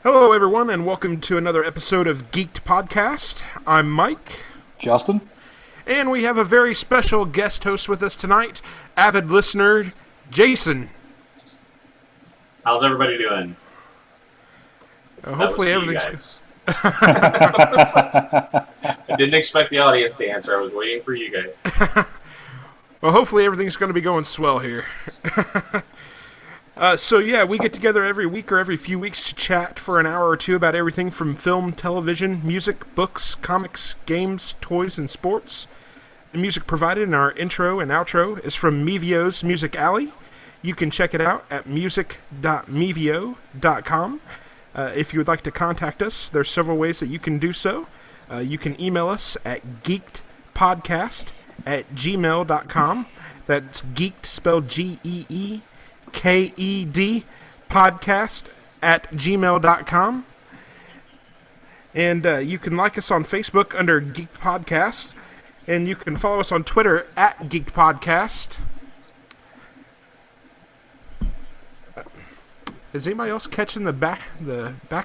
Hello, everyone, and welcome to another episode of Geeked Podcast. I'm Mike, Justin? and we have a very special guest host with us tonight, avid listener Jason. How's everybody doing? Hopefully, that was to you everything's. guys. I didn't expect the audience to answer. I was waiting for you guys. Well, hopefully, everything's going to be going swell here. We get together every week or every few weeks to chat for an hour or two about everything from film, television, music, books, comics, games, toys, and sports. The music provided in our intro and outro is from Mevio's Music Alley. You can check it out at music.mevio.com. If you would like to contact us, there's several ways that you can do so. You can email us at geekedpodcast@gmail.com. That's geeked spelled Geeked podcast@gmail.com. And you can like us on Facebook under Geeked Podcast. And you can follow us on Twitter at Geeked Podcast. Is anybody else catching the back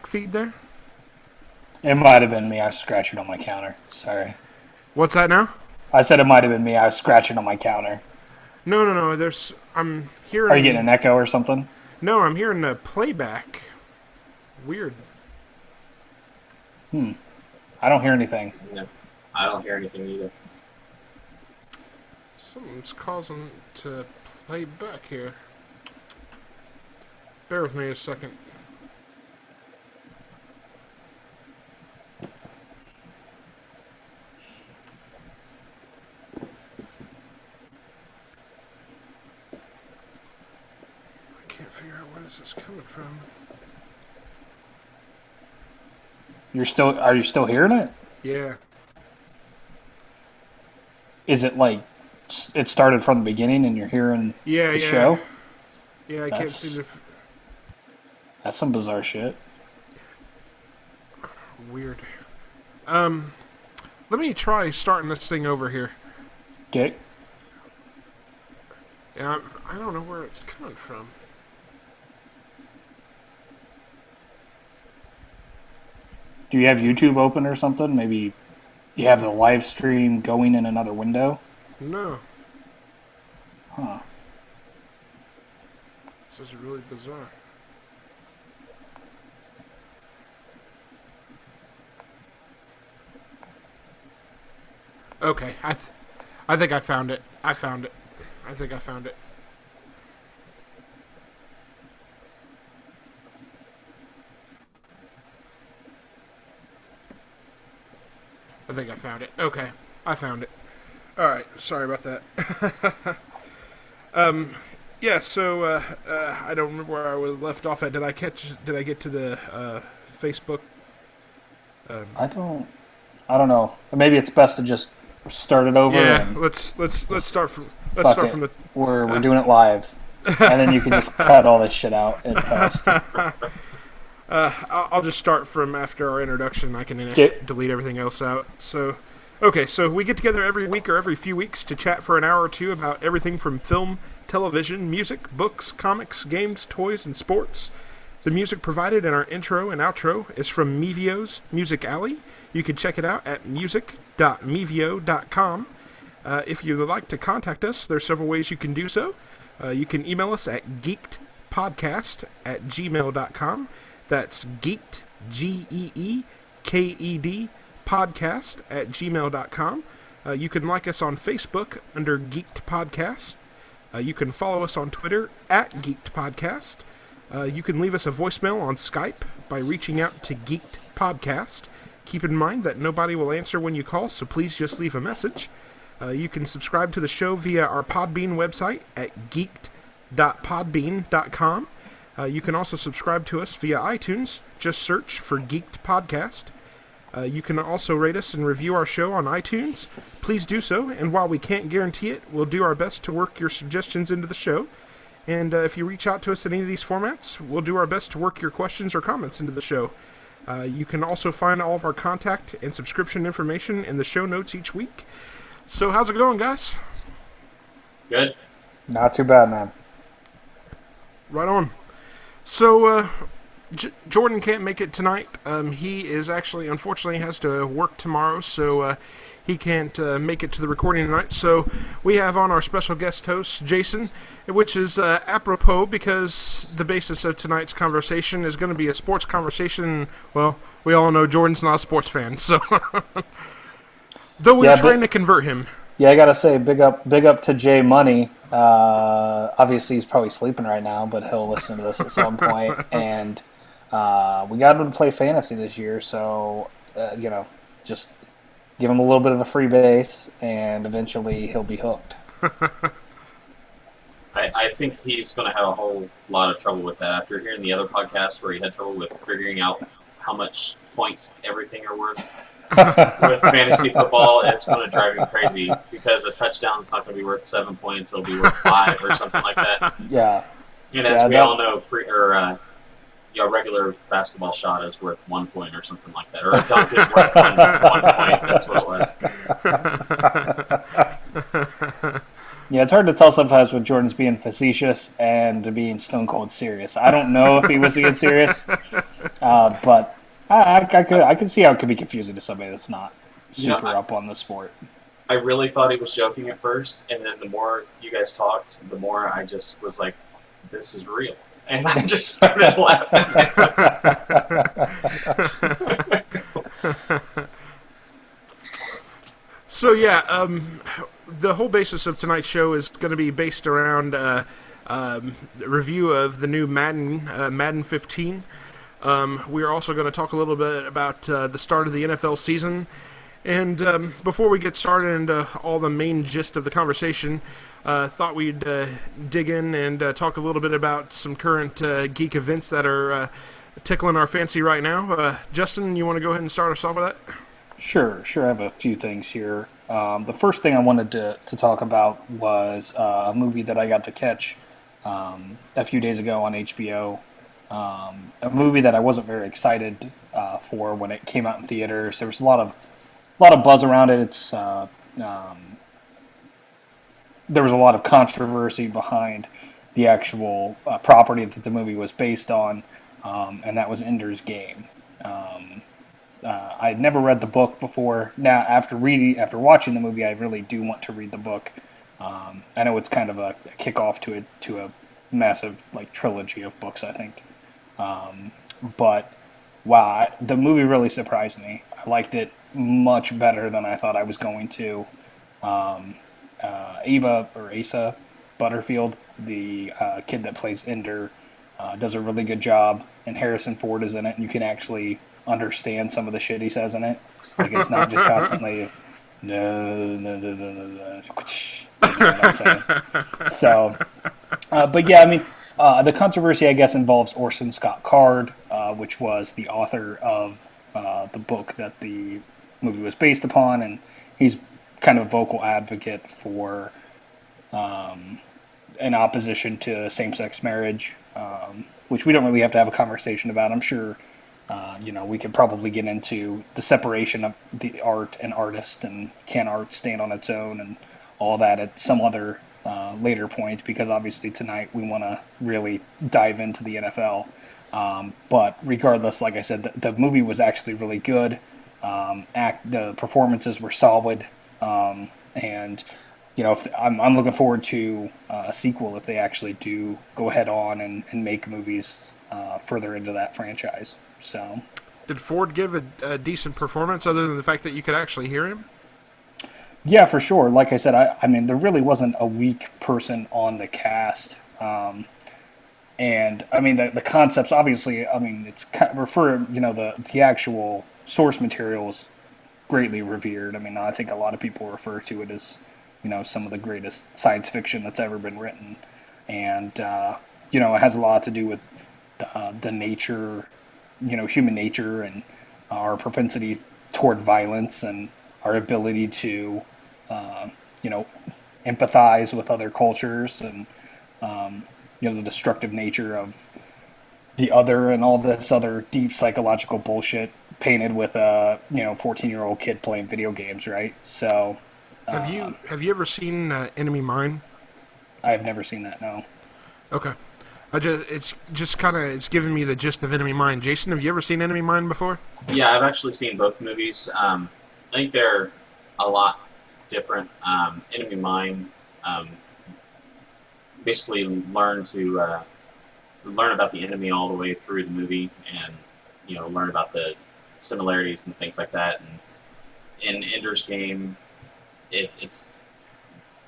feed there? It might have been me. I was scratching on my counter. Sorry. What's that now? I said it might have been me. I was scratching on my counter. No. I'm hearing. Are you getting an echo or something? No, I'm hearing a playback. Weird. I don't hear anything. No, I don't hear anything either. Something's causing it to play back here. Bear with me a second. I can't figure out where this is coming from. Are you still hearing it? Yeah. Is it like it started from the beginning and you're hearing the show? Yeah, I can't seem to... That's some bizarre shit. Weird. Let me try starting this thing over here. Okay. Yeah, I don't know where it's coming from. Do you have YouTube open or something? Maybe you have the live stream going in another window? No. Huh. This is really bizarre. Okay, I think I found it. I think I found it. I think I found it. Okay, I found it. All right, sorry about that. I don't remember where I was left off at. Did I get to the Facebook? I don't know. Maybe it's best to just start it over. Yeah, and let's start from the. We're doing it live, and then you can just cut all this shit out in post. I'll just start from after our introduction. I can delete everything else out. So we get together every week or every few weeks to chat for an hour or two about everything from film, television, music, books, comics, games, toys, and sports. The music provided in our intro and outro is from Mevio's Music Alley. You can check it out at music.mevio.com. If you would like to contact us, there's several ways you can do so. You can email us at geekedpodcast@gmail.com. That's geeked, Geeked, podcast@gmail.com. You can like us on Facebook under Geeked Podcast. You can follow us on Twitter at Geeked Podcast. You can leave us a voicemail on Skype by reaching out to Geeked Podcast. Keep in mind that nobody will answer when you call, so please just leave a message. You can subscribe to the show via our Podbean website at geeked.podbean.com. You can also subscribe to us via iTunes. Just search for Geeked Podcast. You can also rate us and review our show on iTunes. Please do so, and while we can't guarantee it, we'll do our best to work your suggestions into the show. And if you reach out to us in any of these formats, we'll do our best to work your questions or comments into the show. You can also find all of our contact and subscription information in the show notes each week. So how's it going, guys? Good. Not too bad, man. Right on. So, Jordan can't make it tonight. He is actually, unfortunately, has to work tomorrow, so he can't make it to the recording tonight. So we have on our special guest host, Jason, which is apropos because the basis of tonight's conversation is going to be a sports conversation. Well, we all know Jordan's not a sports fan, so though we're trying to convert him. Yeah, I gotta say, big up to Jay Money. Obviously, he's probably sleeping right now, but he'll listen to this at some point. And we got him to play fantasy this year, so just give him a little bit of a free base, and eventually he'll be hooked. I think he's going to have a whole lot of trouble with that after hearing the other podcasts where he had trouble with figuring out how much points everything are worth. With fantasy football, it's going to drive him crazy because a touchdown is not going to be worth 7 points; it'll be worth 5 or something like that. Yeah, and as we all know, regular basketball shot is worth 1 point or something like that, or a dunk is worth one point. That's what it was. Yeah, it's hard to tell sometimes when Jordan's being facetious and being stone cold serious. I don't know if he was being serious, but I can see how it could be confusing to somebody that's not super up on the sport. I really thought he was joking at first, and then the more you guys talked, the more I just was like, this is real. And I just started laughing. So, yeah, the whole basis of tonight's show is going to be based around the review of the new Madden 15. We are also going to talk a little bit about the start of the NFL season. And before we get started into all the main gist of the conversation, thought we'd dig in and talk a little bit about some current geek events that are tickling our fancy right now. Justin, you want to go ahead and start us off with that? Sure. I have a few things here. The first thing I wanted to talk about was a movie that I got to catch a few days ago on HBO. A movie that I wasn't very excited for when it came out in theaters. There was a lot of buzz around it. There was a lot of controversy behind the actual property that the movie was based on, and that was Ender's Game. I had never read the book before. Now, after watching the movie, I really do want to read the book. I know it's kind of a kickoff to a massive trilogy of books, I think. But wow, the movie really surprised me. I liked it much better than I thought I was going to. Asa Butterfield, the kid that plays Ender, does a really good job, and Harrison Ford is in it, and you can actually understand some of the shit he says in it. It's not just constantly no. You know what I'm saying? So, but yeah, I mean, the controversy, I guess, involves Orson Scott Card, which was the author of the book that the movie was based upon, and he's kind of a vocal advocate for an opposition to same-sex marriage, which we don't really have to have a conversation about. I'm sure, we could probably get into the separation of the art and artist, and can art stand on its own, and all that at some other later point, because obviously tonight we want to really dive into the NFL. But regardless, like I said, the movie was actually really good. The performances were solid, and I'm looking forward to a sequel if they actually do go ahead on and make movies further into that franchise. So, did Ford give a decent performance other than the fact that you could actually hear him? Yeah, for sure. Like I said, I mean, there really wasn't a weak person on the cast. And I mean, the concepts, obviously, I mean, it's kind of the actual source material is greatly revered. I mean, I think a lot of people refer to it as, some of the greatest science fiction that's ever been written. And, it has a lot to do with the nature, human nature, and our propensity toward violence, and our ability to, empathize with other cultures, and, the destructive nature of the other, and all this other deep psychological bullshit painted with a 14-year-old kid playing video games, right? So, have you ever seen Enemy Mine? I have never seen that. No. Okay. It's giving me the gist of Enemy Mine. Jason, have you ever seen Enemy Mine before? Yeah, I've actually seen both movies. I think they're a lot different. Enemy Mine basically learn about the enemy all the way through the movie, and learn about the similarities and things like that. And in Ender's Game, it's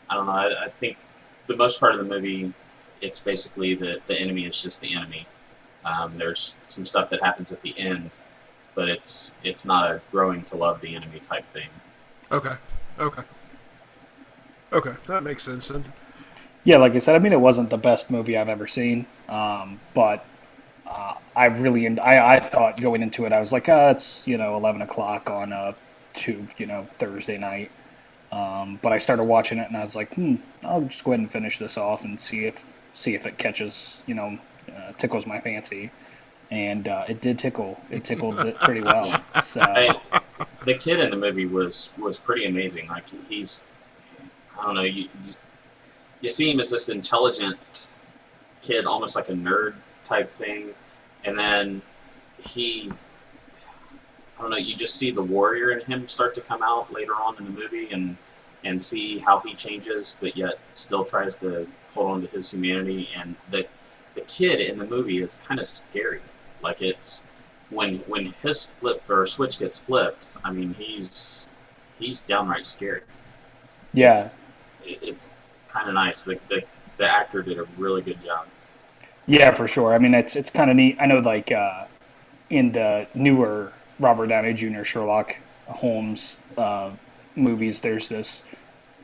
I don't know. I think the most part of the movie, it's basically the enemy is just the enemy. There's some stuff that happens at the end, but it's not a growing to love the enemy type thing. Okay, that makes sense then. Yeah, like I said, I mean, it wasn't the best movie I've ever seen, but I thought going into it, I was like, it's 11 o'clock on a Thursday night. But I started watching it and I was like, I'll just go ahead and finish this off and see if it catches, tickles my fancy. And it did tickle. It tickled it pretty well. So the kid in the movie was pretty amazing. Like he's, I don't know, you see him as this intelligent kid, almost like a nerd type thing, and then I don't know, you just see the warrior in him start to come out later on in the movie, and see how he changes, but yet still tries to hold on to his humanity. And the kid in the movie is kind of scary. Like it's when his switch gets flipped, I mean he's downright scary. Yeah, it's kind of nice. The actor did a really good job. Yeah, for sure. I mean, it's kind of neat. I know, like in the newer Robert Downey Jr. Sherlock Holmes movies, there's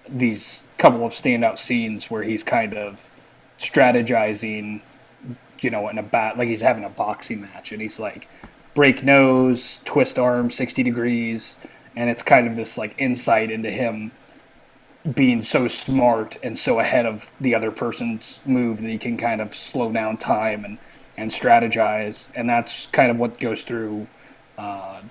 these couple of standout scenes where he's kind of strategizing, in like he's having a boxing match, and he's like break nose, twist arm, 60 degrees, and it's kind of this like insight into him being so smart and so ahead of the other person's move that he can kind of slow down time and strategize. And that's kind of what goes through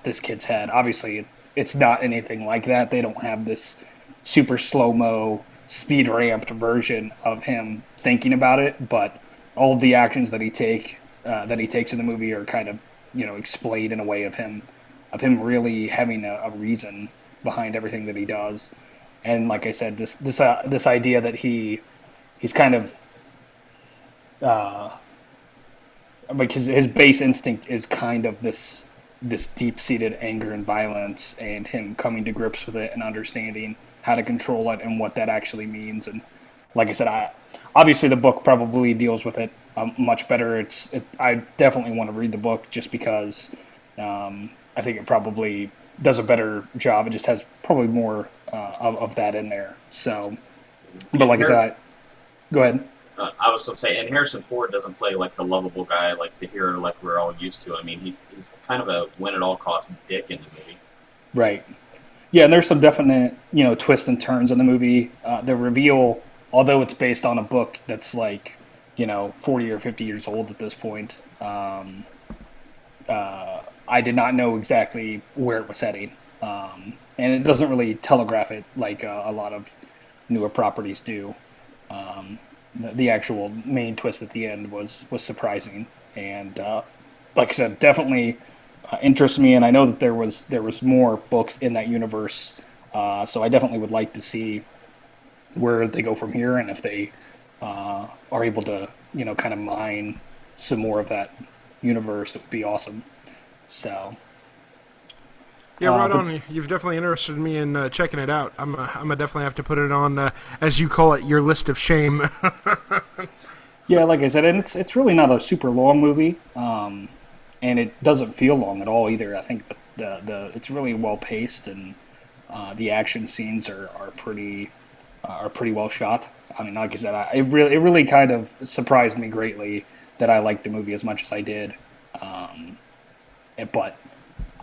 this kid's head. Obviously, it's not anything like that. They don't have this super slow-mo, speed-ramped version of him thinking about it, but all of the actions that he takes in the movie are kind of, explained in a way of him really having a reason behind everything that he does. And like I said, this idea that he's kind of like his base instinct is kind of this deep-seated anger and violence, and him coming to grips with it and understanding how to control it and what that actually means. And like I said, obviously the book probably deals with it much better. I definitely want to read the book just because I think it probably does a better job. It just has probably more of that in there. So, but like I said, go ahead. I was going to say, and Harrison Ford doesn't play like the lovable guy, like the hero, like we're all used to. I mean, he's kind of a win-at-all-costs dick in the movie. Right. Yeah, and there's some definite, twists and turns in the movie. The reveal, although it's based on a book that's like, 40 or 50 years old at this point, I did not know exactly where it was heading. And it doesn't really telegraph it like a lot of newer properties do. The actual main twist at the end was surprising, and like I said, definitely interests me. And I know that there was more books in that universe, so I definitely would like to see where they go from here, and if they are able to kind of mine some more of that universe, it would be awesome. So. Yeah, right on. You've definitely interested me in checking it out. I'm gonna definitely have to put it on, as you call it, your list of shame. Yeah, like I said, and it's really not a super long movie, and it doesn't feel long at all either. I think the it's really well paced, and the action scenes are pretty well shot. I mean, like I said, it really kind of surprised me greatly that I liked the movie as much as I did, but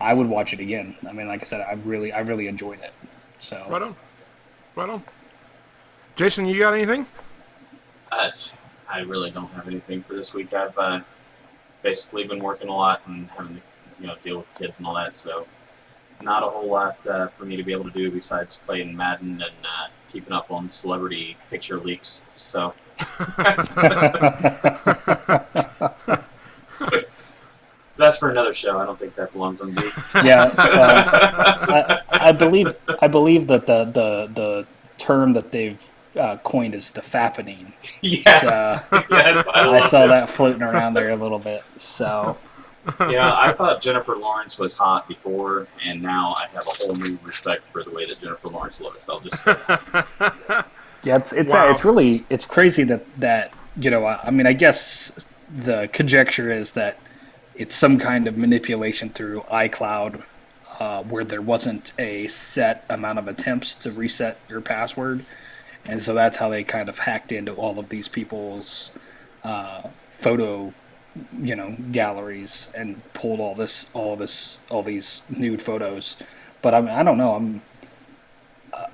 I would watch it again. I mean, like I said, I really enjoyed it. So right on. Jason, you got anything? I really don't have anything for this week. I've basically been working a lot and having to deal with kids and all that. So not a whole lot for me to be able to do besides playing Madden and keeping up on celebrity picture leaks. So That's for another show. I don't think that belongs on Geeked. Yeah, I believe that the term that they've coined is the fappening. Yes, yes, I saw that floating around there a little bit. So yeah, I thought Jennifer Lawrence was hot before, and now I have a whole new respect for the way that Jennifer Lawrence looks. I'll just say that. yeah, it's crazy that I mean, I guess the conjecture is that it's some kind of manipulation through iCloud, where there wasn't a set amount of attempts to reset your password, and so that's how they kind of hacked into all of these people's photo, galleries and pulled all these nude photos. But I don't know.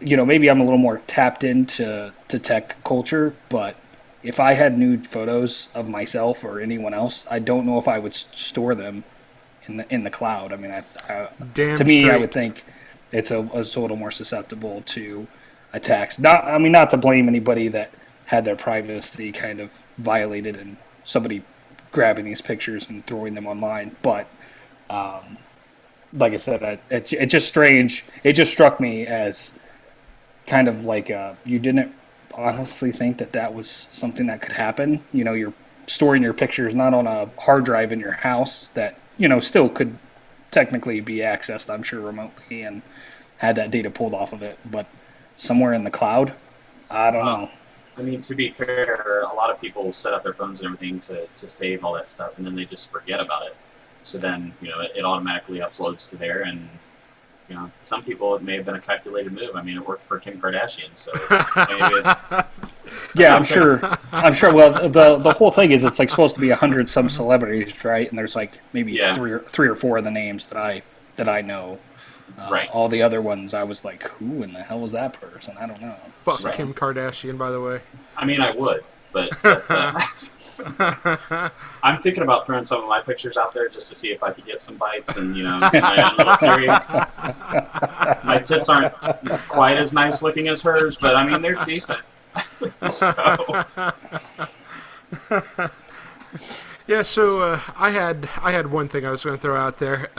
Maybe I'm a little more tapped into tech culture, but if I had nude photos of myself or anyone else, I don't know if I would store them in the cloud. I mean, to me, straight. I would think it's a little more susceptible to attacks. Not to blame anybody that had their privacy kind of violated and somebody grabbing these pictures and throwing them online, but like I said, it's just strange. It just struck me as kind of like you didn't honestly think that was something that could happen. You're storing your pictures not on a hard drive in your house that still could technically be accessed, I'm sure, remotely, and had that data pulled off of it, but somewhere in the cloud, I don't know. I mean, to be fair, a lot of people set up their phones and everything to save all that stuff, and then they just forget about it. So then, it automatically uploads to there, and some people, it may have been a calculated move. I mean, it worked for Kim Kardashian, so maybe yeah, I'm sure. Well, the whole thing is it's like supposed to be 100 some celebrities, right? And there's like maybe three or four of the names that I know. Right. All the other ones, I was like, who in the hell was that person? I don't know. Fuck right. Kim Kardashian, by the way. I mean, I would, but I'm thinking about throwing some of my pictures out there just to see if I could get some bites and, my own little series. My tits aren't quite as nice looking as hers, but, I mean, they're decent. So. Yeah, so I had one thing I was going to throw out there.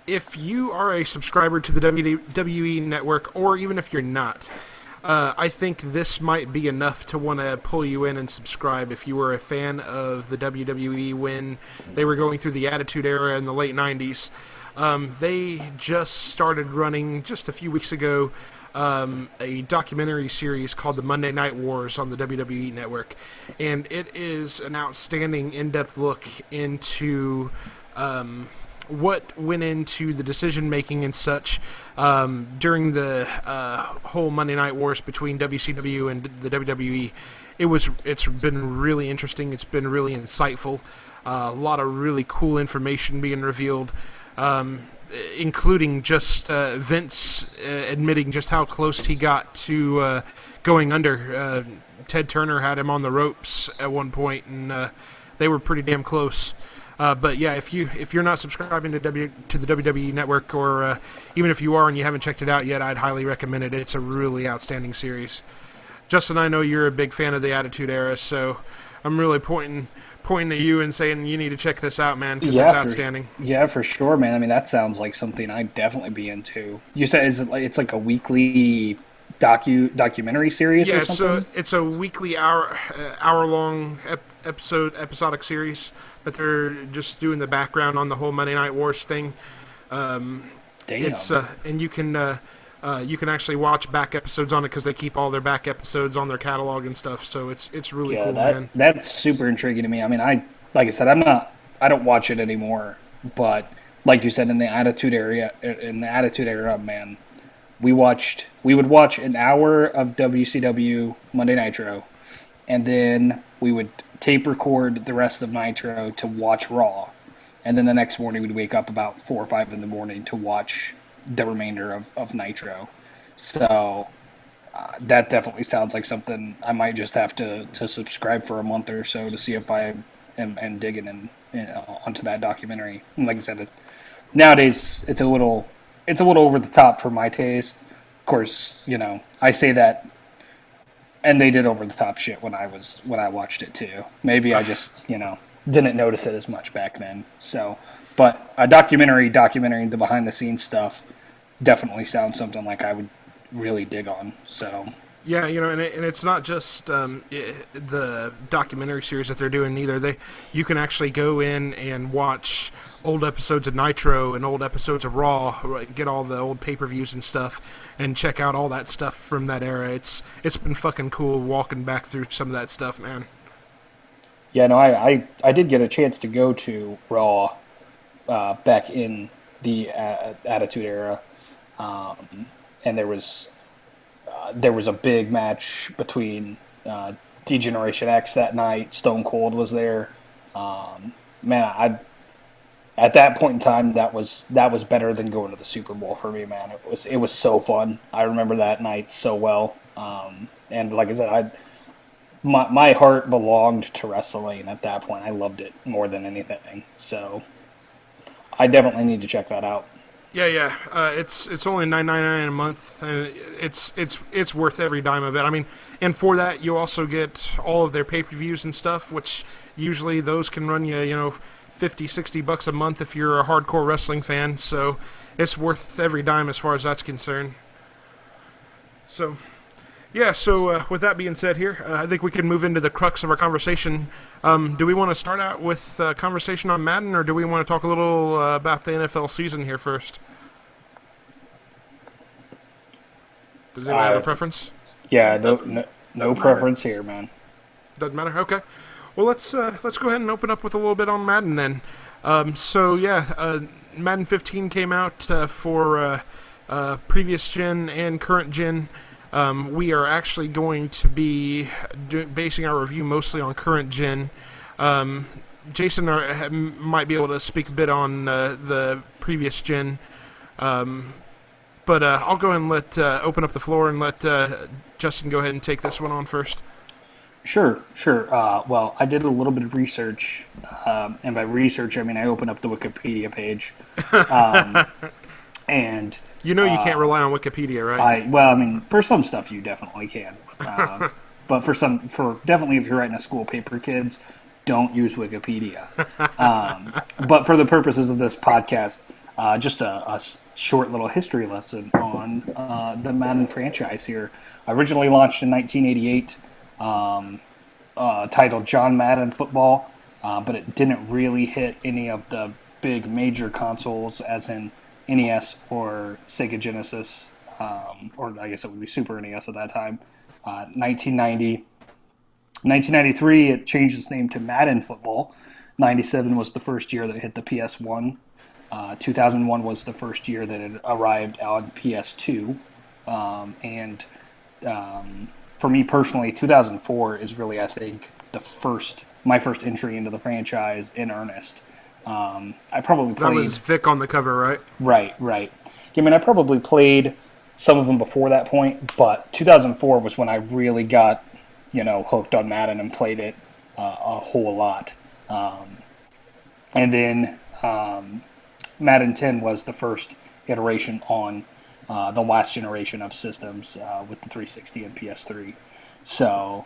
If you are a subscriber to the WWE Network, or even if you're not, I think this might be enough to want to pull you in and subscribe if you were a fan of the WWE when they were going through the Attitude Era in the late 90s. They just started running, just a few weeks ago, a documentary series called The Monday Night Wars on the WWE Network. And it is an outstanding in-depth look into what went into the decision-making and such during the whole Monday Night Wars between WCW and the WWE. It's been really interesting. It's been really insightful. A lot of really cool information being revealed, including just Vince admitting just how close he got to going under. Ted Turner had him on the ropes at one point, and they were pretty damn close. But yeah, if you're not subscribing to the WWE Network, or even if you are and you haven't checked it out yet, I'd highly recommend it. It's a really outstanding series. Justin, I know you're a big fan of the Attitude Era, so I'm really pointing at you and saying you need to check this out, man, because it's outstanding. Yeah, for sure, man. I mean, that sounds like something I'd definitely be into. You said it's like a weekly documentary series or something? So it's a weekly hour-long episodic series that they're just doing the background on the whole Monday Night Wars thing. Damn. It's and you can actually watch back episodes on it because they keep all their back episodes on their catalog and stuff. So it's really cool, man. That's super intriguing to me. I mean, like I said, I don't watch it anymore, but like you said, in the Attitude Era, man, we would watch an hour of WCW Monday Nitro, and then we would tape record the rest of Nitro to watch Raw, and then the next morning we'd wake up about 4 or 5 in the morning to watch the remainder of Nitro. So that definitely sounds like something I might just have to subscribe for a month or so to see if I am digging onto that documentary. And like I said, nowadays it's a little over the top for my taste. Of course, I say that and they did over the top shit when I watched it too. Maybe I just didn't notice it as much back then. So, but a documentary the behind the scenes stuff definitely sounds something like I would really dig on. So. Yeah, and it's not just the documentary series that they're doing either. You can actually go in and watch old episodes of Nitro and old episodes of Raw, get all the old pay-per-views and stuff, and check out all that stuff from that era. It's been fucking cool walking back through some of that stuff, man. Yeah, no, I did get a chance to go to Raw back in the Attitude Era, and there was a big match between D-Generation X that night. Stone Cold was there. Man, at that point in time, that was better than going to the Super Bowl for me, man. It was so fun. I remember that night so well. And like I said, my heart belonged to wrestling at that point. I loved it more than anything. So I definitely need to check that out. Yeah. It's only $9.99 a month, and it's worth every dime of it. I mean, and for that you also get all of their pay-per-views and stuff, which usually those can run you, $50-$60 a month if you're a hardcore wrestling fan. So it's worth every dime as far as that's concerned. So. Yeah, so with that being said here, I think we can move into the crux of our conversation. Do we want to start out with a conversation on Madden, or do we want to talk a little about the NFL season here first? Does anyone have a preference? Yeah, no preference here, man. Doesn't matter? Okay. Well, let's go ahead and open up with a little bit on Madden then. Madden 15 came out for previous gen and current gen. We are actually going to be basing our review mostly on current gen. Jason might be able to speak a bit on the previous gen. But I'll go ahead and open up the floor and let Justin go ahead and take this one on first. Sure. Well, I did a little bit of research, and by research I mean I opened up the Wikipedia page, and you can't rely on Wikipedia, right? For some stuff you definitely can, but definitely if you're writing a school paper, kids, don't use Wikipedia. But for the purposes of this podcast, just a short little history lesson on the Madden franchise here. Originally launched in 1988. Titled John Madden Football, but it didn't really hit any of the big major consoles as in NES or Sega Genesis, or I guess it would be Super NES at that time. 1993, it changed its name to Madden Football. 97 was the first year that it hit the PS1. 2001 was the first year that it arrived on PS2. For me personally, 2004 is really, I think, my first entry into the franchise in earnest. I probably played... That was Vic on the cover, right? Right. I mean, I probably played some of them before that point, but 2004 was when I really got, hooked on Madden and played it a whole lot. And then Madden 10 was the first iteration on the last generation of systems with the 360 and PS3. So,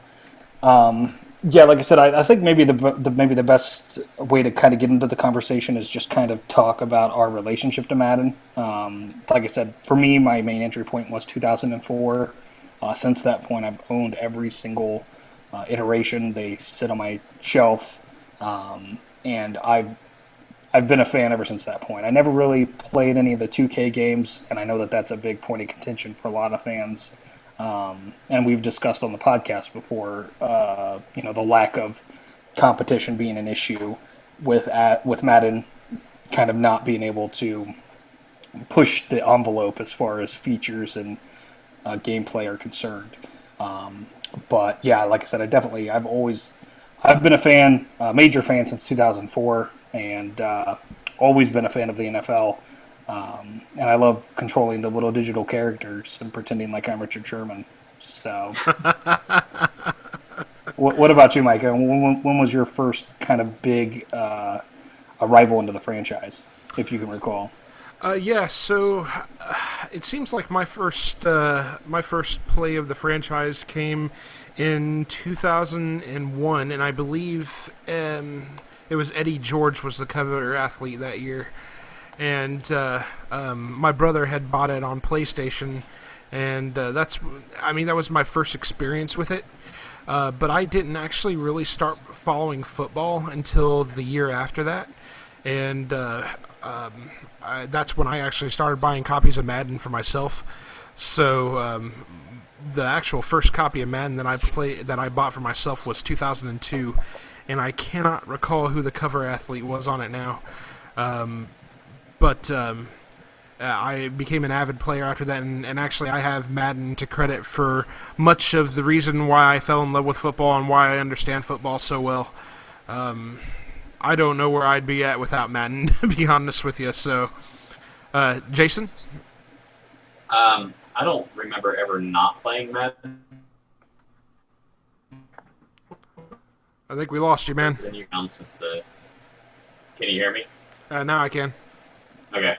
like I said, I think maybe the best way to kind of get into the conversation is just kind of talk about our relationship to Madden. Like I said, for me, my main entry point was 2004. Since that point, I've owned every single iteration. They sit on my shelf, and I've been a fan ever since that point. I never really played any of the 2K games, and I know that that's a big point of contention for a lot of fans. And we've discussed on the podcast before, the lack of competition being an issue with Madden kind of not being able to push the envelope as far as features and gameplay are concerned. But yeah, like I said, I've been a fan, a major fan since 2004. And always been a fan of the NFL. And I love controlling the little digital characters and pretending like I'm Richard Sherman. So, what about you, Mike? When was your first kind of big arrival into the franchise, if you can recall? So it seems like my first play of the franchise came in 2001, and I believe it was Eddie George was the cover athlete that year. And my brother had bought it on PlayStation, and that was my first experience with it. But I didn't actually really start following football until the year after that, and that's when I actually started buying copies of Madden for myself. So the actual first copy of Madden that I bought for myself was 2002, and I cannot recall who the cover athlete was on it now. But I became an avid player after that, and actually I have Madden to credit for much of the reason why I fell in love with football and why I understand football so well. I don't know where I'd be at without Madden, to be honest with you. So, Jason? I don't remember ever not playing Madden. I think we lost you, man. Been around since the... Can you hear me? Now I can. Okay.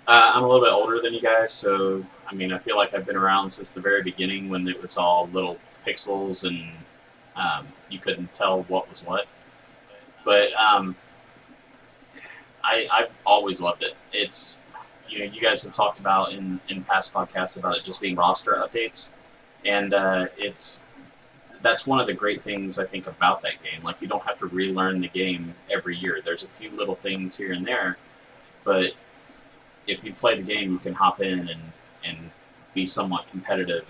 I'm a little bit older than you guys, so I mean, I feel like I've been around since the very beginning when it was all little pixels and you couldn't tell what was what. But I've always loved it. It's, you guys have talked about in past podcasts about it just being roster updates, and that's one of the great things I think about that game. Like, you don't have to relearn the game every year. There's a few little things here and there, but if you play the game, you can hop in and be somewhat competitive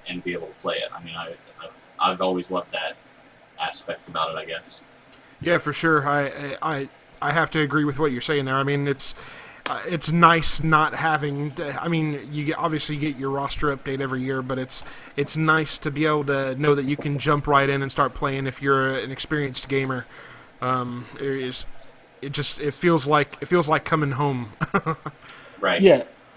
and be able to play it. I mean, I've always loved that aspect about it, I guess. Yeah, for sure. I have to agree with what you're saying there. I mean, it's nice not having. I mean, obviously get your roster update every year, but it's nice to be able to know that you can jump right in and start playing if you're an experienced gamer. It feels like coming home. Right.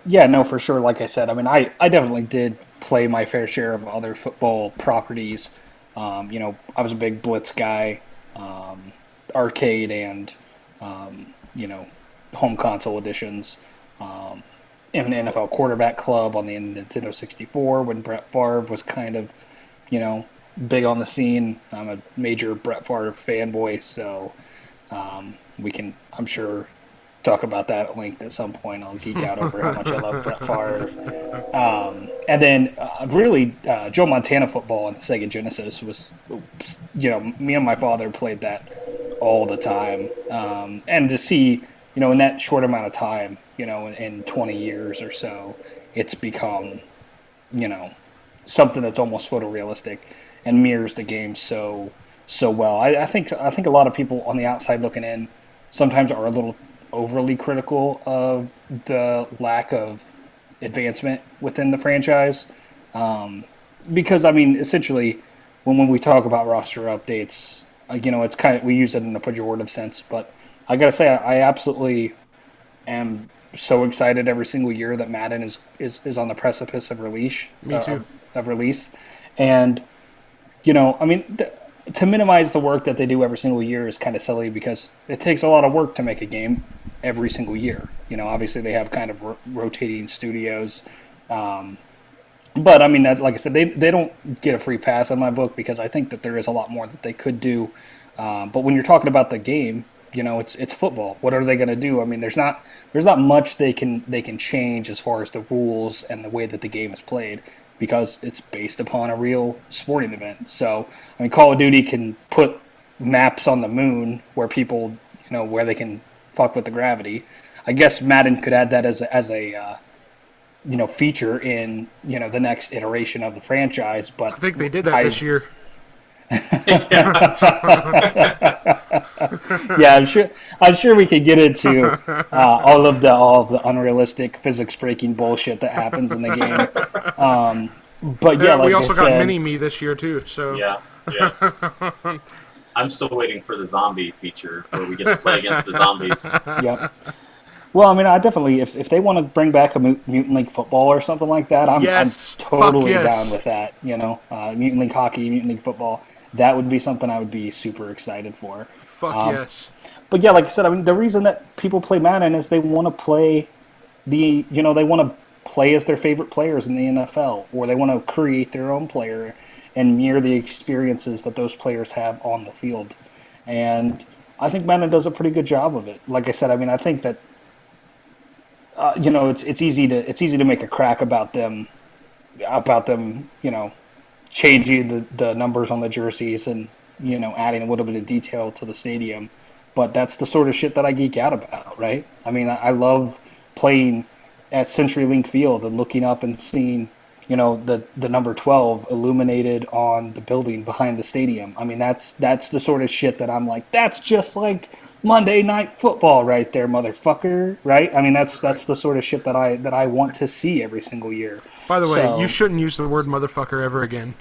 Yeah, no, for sure. Like I said, I mean, I definitely did play my fair share of other football properties. I was a big Blitz guy, arcade and, home console editions. In an NFL quarterback club on the Nintendo 64 when Brett Favre was kind of, big on the scene. I'm a major Brett Favre fanboy, so we can, I'm sure, talk about that at length at some point. I'll geek out over how much I love Brett Favre. And then really Joe Montana football on the Sega Genesis was, me and my father played that all the time. And to see, in that short amount of time, in 20 years or so, it's become, something that's almost photorealistic and mirrors the game so well. I think a lot of people on the outside looking in sometimes are a little overly critical of the lack of advancement within the franchise. Because, I mean, essentially, when we talk about roster updates, it's kind of, we use it in a pejorative sense, but I gotta say, I absolutely am so excited every single year that Madden is on the precipice of release. Me too. Of release. And, I mean, to minimize the work that they do every single year is kind of silly because it takes a lot of work to make a game every single year. Obviously they have kind of rotating studios. But, I mean, like I said, they don't get a free pass in my book because I think that there is a lot more that they could do. But when you're talking about the game, it's football. What are they going to do? I mean, there's not much they can change as far as the rules and the way that the game is played because it's based upon a real sporting event. So, I mean, Call of Duty can put maps on the moon where people, where they can fuck with the gravity. I guess Madden could add that as a feature in, the next iteration of the franchise. But I think they did that this year. Yeah, I'm sure we could get into all of the unrealistic physics breaking bullshit that happens in the game. But yeah, like we also I got said, Mini-Me this year too. So Yeah. I'm still waiting for the zombie feature where we get to play against the zombies. Yep. Well, I mean, I definitely, if they want to bring back a Mutant League football or something like that, I'm totally down with that. Mutant League hockey, Mutant League football, that would be something I would be super excited for. Fuck yes. But yeah, like I said, I mean, the reason that people play Madden is they want to play they want to play as their favorite players in the NFL, or they want to create their own player. and mirror the experiences that those players have on the field. And I think Madden does a pretty good job of it. Like I said, I mean, I think that it's easy to make a crack about them, changing the numbers on the jerseys and adding a little bit of detail to the stadium. But that's the sort of shit that I geek out about, right? I mean, I love playing at CenturyLink Field and looking up and seeing, the number 12 illuminated on the building behind the stadium. I mean, that's the sort of shit that I'm like, that's just like Monday Night Football right there, motherfucker, right? I mean, that's the sort of shit that I want to see every single year. By the way, you shouldn't use the word motherfucker ever again.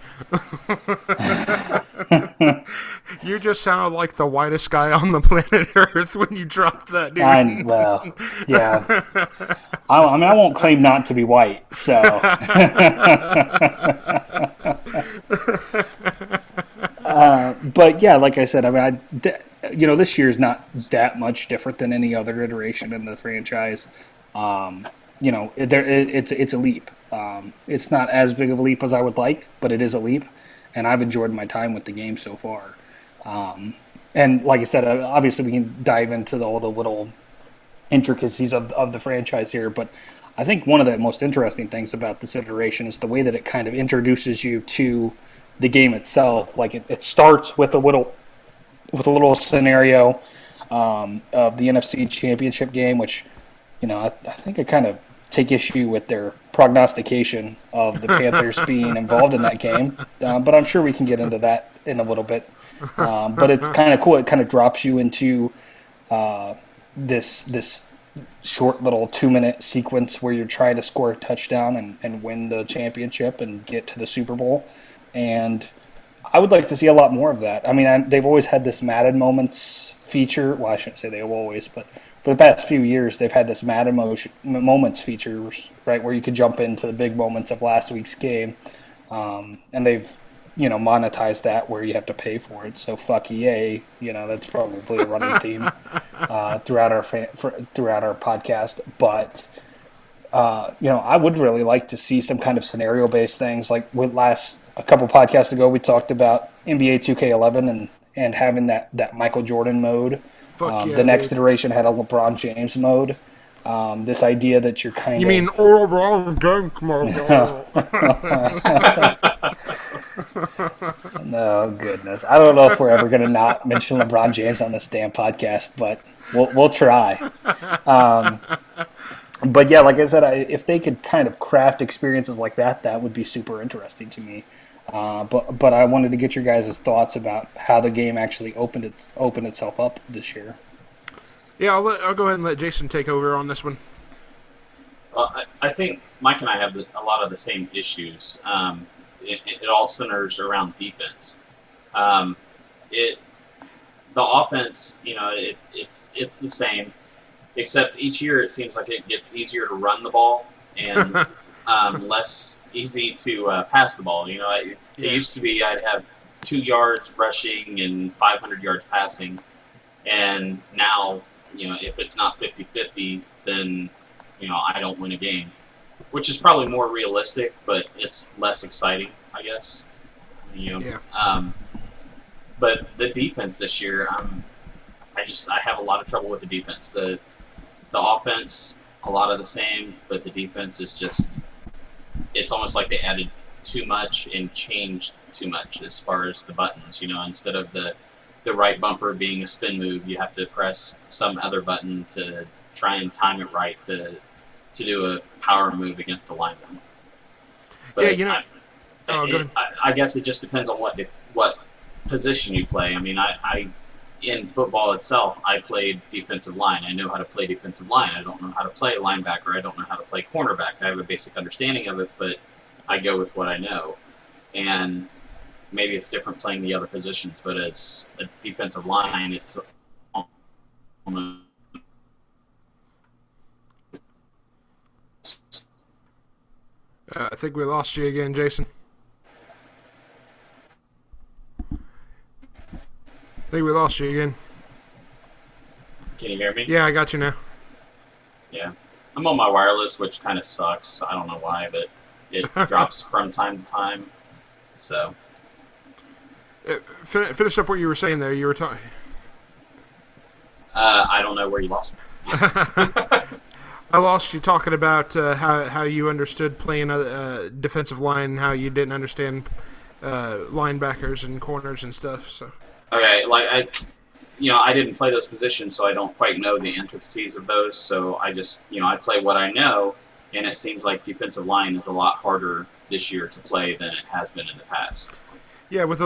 You just sounded like the whitest guy on the planet Earth when you dropped that, dude. Yeah. I won't claim not to be white, so. But yeah, like I said, I mean, this year is not that much different than any other iteration in the franchise. It's a leap. It's not as big of a leap as I would like, but it is a leap, and I've enjoyed my time with the game so far. And like I said, obviously we can dive into all the little intricacies of the franchise here, but I think one of the most interesting things about this iteration is the way that it kind of introduces you to the game itself. Like it starts with a little scenario of the NFC Championship game, which I think I kind of take issue with their prognostication of the Panthers being involved in that game, but I'm sure we can get into that in a little bit. But it's kind of cool. It kind of drops you into this short little 2-minute sequence where you're trying to score a touchdown and win the championship and get to the Super Bowl. And I would like to see a lot more of that. I mean, they've always had this Madden Moments feature. Well, I shouldn't say they've always, but for the past few years, they've had this Madden Moments features, right, where you could jump into the big moments of last week's game. And they've monetized that where you have to pay for it. So fuck EA, that's probably a running theme throughout our podcast. But I would really like to see some kind of scenario-based things. Like a couple podcasts ago, we talked about NBA 2K11 and having that Michael Jordan mode. The next iteration had a LeBron James mode. This idea that you're kind of... You mean LeBron James mode? No, goodness. I don't know if we're ever going to not mention LeBron James on this damn podcast, but we'll try. But yeah, like I said, if they could kind of craft experiences like that would be super interesting to me. But I wanted to get your guys' thoughts about how the game actually opened itself up this year. Yeah, I'll go ahead and let Jason take over on this one. Well, I think Mike and I have a lot of the same issues. It all centers around defense. The offense, it's the same, except each year it seems like it gets easier to run the ball and less easy to pass the ball. It used to be I'd have 2 yards rushing and 500 yards passing, and now if it's not 50-50, then I don't win a game, which is probably more realistic, but it's less exciting, I guess. But the defense this year, I have a lot of trouble with the defense. The offense, a lot of the same, but the defense is just, it's almost like they added too much and changed too much as far as the buttons. Instead of the right bumper being a spin move, you have to press some other button to try and time it right to do a power move against a lineman. But yeah, I guess it just depends on what position you play. I mean, I in football itself, I played defensive line. I know how to play defensive line. I don't know how to play linebacker. I don't know how to play cornerback. I have a basic understanding of it, but I go with what I know. And maybe it's different playing the other positions, but as a defensive line, it's almost... I think we lost you again, Jason. I think we lost you again. Can you hear me? Yeah, I got you now. Yeah. I'm on my wireless, which kind of sucks. I don't know why, but it drops from time to time. So, Finish up what you were saying there. You were talking. I don't know where you lost me. I lost you talking about how you understood playing a defensive line, and how you didn't understand linebackers and corners and stuff. So Okay, I didn't play those positions, so I don't quite know the intricacies of those. So I just, I play what I know, and it seems like defensive line is a lot harder this year to play than it has been in the past. yeah, with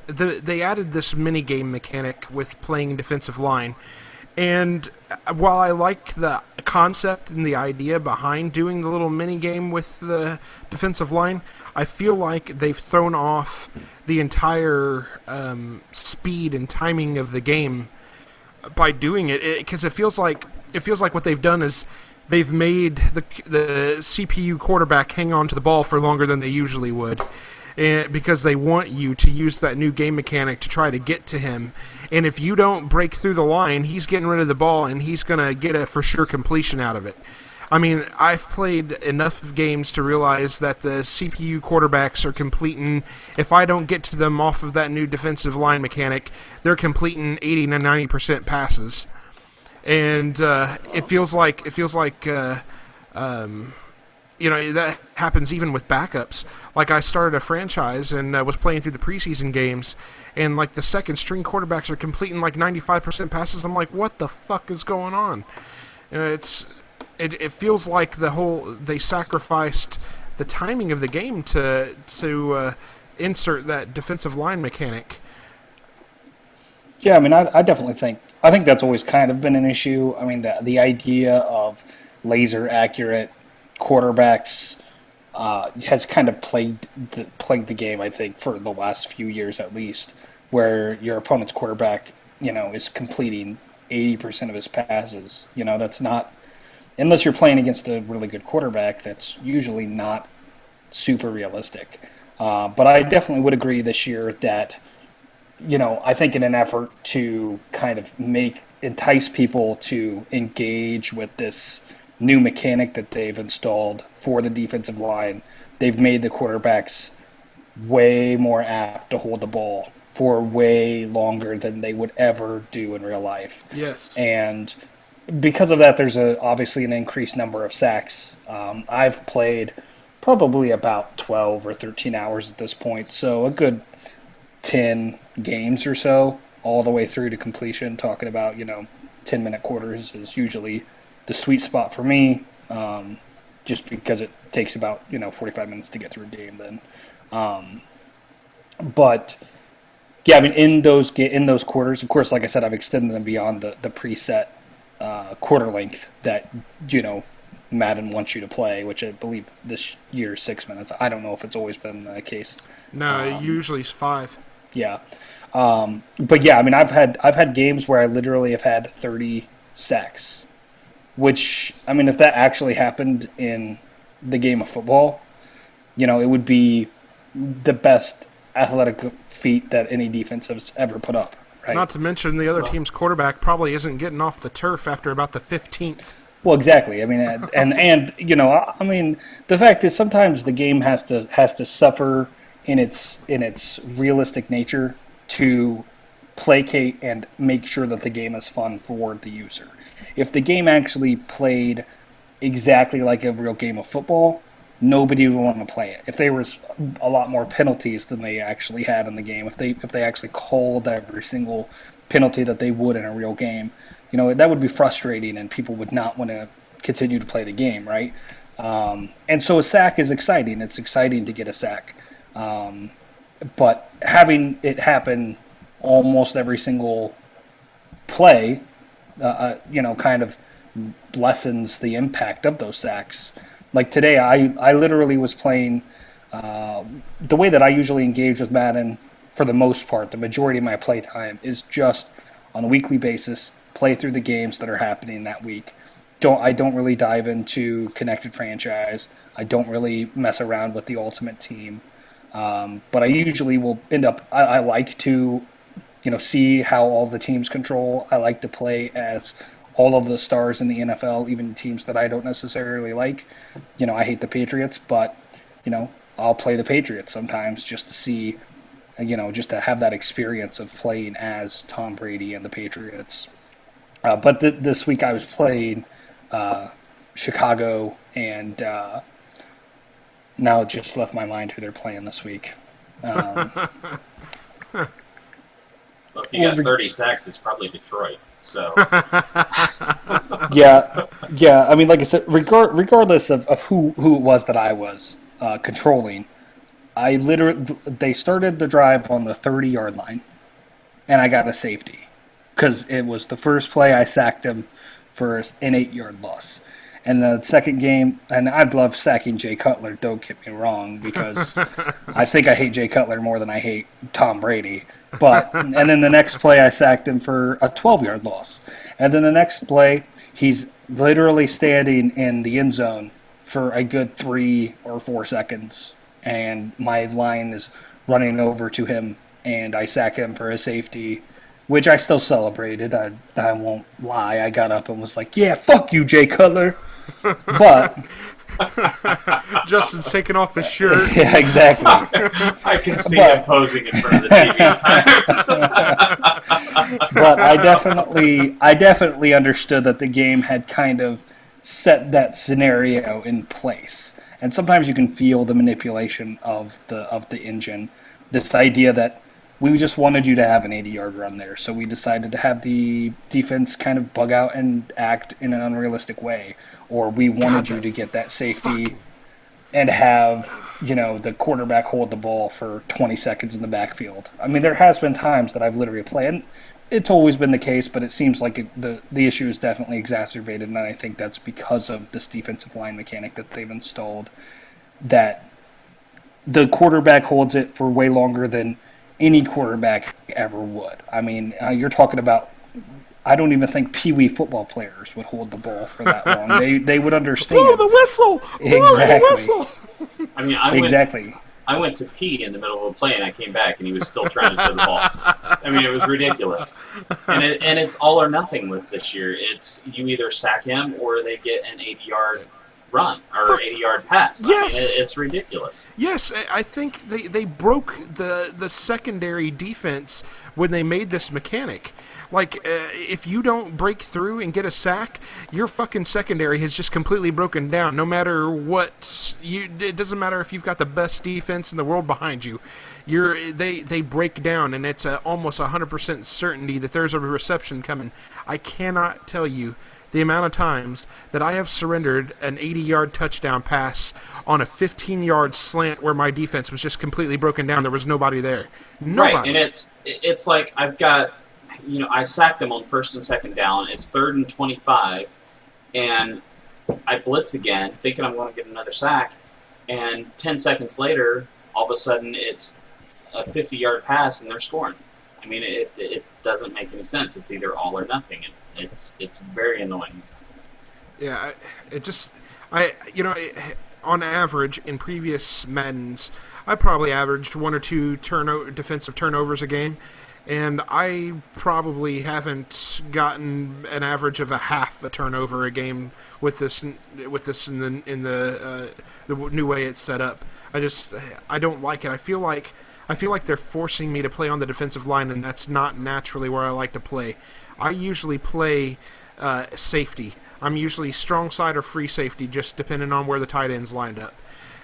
they added this mini game mechanic with playing defensive line. And while I like the concept and the idea behind doing the little mini game with the defensive line, I feel like they've thrown off the entire speed and timing of the game by doing it. Because it feels like what they've done is they've made the CPU quarterback hang on to the ball for longer than they usually would. Because they want you to use that new game mechanic to try to get to him. And if you don't break through the line, he's getting rid of the ball, and he's going to get a for sure completion out of it. I mean, I've played enough games to realize that the CPU quarterbacks are completing, if I don't get to them off of that new defensive line mechanic, they're completing 80 to 90% passes. And it feels like that happens even with backups. Like, I started a franchise and was playing through the preseason games, and like the second string quarterbacks are completing like 95% passes. I'm like, what the fuck is going on? It feels like they sacrificed the timing of the game to insert that defensive line mechanic. Yeah, I mean, I definitely think that's always kind of been an issue. I mean, the idea of laser accurate quarterbacks has kind of plagued the game, I think, for the last few years at least, where your opponent's quarterback, is completing 80% of his passes. That's not, unless you're playing against a really good quarterback, that's usually not super realistic. But I definitely would agree this year that, I think in an effort to kind of entice people to engage with this new mechanic that they've installed for the defensive line, they've made the quarterbacks way more apt to hold the ball for way longer than they would ever do in real life. Yes. And because of that, there's obviously an increased number of sacks. I've played probably about 12 or 13 hours at this point, so a good 10 games or so, all the way through to completion. Talking about, 10-minute quarters is usually the sweet spot for me, just because it takes about 45 minutes to get through a game. Then, but yeah, I mean in those quarters, of course, like I said, I've extended them beyond the preset quarter length that Madden wants you to play, which I believe this year is 6 minutes. I don't know if it's always been the case. No, usually it's 5. Yeah, but yeah, I mean I've had games where I literally have had 30 sacks. Which, I mean, if that actually happened in the game of football, it would be the best athletic feat that any defense has ever put up, right? Not to mention the other team's quarterback probably isn't getting off the turf after about the 15th. Well, exactly. I mean, and I mean, the fact is sometimes the game has to suffer in its realistic nature to placate and make sure that the game is fun for the user. If the game actually played exactly like a real game of football, nobody would want to play it. If there was a lot more penalties than they actually had in the game, if they actually called every single penalty that they would in a real game, that would be frustrating, and people would not want to continue to play the game, right? And so a sack is exciting. It's exciting to get a sack, but having it happen almost every single play, kind of lessens the impact of those sacks. Like today, I literally was playing the way that I usually engage with Madden for the most part. The majority of my play time is just on a weekly basis, play through the games that are happening that week. I don't really dive into Connected Franchise. I don't really mess around with the Ultimate Team. But I usually will end up, I like to see how all the teams control. I like to play as all of the stars in the NFL, even teams that I don't necessarily like. I hate the Patriots, but, I'll play the Patriots sometimes just to see, just to have that experience of playing as Tom Brady and the Patriots. But this week I was playing Chicago, and now it just left my mind who they're playing this week. Well, if you got 30 sacks, it's probably Detroit. So yeah. I mean, like I said, regardless of who it was that I was controlling, they started the drive on the 30-yard line, and I got a safety because it was the first play I sacked him for an 8-yard loss. And the second game, and I'd love sacking Jay Cutler, don't get me wrong, because I think I hate Jay Cutler more than I hate Tom Brady. And then the next play, I sacked him for a 12-yard loss. And then the next play, he's literally standing in the end zone for a good 3 or 4 seconds. And my line is running over to him, and I sack him for a safety, which I still celebrated. I won't lie. I got up and was like, yeah, fuck you, Jay Cutler. But Justin's taking off his shirt. Yeah, exactly. I can see him posing in front of the TV. But I definitely understood that the game had kind of set that scenario in place. And sometimes you can feel the manipulation of the engine. This idea that we just wanted you to have an 80-yard run there, so we decided to have the defense kind of bug out and act in an unrealistic way. Or we wanted you to get that safety and have, the quarterback hold the ball for 20 seconds in the backfield. I mean, there has been times that I've literally played, and it's always been the case, but it seems like the issue is definitely exacerbated, and I think that's because of this defensive line mechanic that they've installed, that the quarterback holds it for way longer than any quarterback ever would. I mean, you're talking about, I don't even think Pee-wee football players would hold the ball for that long. They would understand. Blow the whistle! Exactly. Blow the whistle! I mean, I went to pee in the middle of a play, and I came back, and he was still trying to throw the ball. I mean, it was ridiculous. And it's all or nothing with this year. It's you either sack him or they get an 80-yard run or 80-yard pass. Yes. I mean, it's ridiculous. Yes, I think they broke the secondary defense when they made this mechanic. Like, if you don't break through and get a sack, your fucking secondary has just completely broken down. No matter what, it doesn't matter if you've got the best defense in the world behind you. They break down, and it's almost 100% certainty that there's a reception coming. I cannot tell you the amount of times that I have surrendered an 80-yard touchdown pass on a 15-yard slant where my defense was just completely broken down. There was nobody there. Nobody. Right, and it's like I've got, I sacked them on first and second down. It's 3rd and 25, and I blitz again, thinking I'm going to get another sack, and 10 seconds later, all of a sudden it's a 50-yard pass and they're scoring. I mean, it doesn't make any sense. It's either all or nothing. It's very annoying. Yeah, on average in previous Maddens, I probably averaged 1 or 2 defensive turnovers a game, and I probably haven't gotten an average of a half a turnover a game with this in the new way it's set up. I don't like it. I feel like they're forcing me to play on the defensive line, and that's not naturally where I like to play. I usually play safety. I'm usually strong side or free safety, just depending on where the tight end's lined up.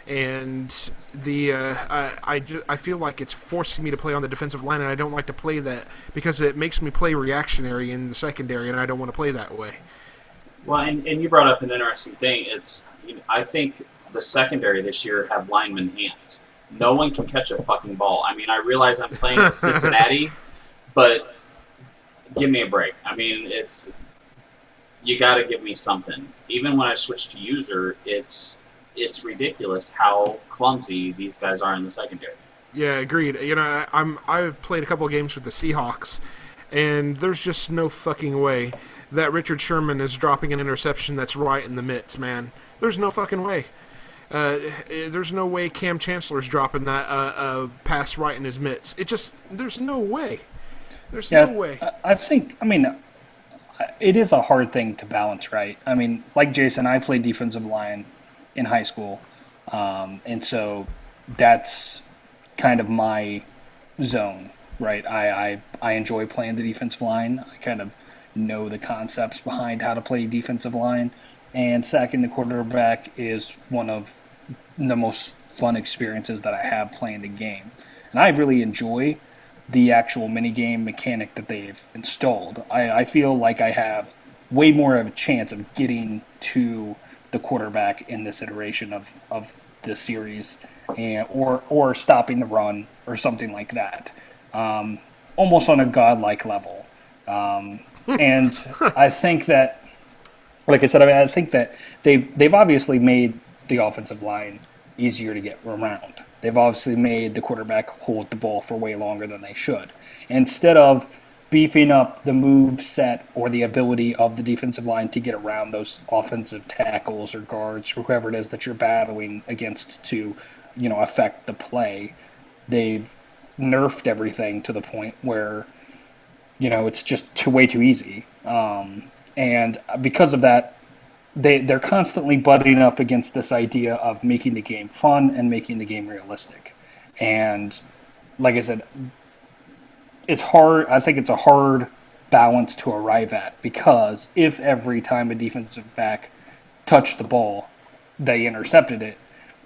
And I feel like it's forcing me to play on the defensive line, and I don't like to play that because it makes me play reactionary in the secondary, and I don't want to play that way. Well, and you brought up an interesting thing. I think the secondary this year have lineman hands. No one can catch a fucking ball. I mean, I realize I'm playing with Cincinnati, but give me a break. I mean, you got to give me something. Even when I switch to user, it's ridiculous how clumsy these guys are in the secondary. Yeah, agreed. I've played a couple of games with the Seahawks, and there's just no fucking way that Richard Sherman is dropping an interception that's right in the mitts, man. There's no fucking way. There's no way Cam Chancellor's dropping that pass right in his mitts. There's no way. There's no way. I think, it is a hard thing to balance, right? I mean, like Jason, I played defensive line in high school, and so that's kind of my zone, right? I enjoy playing the defensive line. I kind of know the concepts behind how to play defensive line, and sacking the quarterback is one of the most fun experiences that I have playing the game. And I really enjoy the actual minigame mechanic that they've installed. I feel like I have way more of a chance of getting to the quarterback in this iteration of the series, and or stopping the run or something like that, almost on a godlike level. And I think that, like I said, I think that they've obviously made the offensive line easier to get around. They've obviously made the quarterback hold the ball for way longer than they should. Instead of beefing up the move set or the ability of the defensive line to get around those offensive tackles or guards or whoever it is that you're battling against to, affect the play, they've nerfed everything to the point where, it's just way too easy. And because of that, they're constantly butting up against this idea of making the game fun and making the game realistic. And like I said, it's hard. I think it's a hard balance to arrive at, because if every time a defensive back touched the ball, they intercepted it,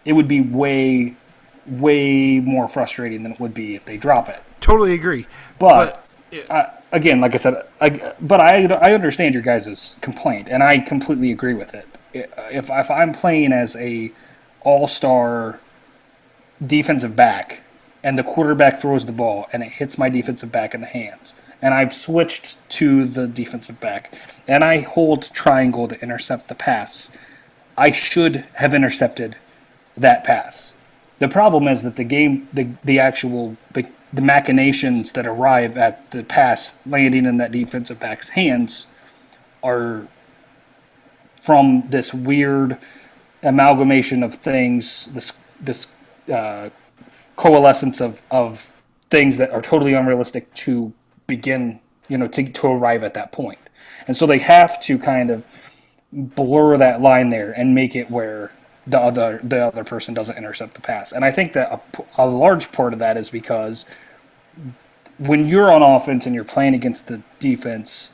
it would be way, way more frustrating than it would be if they drop it. Totally agree. But again, like I said, I understand your guys' complaint, and I completely agree with it. If I'm playing as a all-star defensive back, and the quarterback throws the ball, and it hits my defensive back in the hands, and I've switched to the defensive back, and I hold triangle to intercept the pass, I should have intercepted that pass. The problem is that the machinations that arrive at the pass landing in that defensive back's hands are from this weird amalgamation of things, this coalescence of things that are totally unrealistic to begin, to arrive at that point. And so they have to kind of blur that line there and make it where the other person doesn't intercept the pass. And I think that a large part of that is because when you're on offense and you're playing against the defense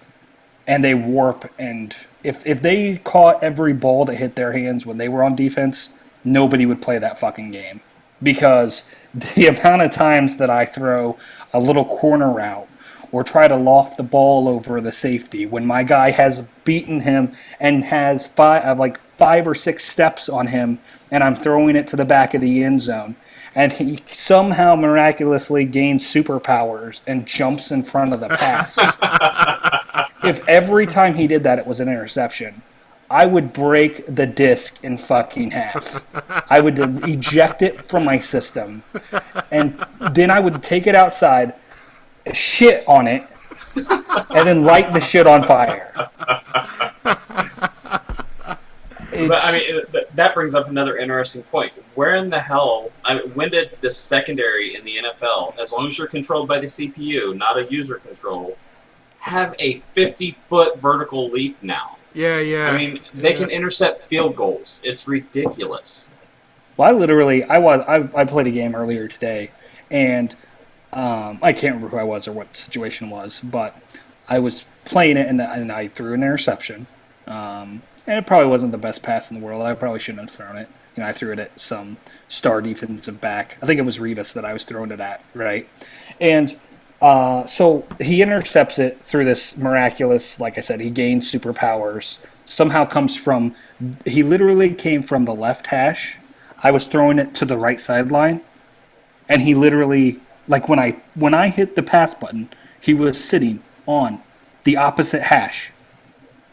and they warp, and if they caught every ball that hit their hands when they were on defense, nobody would play that fucking game. Because the amount of times that I throw a little corner route or try to loft the ball over the safety when my guy has beaten him and has five or six steps on him, and I'm throwing it to the back of the end zone, and he somehow miraculously gains superpowers and jumps in front of the pass. If every time he did that it was an interception, I would break the disc in fucking half. I would eject it from my system, and then I would take it outside, shit on it, and then light the shit on fire. But I mean, that brings up another interesting point. Where in the hell? When did the secondary in the NFL, as long as you're controlled by the CPU, not a user control, have a 50-foot vertical leap now? Yeah. I mean, they can intercept field goals. It's ridiculous. Well, I played a game earlier today, and I can't remember who I was or what the situation was, but I was playing it, and I threw an interception. And it probably wasn't the best pass in the world. I probably shouldn't have thrown it. I threw it at some star defensive back. I think it was Revis that I was throwing it at, right? And so he intercepts it through this miraculous, like I said, he gains superpowers. Somehow he literally came from the left hash. I was throwing it to the right sideline, and he literally, like when I hit the pass button, he was sitting on the opposite hash,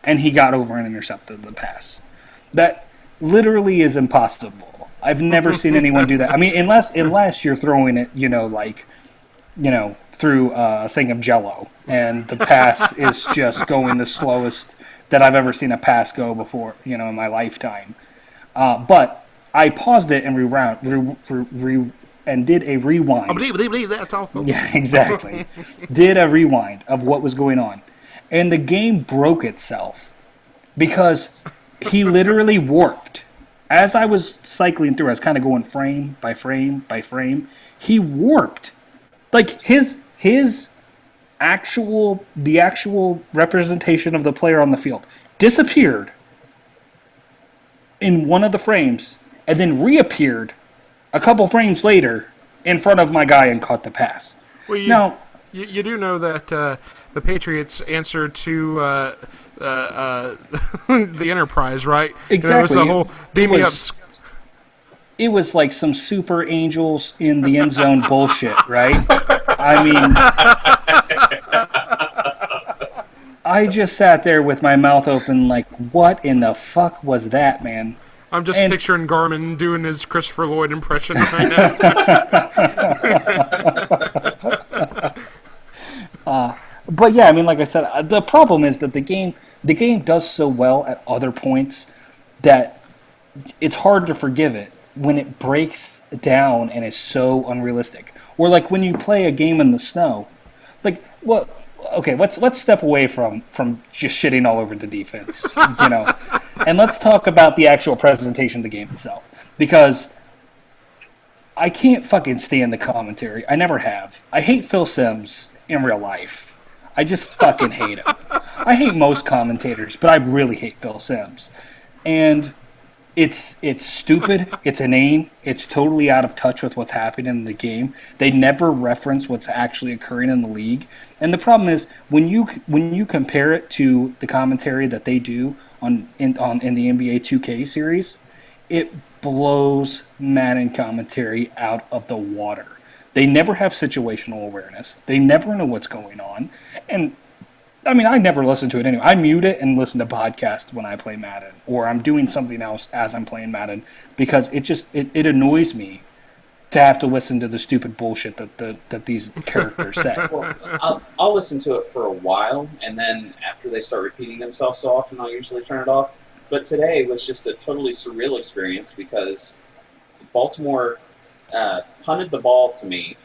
and he got over and intercepted the pass. That literally is impossible. I've never seen anyone do that. I mean, unless you're throwing it, through a thing of Jell-O, and the pass is just going the slowest that I've ever seen a pass go before, in my lifetime. But I paused it and did a rewind. I believe that's all, folks. Yeah, exactly. Did a rewind of what was going on. And the game broke itself because he literally warped. as I was cycling through, I was kind of going frame by frame by frame. He warped, like the actual representation of the player on the field disappeared in one of the frames, and then reappeared a couple frames later in front of my guy and caught the pass. Well, you do know that the Patriots answered to the Enterprise, right? Exactly. There was the whole beam me up. It was like some super angels in the end zone bullshit, right? I mean, I just sat there with my mouth open like, what in the fuck was that, man? I'm just picturing Garmin doing his Christopher Lloyd impression right now. But yeah, I mean, like I said, the problem is that the game does so well at other points that it's hard to forgive it when it breaks down and is so unrealistic. Or like when you play a game in the snow, like, well, okay, let's step away from just shitting all over the defense, and let's talk about the actual presentation of the game itself, because I can't fucking stand the commentary. I never have. I hate Phil Simms in real life. I just fucking hate him. I hate most commentators, but I really hate Phil Simms. And it's stupid. It's inane. It's totally out of touch with what's happening in the game. They never reference what's actually occurring in the league. And the problem is when you compare it to the commentary that they do in the NBA 2K series, it blows Madden commentary out of the water. They never have situational awareness. They never know what's going on. And I mean, I never listen to it anyway. I mute it and listen to podcasts when I play Madden, or I'm doing something else as I'm playing Madden, because it annoys me to have to listen to the stupid bullshit that these characters say. Well, I'll listen to it for a while, and then after they start repeating themselves so often, I'll usually turn it off. But today was just a totally surreal experience because Baltimore punted the ball to me.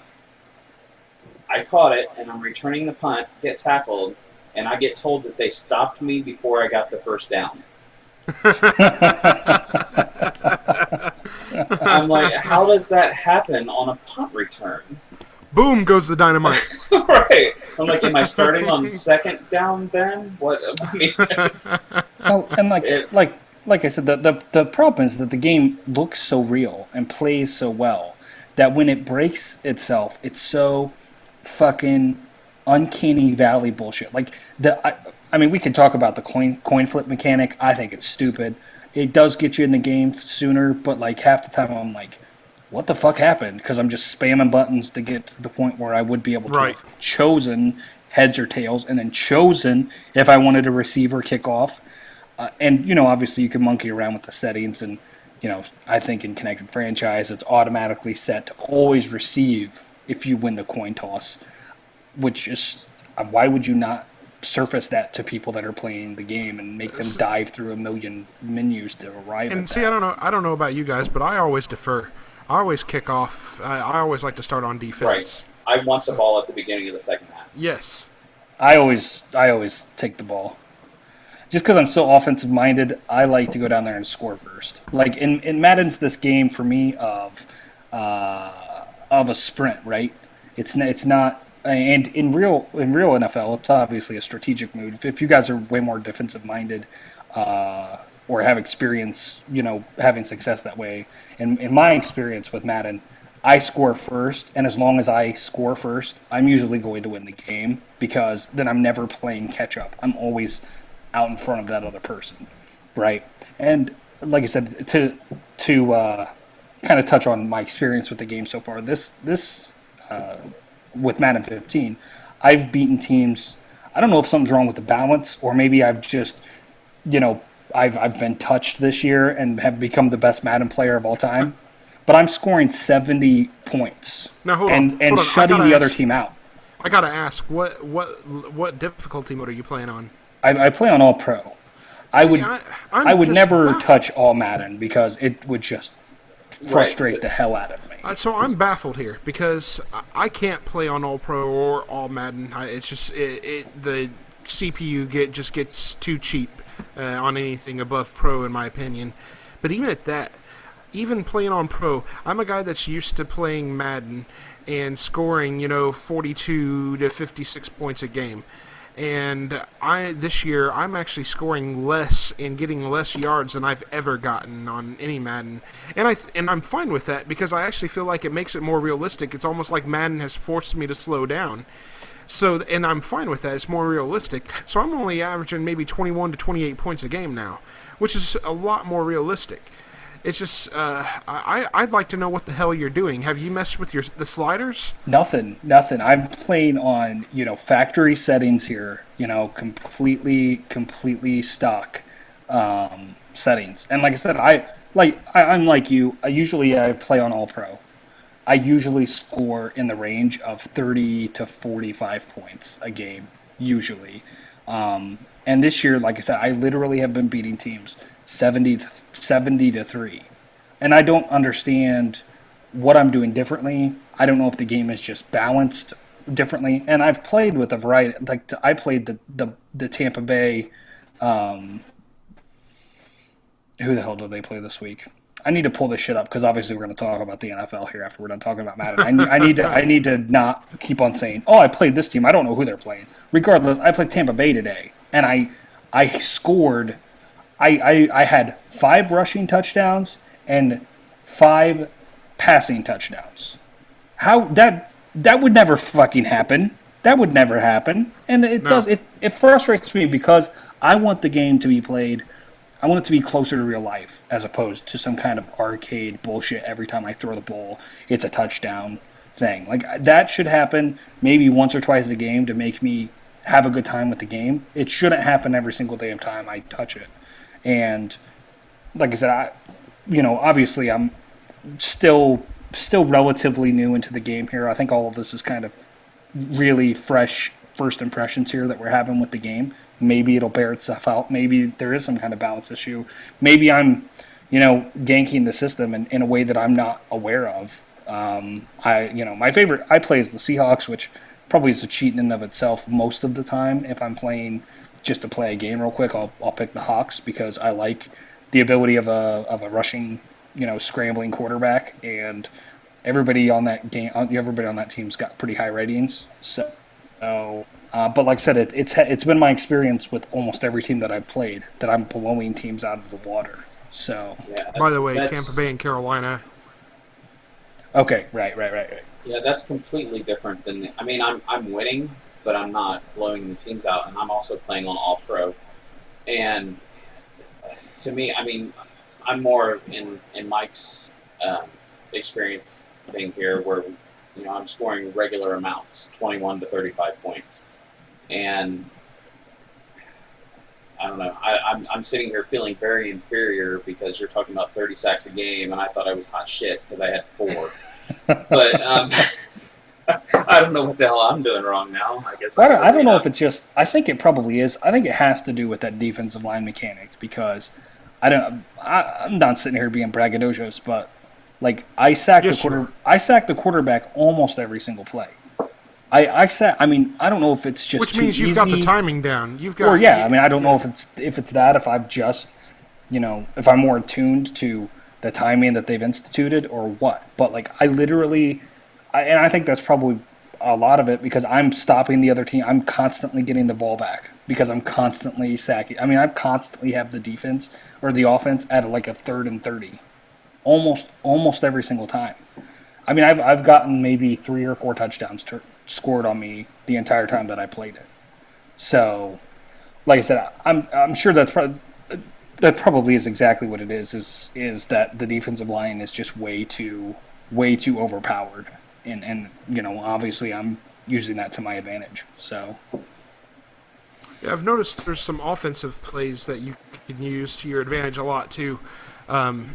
I caught it, and I'm returning the punt, get tackled, and I get told that they stopped me before I got the first down. I'm like, how does that happen on a punt return? Boom goes the dynamite. Right. I'm like, am I starting on second down then? What? I mean, well, and like I said, the problem is that the game looks so real and plays so well that when it breaks itself, it's so fucking uncanny valley bullshit. Like I mean, we can talk about the coin flip mechanic. I think it's stupid. It does get you in the game sooner, but like half the time I'm like, what the fuck happened? Because I'm just spamming buttons to get to the point where I would be able to have chosen heads or tails, and then chosen if I wanted to receive or kick off. And obviously you can monkey around with the settings, and I think in Connected Franchise it's automatically set to always receive if you win the coin toss. Which is, why would you not surface that to people that are playing the game and make them dive through a million menus to arrive at that? I don't know about you guys, but I always defer. I always kick off. I always like to start on defense. Right. I want the ball at the beginning of the second half. Yes. I always take the ball. Just because I'm so offensive minded, I like to go down there and score first. Like in Madden's this game for me of a sprint, right? It's not. And in real NFL, it's obviously a strategic move. If you guys are way more defensive minded, or have experience, having success that way. And in my experience with Madden, I score first, and as long as I score first, I'm usually going to win the game, because then I'm never playing catch up. I'm always out in front of that other person, right? And like I said, to kind of touch on my experience with the game so far, this with Madden 15, I've beaten teams. I don't know if something's wrong with the balance, or maybe I've just, I've been touched this year and have become the best Madden player of all time. But I'm scoring 70 points and shutting the other team out. I gotta ask, what difficulty mode are you playing on? I play on All Pro. I would never touch All Madden, because it would just frustrate the hell out of me. So I'm baffled here, because I can't play on All Pro or All Madden. It's just the CPU just gets too cheap on anything above Pro, in my opinion. But even at that, even playing on pro, I'm a guy that's used to playing Madden and scoring, 42 to 56 points a game. And this year, I'm actually scoring less and getting less yards than I've ever gotten on any Madden. And I'm fine with that because I actually feel like it makes it more realistic. It's almost like Madden has forced me to slow down. And I'm fine with that. It's more realistic. So I'm only averaging maybe 21 to 28 points a game now, which is a lot more realistic. It's just, I'd like to know what the hell you're doing. Have you messed with the sliders? Nothing. I'm playing on, factory settings here, completely stock settings. And like I said, I'm like you. I play on All Pro. I usually score in the range of 30 to 45 points a game, usually. And this year, like I said, I literally have been beating teams 70 to 3. And I don't understand what I'm doing differently. I don't know if the game is just balanced differently. And I've played with a variety. Like I played the Tampa Bay. Who the hell did they play this week? I need to pull this shit up because obviously we're going to talk about the NFL here after we're done talking about Madden. I need to not keep on saying, oh, I played this team. I don't know who they're playing. Regardless, I played Tampa Bay today, and I scored. I had 5 rushing touchdowns and 5 passing touchdowns. How that would never fucking happen. That would never happen, and it does. It frustrates me because I want the game to be played. I want it to be closer to real life as opposed to some kind of arcade bullshit. Every time I throw the ball, it's a touchdown thing. Like that should happen maybe once or twice a game to make me have a good time with the game. It shouldn't happen every single damn time I touch it. And like I said, obviously I'm still relatively new into the game here. I think all of this is kind of really fresh first impressions here that we're having with the game. Maybe it'll bear itself out. Maybe there is some kind of balance issue. Maybe I'm, ganking the system in a way that I'm not aware of. My favorite I play is the Seahawks, which probably is a cheat in and of itself most of the time. If I'm playing just to play a game real quick, I'll pick the Hawks because I like the ability of a rushing, scrambling quarterback, and everybody on that team's got pretty high ratings. But like I said, it's been my experience with almost every team that I've played that I'm blowing teams out of the water. So, by the way, Tampa Bay and Carolina. Okay, right. Yeah, that's completely different than. I'm winning, but I'm not blowing the teams out, and I'm also playing on All Pro. And to me, I'm more in Mike's experience thing here, where I'm scoring regular amounts, 21 to 35 points. And I don't know. I'm sitting here feeling very inferior because you're talking about 30 sacks a game, and I thought I was hot shit because I had 4. But I don't know what the hell I'm doing wrong now. I guess I don't know if it's just. I think it probably is. I think it has to do with that defensive line mechanic because I'm not sitting here being braggadocious, but like I sack the quarterback almost every single play. I don't know if it's just which means you've got the timing down. I don't know if it's that, if I've just, if I'm more attuned to the timing that they've instituted or what. But like I think that's probably a lot of it because I'm stopping the other team. I'm constantly getting the ball back because I'm constantly sacking. I constantly have the defense or the offense at like a 3rd and 30, almost every single time. I've gotten maybe 3 or 4 touchdowns scored on me the entire time that I played it. So, like I said, I'm sure that probably is exactly what it is that the defensive line is just way too overpowered, and obviously I'm using that to my advantage. So, yeah, I've noticed there's some offensive plays that you can use to your advantage a lot too.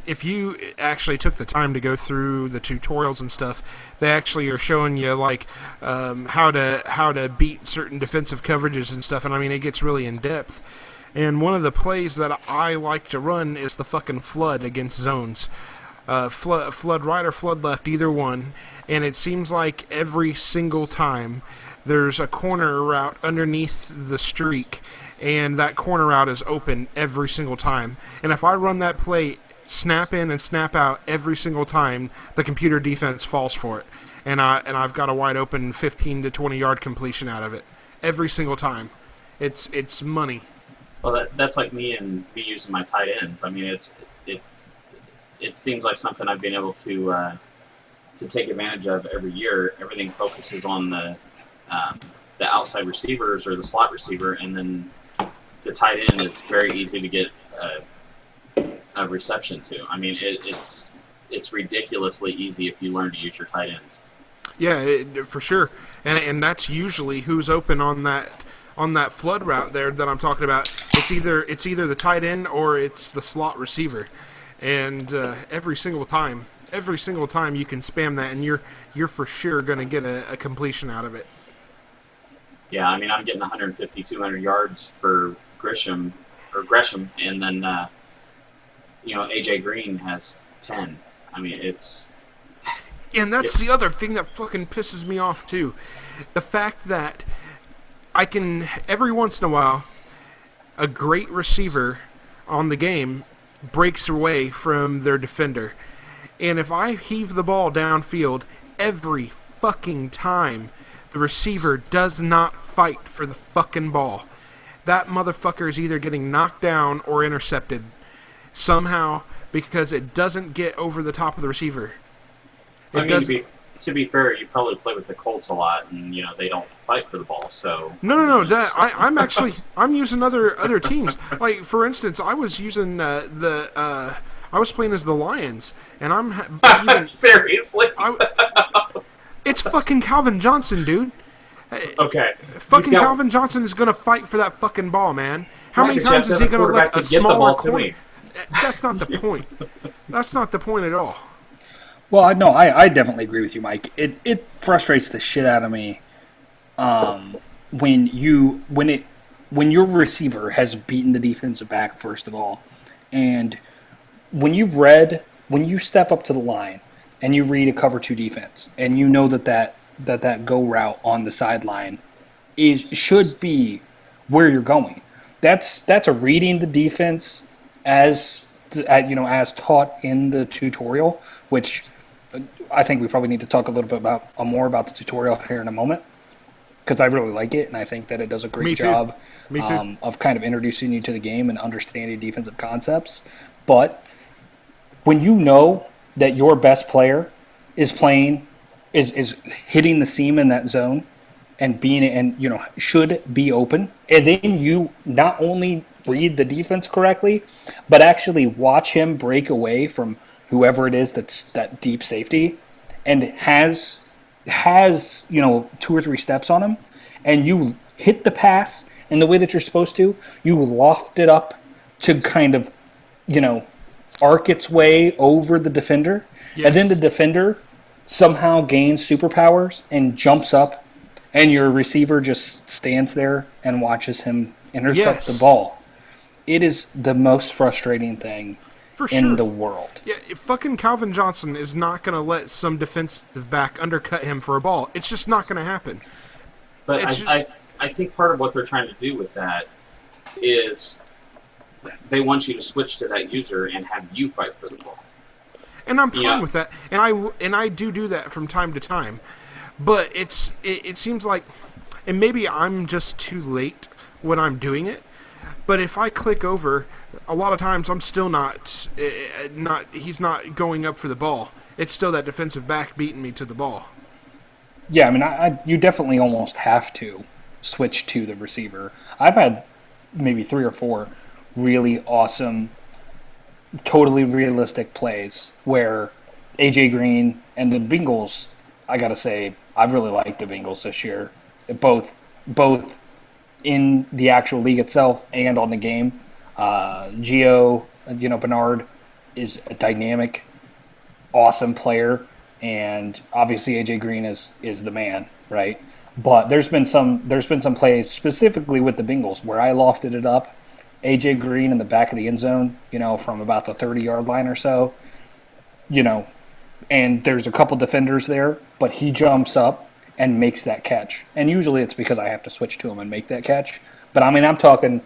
If you actually took the time to go through the tutorials and stuff, they actually are showing you like how to beat certain defensive coverages and stuff, and it gets really in depth. And one of the plays that I like to run is the fucking flood against zones. Flood right or flood left, either one. And it seems like every single time there's a corner route underneath the streak, and that corner route is open every single time. And if I run that play snap in and snap out every single time the computer defense falls for it. And I've got a wide open 15 to 20 yard completion out of it every single time. It's money. Well, that's like me using my tight ends. I mean, it seems like something I've been able to take advantage of every year. Everything focuses on the outside receivers or the slot receiver, and then the tight end is very easy to get a reception to. I mean, it's ridiculously easy if you learn to use your tight ends. Yeah, for sure, and that's usually who's open on that flood route there that I'm talking about. It's either the tight end or it's the slot receiver, and every single time you can spam that, and you're for sure going to get a completion out of it. Yeah, I mean, I'm getting 150, 200 yards for Gresham, and then AJ Green has 10. I mean, it's. And that's the other thing that fucking pisses me off too, the fact that I can every once in a while, a great receiver on the game breaks away from their defender, and if I heave the ball downfield every fucking time, the receiver does not fight for the fucking ball. That motherfucker is either getting knocked down or intercepted somehow because it doesn't get over the top of the receiver. To be fair, you probably play with the Colts a lot, and they don't fight for the ball. So no. I'm using other teams. Like for instance, I was using I was playing as the Lions, and I'm seriously. It's fucking Calvin Johnson, dude. Okay. Fucking Calvin Johnson is gonna fight for that fucking ball, man. How many times is he gonna let a smaller corner? That's not the point. That's not the point at all. Well, no, I definitely agree with you, Mike. It frustrates the shit out of me when your receiver has beaten the defensive back, first of all, and when you step up to the line and you read a cover 2 defense and you know that go route on the sideline should be where you're going. That's a reading the defense as taught in the tutorial, which I think we probably need to talk a little bit more about the tutorial here in a moment, because I really like it, and I think that it does a great job of kind of introducing you to the game and understanding defensive concepts. But when you know that your best player is hitting the seam in that zone and should be open, and then you not only read the defense correctly, but actually watch him break away from whoever it is that's that deep safety and has 2 or 3 steps on him, and you hit the pass in the way that you're supposed to, you loft it up to kind of arc its way over the defender, and then the defender somehow gains superpowers and jumps up, and your receiver just stands there and watches him intercept the ball. It is the most frustrating thing in the world. Yeah, fucking Calvin Johnson is not going to let some defensive back undercut him for a ball. It's just not going to happen. But I think part of what they're trying to do with that is they want you to switch to that user and have you fight for the ball. And I'm fine with that. And I do that from time to time. But it seems like, and maybe I'm just too late when I'm doing it, but if I click over, a lot of times I'm still not he's not going up for the ball. It's still that defensive back beating me to the ball. Yeah, I mean, you definitely almost have to switch to the receiver. I've had maybe 3 or 4 really awesome, totally realistic plays where AJ Green and the Bengals, I got to say, I've really liked the Bengals this year, both in the actual league itself and on the game. Gio, Bernard is a dynamic, awesome player, and obviously AJ Green is the man, right? But there's been some plays specifically with the Bengals where I lofted it up, AJ Green in the back of the end zone, from about the 30-yard line or so, and there's a couple defenders there, but he jumps up and makes that catch. And usually it's because I have to switch to him and make that catch. But I mean, I'm talking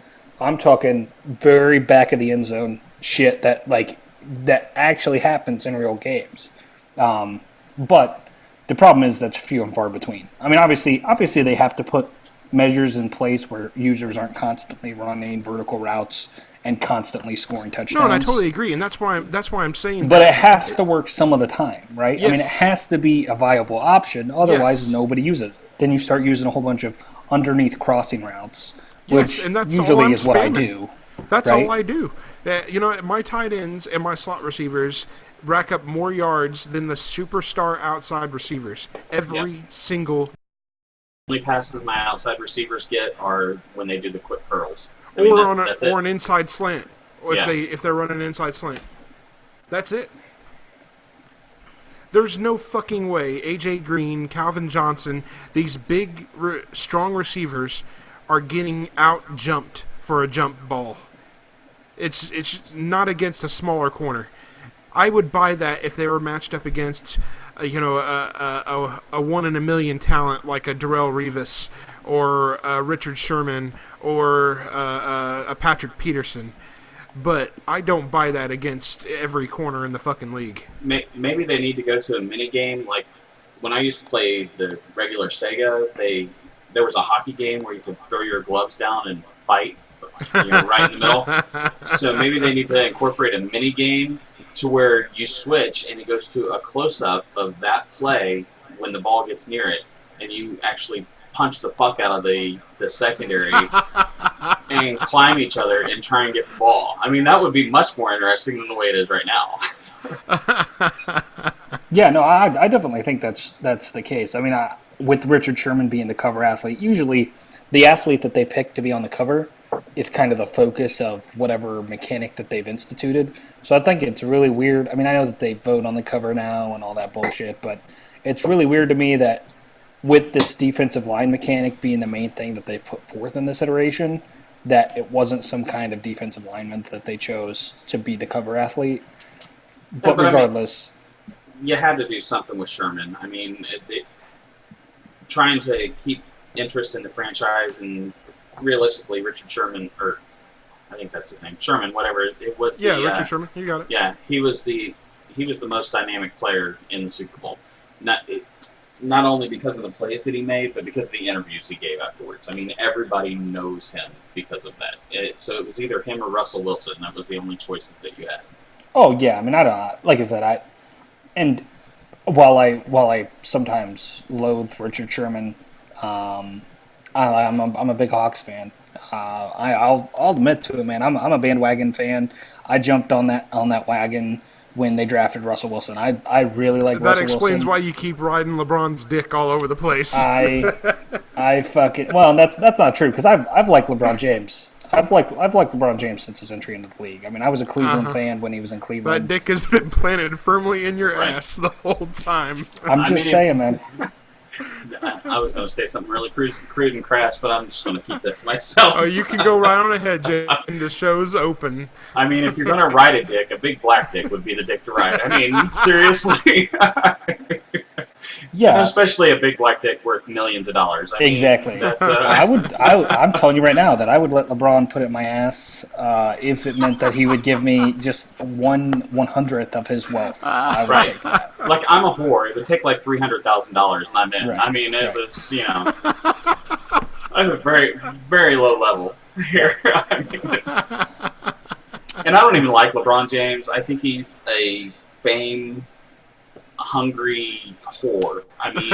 very back of the end zone shit that, like, that actually happens in real games. But the problem is that's few and far between. I mean, obviously they have to put measures in place where users aren't constantly running vertical routes and constantly scoring touchdowns. No, and I totally agree, and that's why I'm saying. But it has to work some of the time, right? Yes. I mean, it has to be a viable option. Otherwise, Yes. nobody uses it. Then you start using a whole bunch of underneath crossing routes, which and that's all usually I'm is what I spamming. do. That's right? all I do. My tight ends and my slot receivers rack up more yards than the superstar outside receivers every single. Only passes my outside receivers get are when they do the quick curls. I mean, that's Or an inside slant, or Yeah. if they're running an inside slant. That's it. There's no fucking way AJ Green, Calvin Johnson, these big, strong receivers are getting out jumped for a jump ball. It's not against a smaller corner. I would buy that if they were matched up against, a 1 in a million talent like a Darrell Revis or a Richard Sherman or a Patrick Peterson. But I don't buy that against every corner in the fucking league. Maybe they need to go to a mini game. Like when I used to play the regular Sega, there was a hockey game where you could throw your gloves down and fight, right in the middle. So maybe they need to incorporate a mini game to where you switch and it goes to a close-up of that play when the ball gets near it, and you actually punch the fuck out of the secondary and climb each other and try and get the ball. I mean, that would be much more interesting than the way it is right now. Yeah, no, I definitely think that's the case. I mean, with Richard Sherman being the cover athlete, usually the athlete that they pick to be on the cover is kind of the focus of whatever mechanic that they've instituted. So I think it's really weird. I mean, I know that they vote on the cover now and all that bullshit, but it's really weird to me that with this defensive line mechanic being the main thing that they've put forth in this iteration, that it wasn't some kind of defensive lineman that they chose to be the cover athlete. But regardless... you had to do something with Sherman. I mean, trying to keep interest in the franchise, and realistically, Richard Sherman, or I think that's his name, Sherman, whatever it was. Yeah, Richard Sherman, you got it. Yeah, he was the most dynamic player in the Super Bowl. Not only because of the plays that he made, but because of the interviews he gave afterwards. I mean, everybody knows him because of that. So it was either him or Russell Wilson. That was the only choices that you had. Oh yeah, I mean, I don't. Like I said, and while I sometimes loathe Richard Sherman, I'm a big Hawks fan. I'll admit to it, man. I'm a bandwagon fan. I jumped on that wagon when they drafted Russell Wilson. I really like Russell Wilson. That explains why you keep riding LeBron's dick all over the place. I fucking well, that's not true because I've liked LeBron James. I've liked LeBron James since his entry into the league. I mean, I was a Cleveland fan when he was in Cleveland. That dick has been planted firmly in your ass the whole time. I'm just saying, man. I was going to say something really crude and crass, but I'm just going to keep that to myself. Oh, you can go right on ahead, Jay. The show's open. I mean, if you're going to ride a dick, a big black dick would be the dick to ride. I mean, seriously. Yeah, and especially a big black dick worth millions of dollars. I mean, exactly. I'm telling you right now that I would let LeBron put it in my ass if it meant that he would give me just 1/100th of his wealth. I would take that. Like, I'm a whore. It would take like $300,000 and I'm in. Right. I mean, it was, I was a very, very low level here. I mean, and I don't even like LeBron James. I think he's a fame-hungry whore. I mean,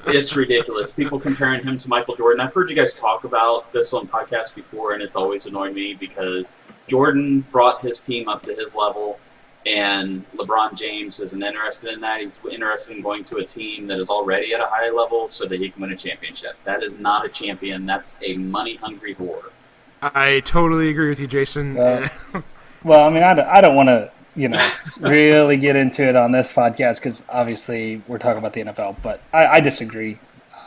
it's ridiculous. People comparing him to Michael Jordan. I've heard you guys talk about this on podcasts before, and it's always annoyed me because Jordan brought his team up to his level, and LeBron James isn't interested in that. He's interested in going to a team that is already at a high level so that he can win a championship. That is not a champion. That's a money-hungry whore. I totally agree with you, Jason. Well, I mean, I don't want to, really get into it on this podcast because obviously we're talking about the NFL, but I disagree.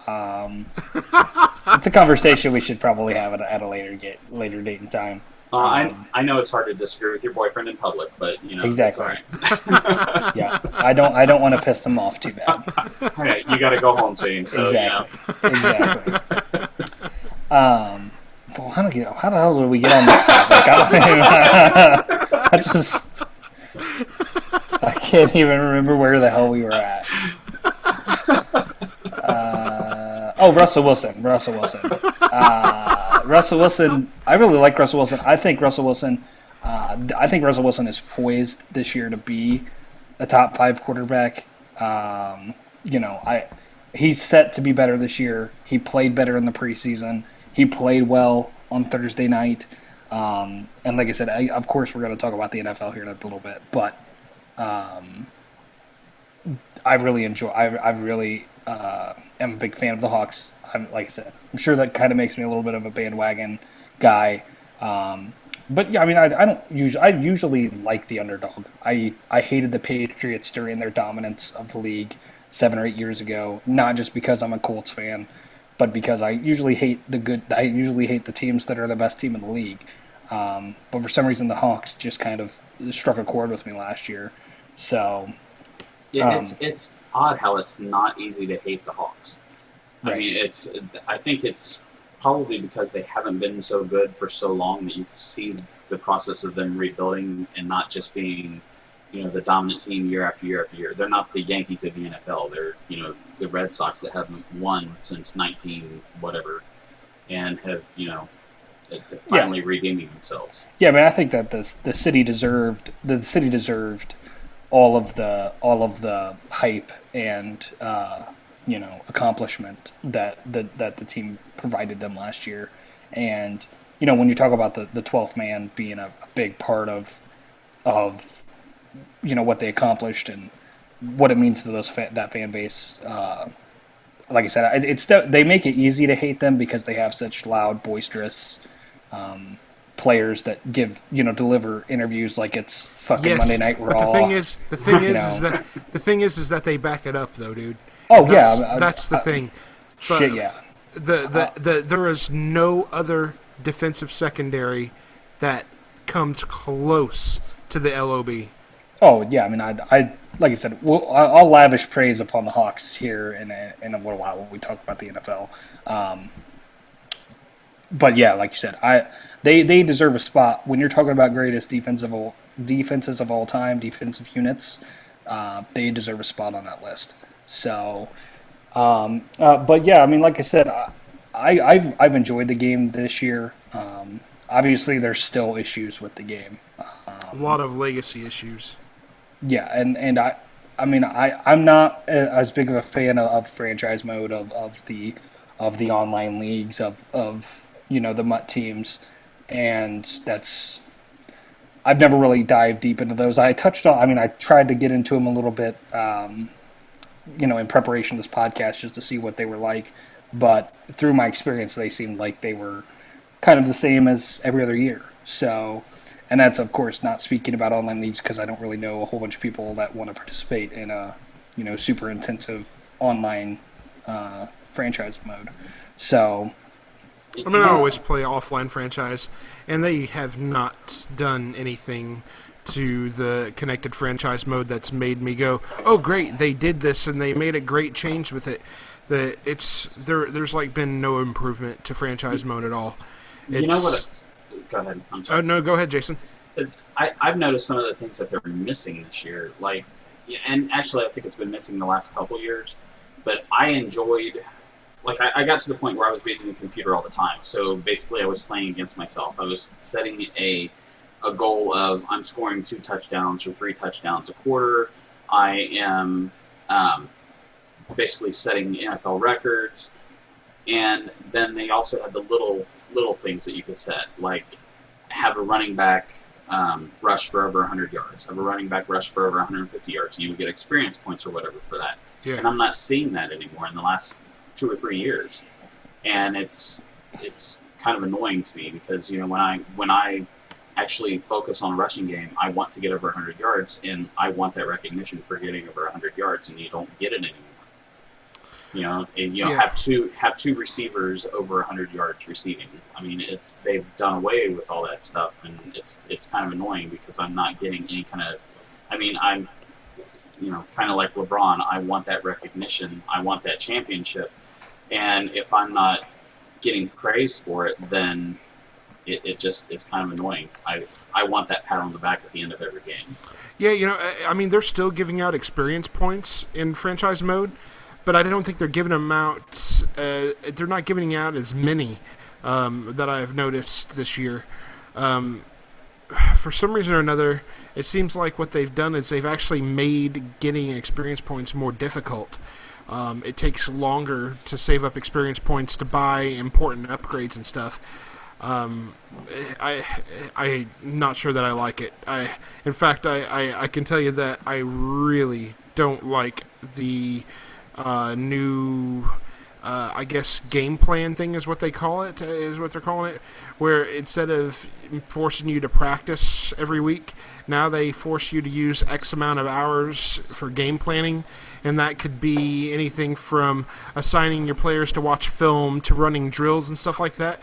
It's a conversation we should probably have at a later date and time. I know it's hard to disagree with your boyfriend in public, but exactly. It's all right. Yeah, I don't want to piss him off too bad. Okay, you got to go home soon. So, exactly. Well, how the hell did we get on this topic? I can't even remember where the hell we were at. Russell Wilson. Russell Wilson. I really like Russell Wilson. I think Russell Wilson is poised this year to be a top 5 quarterback. He's set to be better this year. He played better in the preseason. He played well on Thursday night. And like I said, of course, we're going to talk about the NFL here in a little bit. But I really am a big fan of the Hawks. Like I said, I'm sure that kind of makes me a little bit of a bandwagon guy. But yeah, I mean, I usually like the underdog. I hated the Patriots during their dominance of the league 7 or 8 years ago, not just because I'm a Colts fan, but because I usually hate the teams that are the best team in the league. But for some reason, the Hawks just kind of struck a chord with me last year. So yeah, it's odd how it's not easy to hate the Hawks. Right. I mean, I think it's probably because they haven't been so good for so long that you see the process of them rebuilding and not just being, the dominant team year after year after year. They're not the Yankees of the NFL. They're, the Red Sox that haven't won since 19 whatever, and have, finally redeeming themselves. Yeah, I mean, I think that the city deserved all of the hype and accomplishment that the team provided them last year. And when you talk about the 12th man being a big part of what they accomplished and what it means to that fan base, like I said, they make it easy to hate them because they have such loud, boisterous players that deliver interviews like it's fucking Monday Night Raw. But the thing is that they back it up though, dude. Oh, that's the thing. But shit, yeah. There is no other defensive secondary that comes close to the LOB. Oh yeah, I mean, I like I said, I'll lavish praise upon the Hawks here in a little while when we talk about the NFL. But yeah, like you said, they deserve a spot when you're talking about greatest defenses of all time, defensive units. They deserve a spot on that list. So, but yeah, I mean, like I said, I've enjoyed the game this year. Obviously, there's still issues with the game. A lot of legacy issues. Yeah, and I'm not as big of a fan of franchise mode of the online leagues of the MUT teams, and I've never really dived deep into those. I tried to get into them a little bit, in preparation for this podcast just to see what they were like, but through my experience, they seemed like they were kind of the same as every other year. So. And that's, of course, not speaking about online leagues because I don't really know a whole bunch of people that want to participate in a, super intensive online franchise mode. So, I always play offline franchise, and they have not done anything to the connected franchise mode that's made me go, oh, great, they did this, and they made a great change with it. There's been no improvement to franchise mode at all. You know what? Go ahead. I'm sorry. No, go ahead, Jason. I've noticed some of the things that they're missing this year. And actually I think it's been missing the last couple years. But I enjoyed, I got to the point where I was beating the computer all the time. So basically I was playing against myself. I was setting a goal of I'm scoring 2 touchdowns or 3 touchdowns a quarter. I am basically setting NFL records. And then they also had the little things that you could set, like have a running back rush for over 100 yards, have a running back rush for over 150 yards, and you would get experience points or whatever for that. Yeah. And I'm not seeing that anymore in the last 2 or 3 years, and it's kind of annoying to me because when I actually focus on a rushing game, I want to get over 100 yards, and I want that recognition for getting over 100 yards, and you don't get it anymore. Have two receivers over 100 yards receiving. I mean, they've done away with all that stuff, and it's kind of annoying because I'm not getting any kind of. I mean, I'm, kind of like LeBron. I want that recognition. I want that championship, and if I'm not getting praised for it, then it just it's kind of annoying. I want that pat on the back at the end of every game. Yeah, I mean, they're still giving out experience points in franchise mode, but I don't think they're giving them out. They're not giving out as many that I've noticed this year. For some reason or another, it seems like what they've done is they've actually made getting experience points more difficult. It takes longer to save up experience points to buy important upgrades and stuff. I'm not sure that I like it. In fact, I can tell you that I really don't like the new, I guess, game plan thing is what they call it, is what they're calling it, where instead of forcing you to practice every week, now they force you to use X amount of hours for game planning, and that could be anything from assigning your players to watch film to running drills and stuff like that.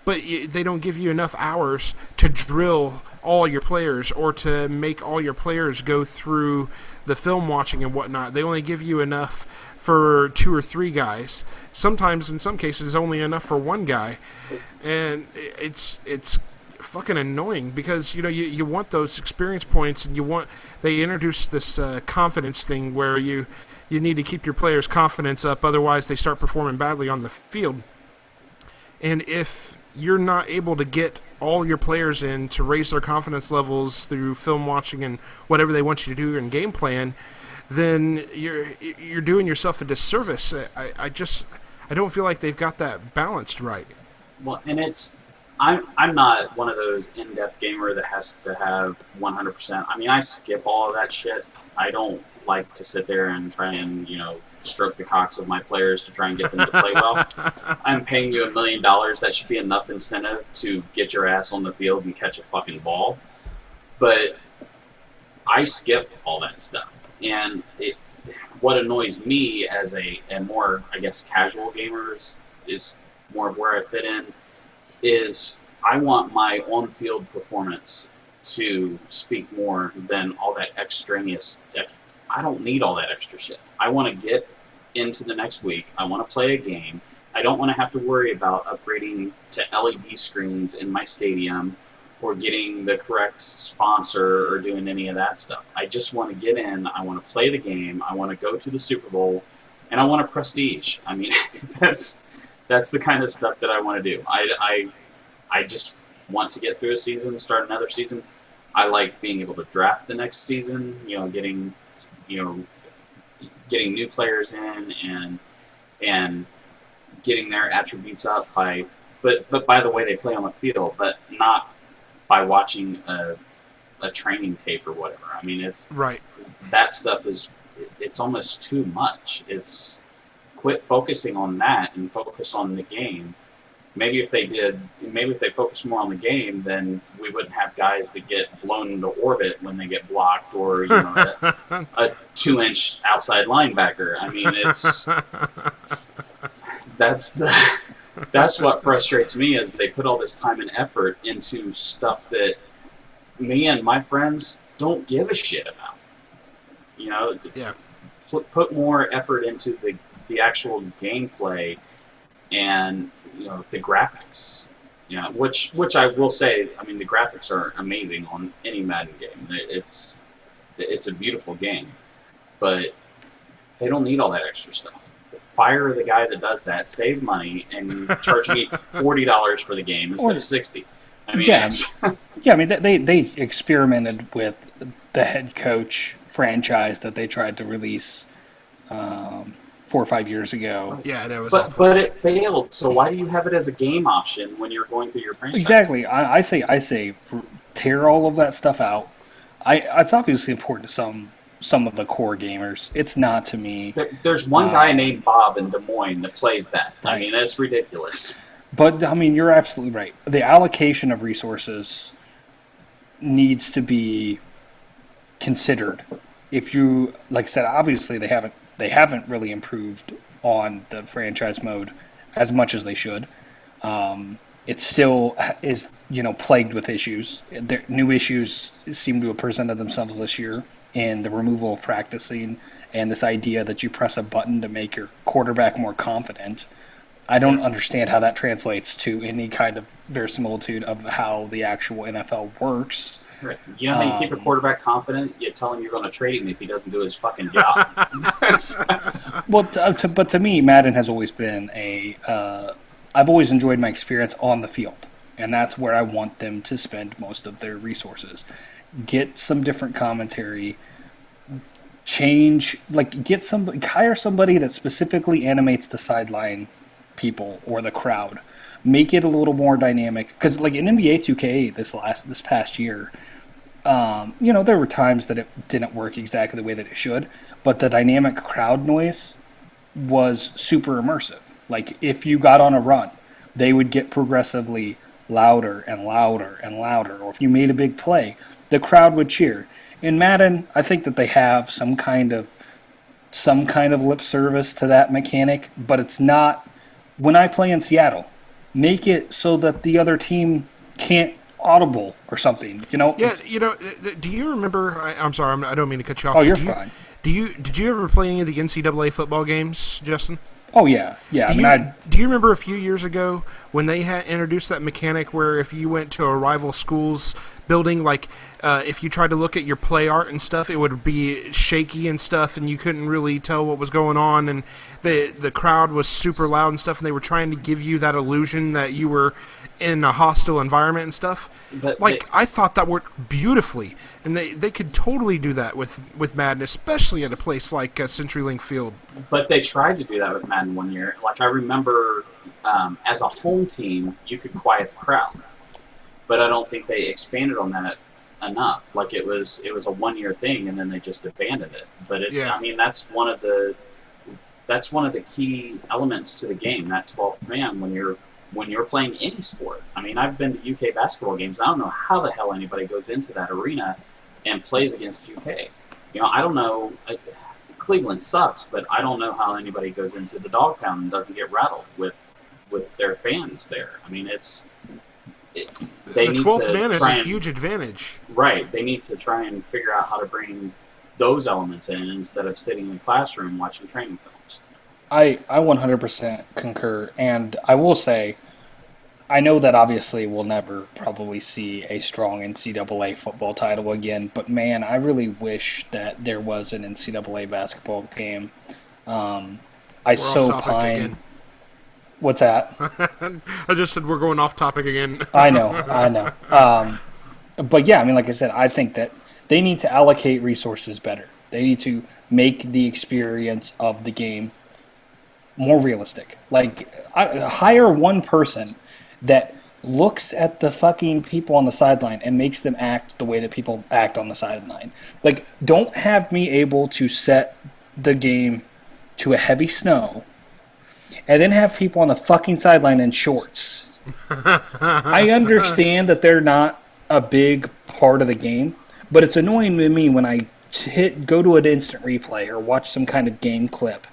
But they don't give you enough hours to drill all your players or to make all your players go through the film watching and whatnot. They only give you enough for 2 or 3 guys. Sometimes, in some cases, only enough for 1 guy. And it's fucking annoying because, you want those experience points, and they introduce this confidence thing where you need to keep your players' confidence up, otherwise they start performing badly on the field. And if you're not able to get all your players in to raise their confidence levels through film watching and whatever they want you to do in game plan, then you're doing yourself a disservice. I don't feel like they've got that balanced right. Well, and I'm not one of those in-depth gamer that has to have 100%. I mean, I skip all of that shit. I don't like to sit there and try and stroke the cocks of my players to try and get them to play well. I'm paying you $1 million. That should be enough incentive to get your ass on the field and catch a fucking ball. But I skip all that stuff. And what annoys me as a more, I guess, casual gamers is more of where I fit in, is I want my on-field performance to speak more than all that extraneous. I don't need all that extra shit. I want to get into the next week. I want to play a game. I don't want to have to worry about upgrading to LED screens in my stadium or getting the correct sponsor or doing any of that stuff. I just want to get in. I want to play the game. I want to go to the Super Bowl, and I want to prestige. I mean, that's the kind of stuff that I want to do. I just want to get through a season, start another season. I like being able to draft the next season, getting new players in and getting their attributes up but by the way they play on the field, but not by watching a training tape or whatever. I mean, it's right. That stuff it's almost too much. It's quit focusing on that and focus on the game. Maybe if they focus more on the game, then we wouldn't have guys that get blown into orbit when they get blocked, or a 2-inch outside linebacker. I mean, that's what frustrates me, is they put all this time and effort into stuff that me and my friends don't give a shit about. Yeah. Put more effort into the actual gameplay and the graphics, which I will say, I mean, the graphics are amazing on any Madden game. It's a beautiful game, but they don't need all that extra stuff. Fire the guy that does that, save money, and charge me $40 for the game instead of $60. I mean, I mean, they experimented with the head coach franchise that they tried to release 4 or 5 years ago. Yeah, that was but it failed. So why do you have it as a game option when you're going through your franchise? Exactly. I say tear all of that stuff out. It's obviously important to some of the core gamers. It's not to me. There's one guy named Bob in Des Moines that plays that. Right. I mean, that's ridiculous. But I mean, you're absolutely right. The allocation of resources needs to be considered. If you, like I said, obviously they haven't really improved on the franchise mode as much as they should. It still is, plagued with issues. New issues seem to have presented themselves this year in the removal of practicing and this idea that you press a button to make your quarterback more confident. I don't understand how that translates to any kind of verisimilitude of how the actual NFL works. Right. You know how you keep a quarterback confident? You tell him you're going to trade him if he doesn't do his fucking job. Well, but to me, Madden has always been I've always enjoyed my experience on the field, and that's where I want them to spend most of their resources. Get some different commentary, hire somebody that specifically animates the sideline people or the crowd. Make it a little more dynamic, because like in NBA 2K this past year, there were times that it didn't work exactly the way that it should, but the dynamic crowd noise was super immersive. Like if you got on a run, they would get progressively louder and louder and louder, or if you made a big play, the crowd would cheer. In Madden, I think that they have some kind of lip service to that mechanic, but it's not. When I play in Seattle, make it so that the other team can't audible or something, Yeah, do you remember? I'm sorry, I don't mean to cut you off. Oh, you're fine. Did you ever play any of the NCAA football games, Justin? Oh, yeah. Do you remember a few years ago when they had introduced that mechanic where if you went to a rival school's building, like if you tried to look at your play art and stuff, it would be shaky and stuff, and you couldn't really tell what was going on, and the crowd was super loud and stuff, and they were trying to give you that illusion that you were in a hostile environment and stuff. I thought that worked beautifully, and they could totally do that with Madden, especially at a place like CenturyLink Field. But they tried to do that with Madden one year. Like I remember, as a home team, you could quiet the crowd, but I don't think they expanded on that enough. Like it was a 1 year thing, and then they just abandoned it. But I mean, that's one of the key elements to the game. That 12th man when you're playing any sport. I mean, I've been to UK basketball games. I don't know how the hell anybody goes into that arena and plays against UK. I don't know. Cleveland sucks, but I don't know how anybody goes into the dog pound and doesn't get rattled with their fans there. I mean, the 12th man is a huge advantage. Right. They need to try and figure out how to bring those elements in instead of sitting in the classroom watching training films. I 100% concur, and I will say, I know that obviously we'll never probably see a strong NCAA football title again, but man, I really wish that there was an NCAA basketball game. I so pine. Again. What's that? I just said we're going off topic again. I know. But yeah, I mean, like I said, I think that they need to allocate resources better. They need to make the experience of the game more realistic. Like, hire one person that looks at the fucking people on the sideline and makes them act the way that people act on the sideline. Like, don't have me able to set the game to a heavy snow and then have people on the fucking sideline in shorts. I understand that they're not a big part of the game, but it's annoying to me when I go to an instant replay or watch some kind of game clip,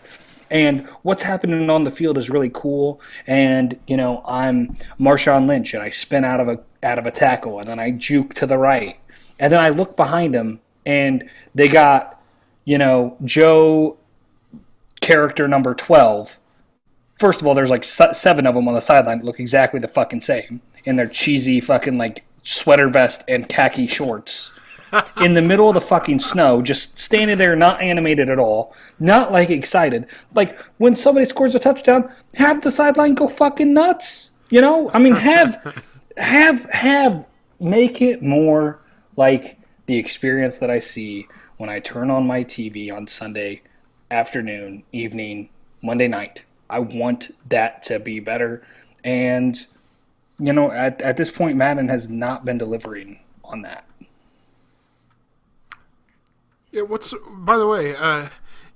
and what's happening on the field is really cool, and I'm Marshawn Lynch and I spin out of a tackle and then I juke to the right, and then I look behind him and they got Joe character number 12. First of all, there's like 7 of them on the sideline that look exactly the fucking same in their cheesy fucking like sweater vest and khaki shorts in the middle of the fucking snow, just standing there, not animated at all, not like excited. Like when somebody scores a touchdown, have the sideline go fucking nuts. I mean, have make it more like the experience that I see when I turn on my TV on Sunday afternoon, evening, Monday night. I want that to be better. And, at this point, Madden has not been delivering on that. Yeah, by the way,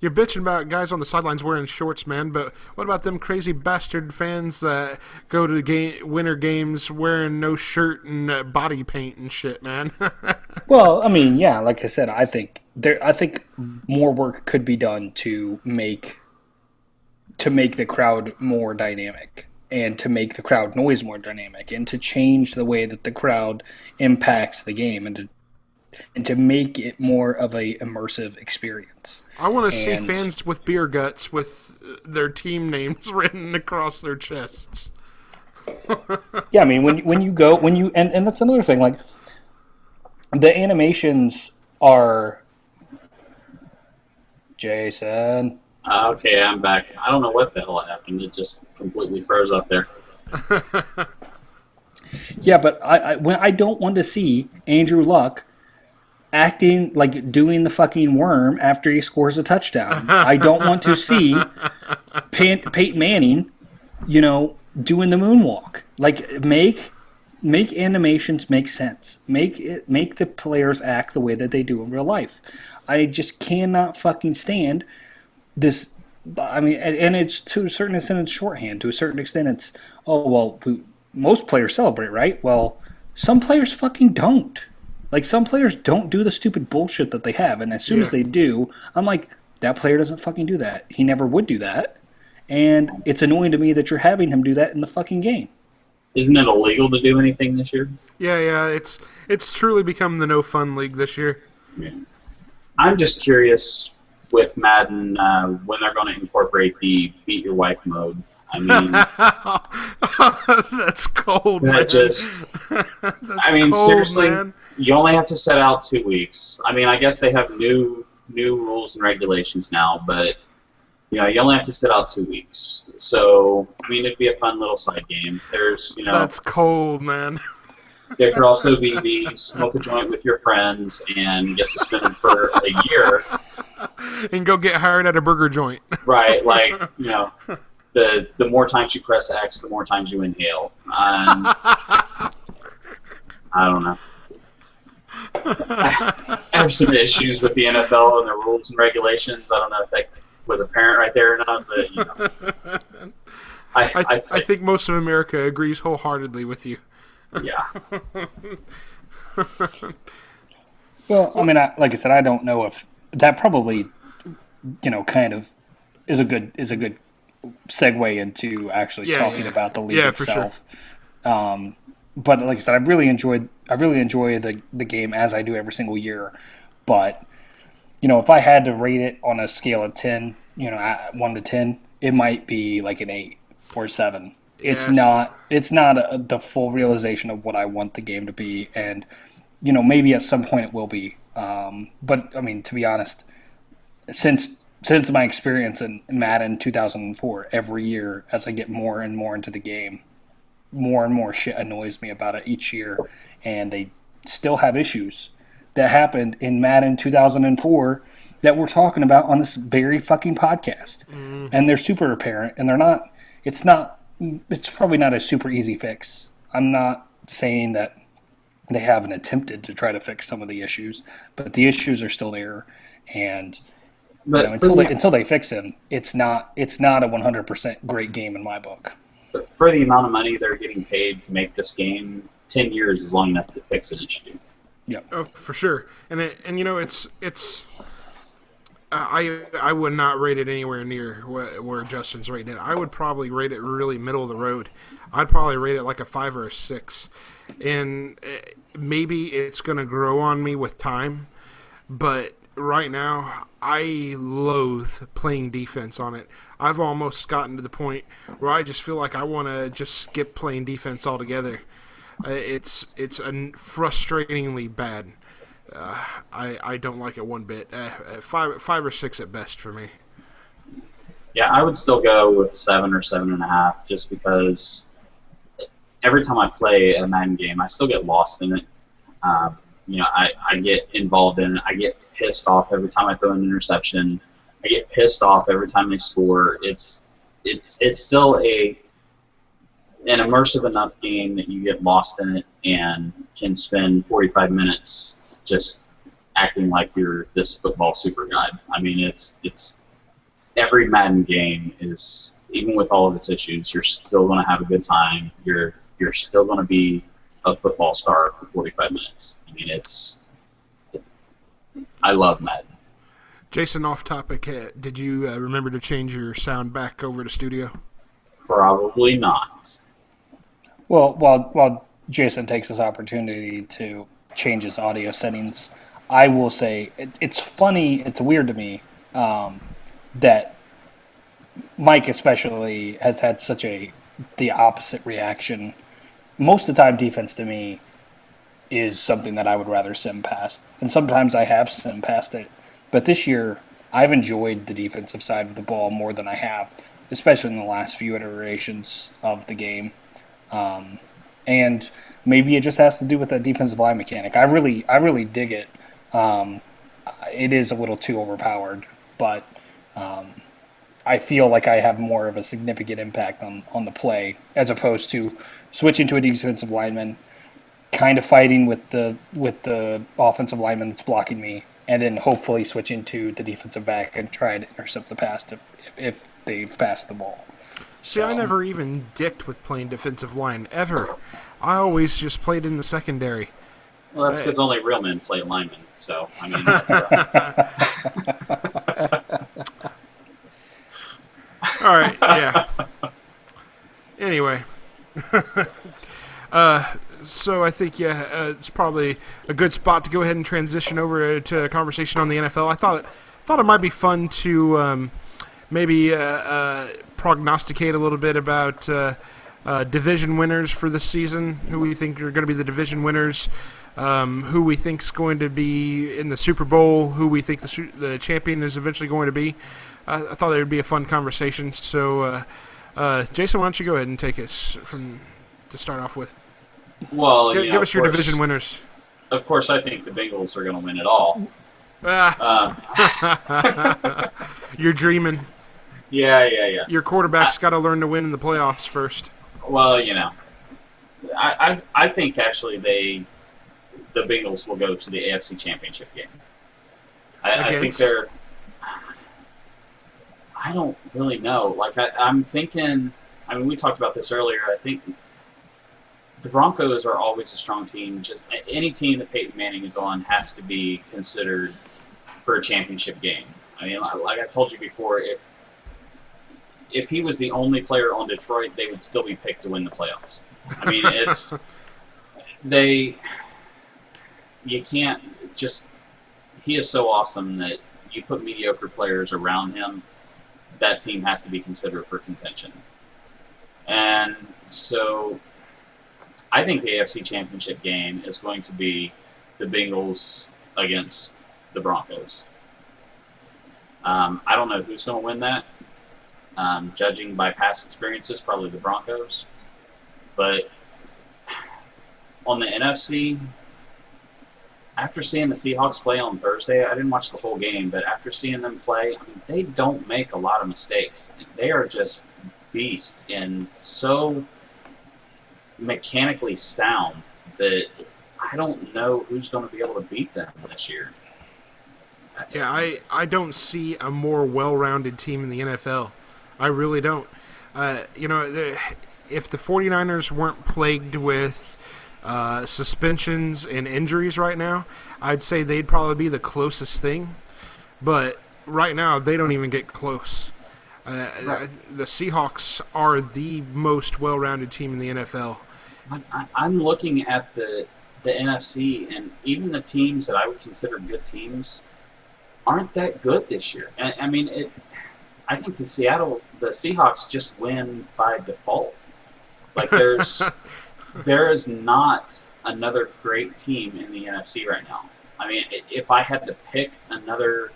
you're bitching about guys on the sidelines wearing shorts, man, but what about them crazy bastard fans that go to winter games wearing no shirt and body paint and shit, man? Well, I mean, yeah, like I said, I think more work could be done to make the crowd more dynamic and to make the crowd noise more dynamic and to change the way that the crowd impacts the game and to and to make it more of a immersive experience. I want to see fans with beer guts with their team names written across their chests. Yeah, I mean, and that's another thing. Like, the animations are. Jason. Okay, I'm back. I don't know what the hell happened. It just completely froze up there. Yeah, but I don't want to see Andrew Luck acting like doing the fucking worm after he scores a touchdown. I don't want to see Peyton Manning, doing the moonwalk. Like, make animations make sense. Make the players act the way that they do in real life. I just cannot fucking stand this. I mean, and it's to a certain extent it's shorthand. To a certain extent, it's most players celebrate, right? Well, some players fucking don't. Like, some players don't do the stupid bullshit that they have, and as soon as they do, I'm like, that player doesn't fucking do that. He never would do that, and it's annoying to me that you're having him do that in the fucking game. Isn't it illegal to do anything this year? Yeah, it's truly become the no fun league this year. Yeah. I'm just curious with Madden when they're going to incorporate the beat your wife mode. I mean, that's cold. That man. Just, I mean, cold, seriously, man. You only have to set out 2 weeks. I mean, I guess they have new rules and regulations now, but you only have to sit out 2 weeks. So, I mean, it'd be a fun little side game. There's, that's cold, man. There could also be the smoke a joint with your friends and get suspended for a year. And go get hired at a burger joint. Right, like, the more times you press X, the more times you inhale. I don't know. I have some issues with the NFL and the rules and regulations. I don't know if that was apparent right there or not, but, I think most of America agrees wholeheartedly with you. Yeah. Well, I mean, like I said, I don't know if that probably, kind of is a good segue into actually talking about the league itself. For sure. But like I said, I really enjoy the game as I do every single year. But if I had to rate it on a scale of 10, 1 to 10, it might be like an 8 or 7. It's not the full realization of what I want the game to be, and maybe at some point it will be. But I mean, to be honest, since my experience in Madden 2004, every year as I get more and more into the game, more and more shit annoys me about it each year, and they still have issues that happened in Madden 2004 that we're talking about on this very fucking podcast, and they're super apparent, and they're not. It's probably not a super easy fix. I'm not saying that they haven't attempted to try to fix some of the issues, but the issues are still there, and until they fix them, it's not a 100% great game in my book. But for the amount of money they're getting paid to make this game, 10 years is long enough to fix an issue. Yeah. Oh, for sure. And it's. I would not rate it anywhere near where Justin's rating it. I would probably rate it really middle of the road. I'd probably rate it like a 5 or a 6. And maybe it's going to grow on me with time. But right now, I loathe playing defense on it. I've almost gotten to the point where I just feel like I want to just skip playing defense altogether. It's frustratingly bad. I don't like it one bit. 5 or 6 at best for me. Yeah, I would still go with 7 or 7.5, just because every time I play a Madden game, I still get lost in it. I get involved in it. I get pissed off every time I throw an interception. I get pissed off every time they score. It's still an immersive enough game that you get lost in it and can spend 45 minutes just acting like you're this football super guy. I mean, it's every Madden game is, even with all of its issues, you're still going to have a good time. You're still going to be a football star for 45 minutes. I mean, I love Madden. Jason, off topic, did you remember to change your sound back over to studio? Probably not. Well, while Jason takes this opportunity to changes audio settings. I will say it's funny. It's weird to me that Mike especially has had such the opposite reaction. Most of the time, defense to me is something that I would rather sim past, and sometimes I have sim past it. But this year, I've enjoyed the defensive side of the ball more than I have, especially in the last few iterations of the game. And maybe it just has to do with that defensive line mechanic. I really dig it. It is a little too overpowered, but I feel like I have more of a significant impact on the play as opposed to switching to a defensive lineman, kind of fighting with the offensive lineman that's blocking me, and then hopefully switching to the defensive back and try to intercept the pass if they've passed the ball. See, I never even dicked with playing defensive line, ever. I always just played in the secondary. Well, that's because only real men play linemen, so, I mean... All right, yeah. Anyway. So I think, it's probably a good spot to go ahead and transition over to a conversation on the NFL. I thought it might be fun to maybe prognosticate a little bit about division winners for this season, who we think are going to be the division winners, who we think is going to be in the Super Bowl, who we think the champion is eventually going to be. I thought it would be a fun conversation. So, Jason, why don't you go ahead and take us to start off with? Well, give us your division winners. Of course, I think the Bengals are going to win it all. You're dreaming. Yeah. Your quarterback's got to learn to win in the playoffs first. Well, I think actually the Bengals will go to the AFC Championship game. I think they're. I don't really know. Like I'm thinking. I mean, we talked about this earlier. I think the Broncos are always a strong team. Just any team that Peyton Manning is on has to be considered for a championship game. I mean, like I told you before, if he was the only player on Detroit, they would still be picked to win the playoffs. I mean, you can't just, he is so awesome that you put mediocre players around him, that team has to be considered for contention. And so I think the AFC Championship game is going to be the Bengals against the Broncos. I don't know who's going to win that. Judging by past experiences, probably the Broncos. But on the NFC, after seeing the Seahawks play on Thursday, I didn't watch the whole game, but after seeing them play, I mean, they don't make a lot of mistakes. They are just beasts and so mechanically sound that I don't know who's going to be able to beat them this year. Yeah, I don't see a more well-rounded team in the NFL. I really don't. If the 49ers weren't plagued with suspensions and injuries right now, I'd say they'd probably be the closest thing. But right now, they don't even get close. Right. The Seahawks are the most well-rounded team in the NFL. I'm looking at the NFC, and even the teams that I would consider good teams aren't that good this year. I mean, I think the Seahawks just win by default. Like there is not another great team in the NFC right now. I mean, if I had to pick another,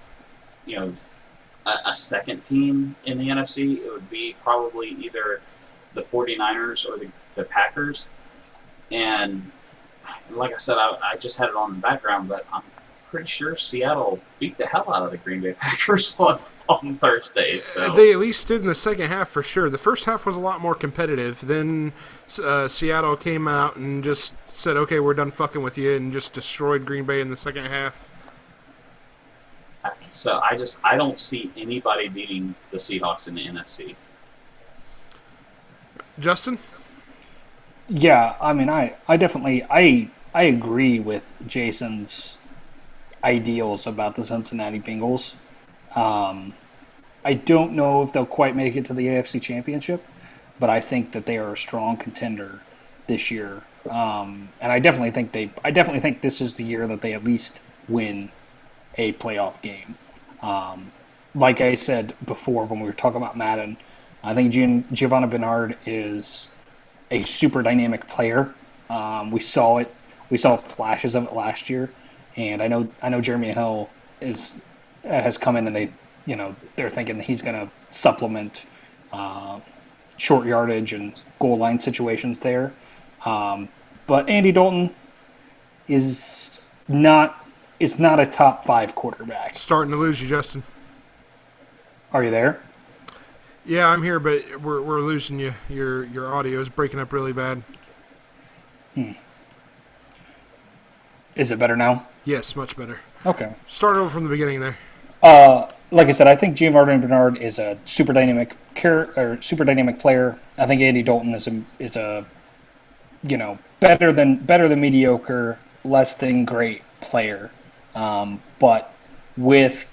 a second team in the NFC, it would be probably either the 49ers or the Packers. And like I said, I just had it on the background, but I'm pretty sure Seattle beat the hell out of the Green Bay Packers on Thursday. So. They at least did in the second half for sure. The first half was a lot more competitive. Then Seattle came out and just said, okay, we're done fucking with you, and just destroyed Green Bay in the second half. So I don't see anybody beating the Seahawks in the NFC. Justin? Yeah, I mean, I definitely I agree with Jason's ideals about the Cincinnati Bengals. I don't know if they'll quite make it to the AFC Championship, but I think that they are a strong contender this year And I definitely think this is the year that they at least win a playoff game. Like I said before when we were talking about Madden, I think Giovanni Bernard is a super dynamic player. We saw flashes of it last year, and I know Jeremy Hill has come in, and they're thinking that he's going to supplement short yardage and goal line situations there. But Andy Dalton is not a top 5 quarterback. Starting to lose you, Justin. Are you there? Yeah, I'm here, but we're losing you. Your audio is breaking up really bad. Is it better now? Yes, much better. Okay. Start over from the beginning there. Like I said, I think Giovanni Bernard is a super dynamic player. I think Andy Dalton is a better than mediocre, less than great player. But with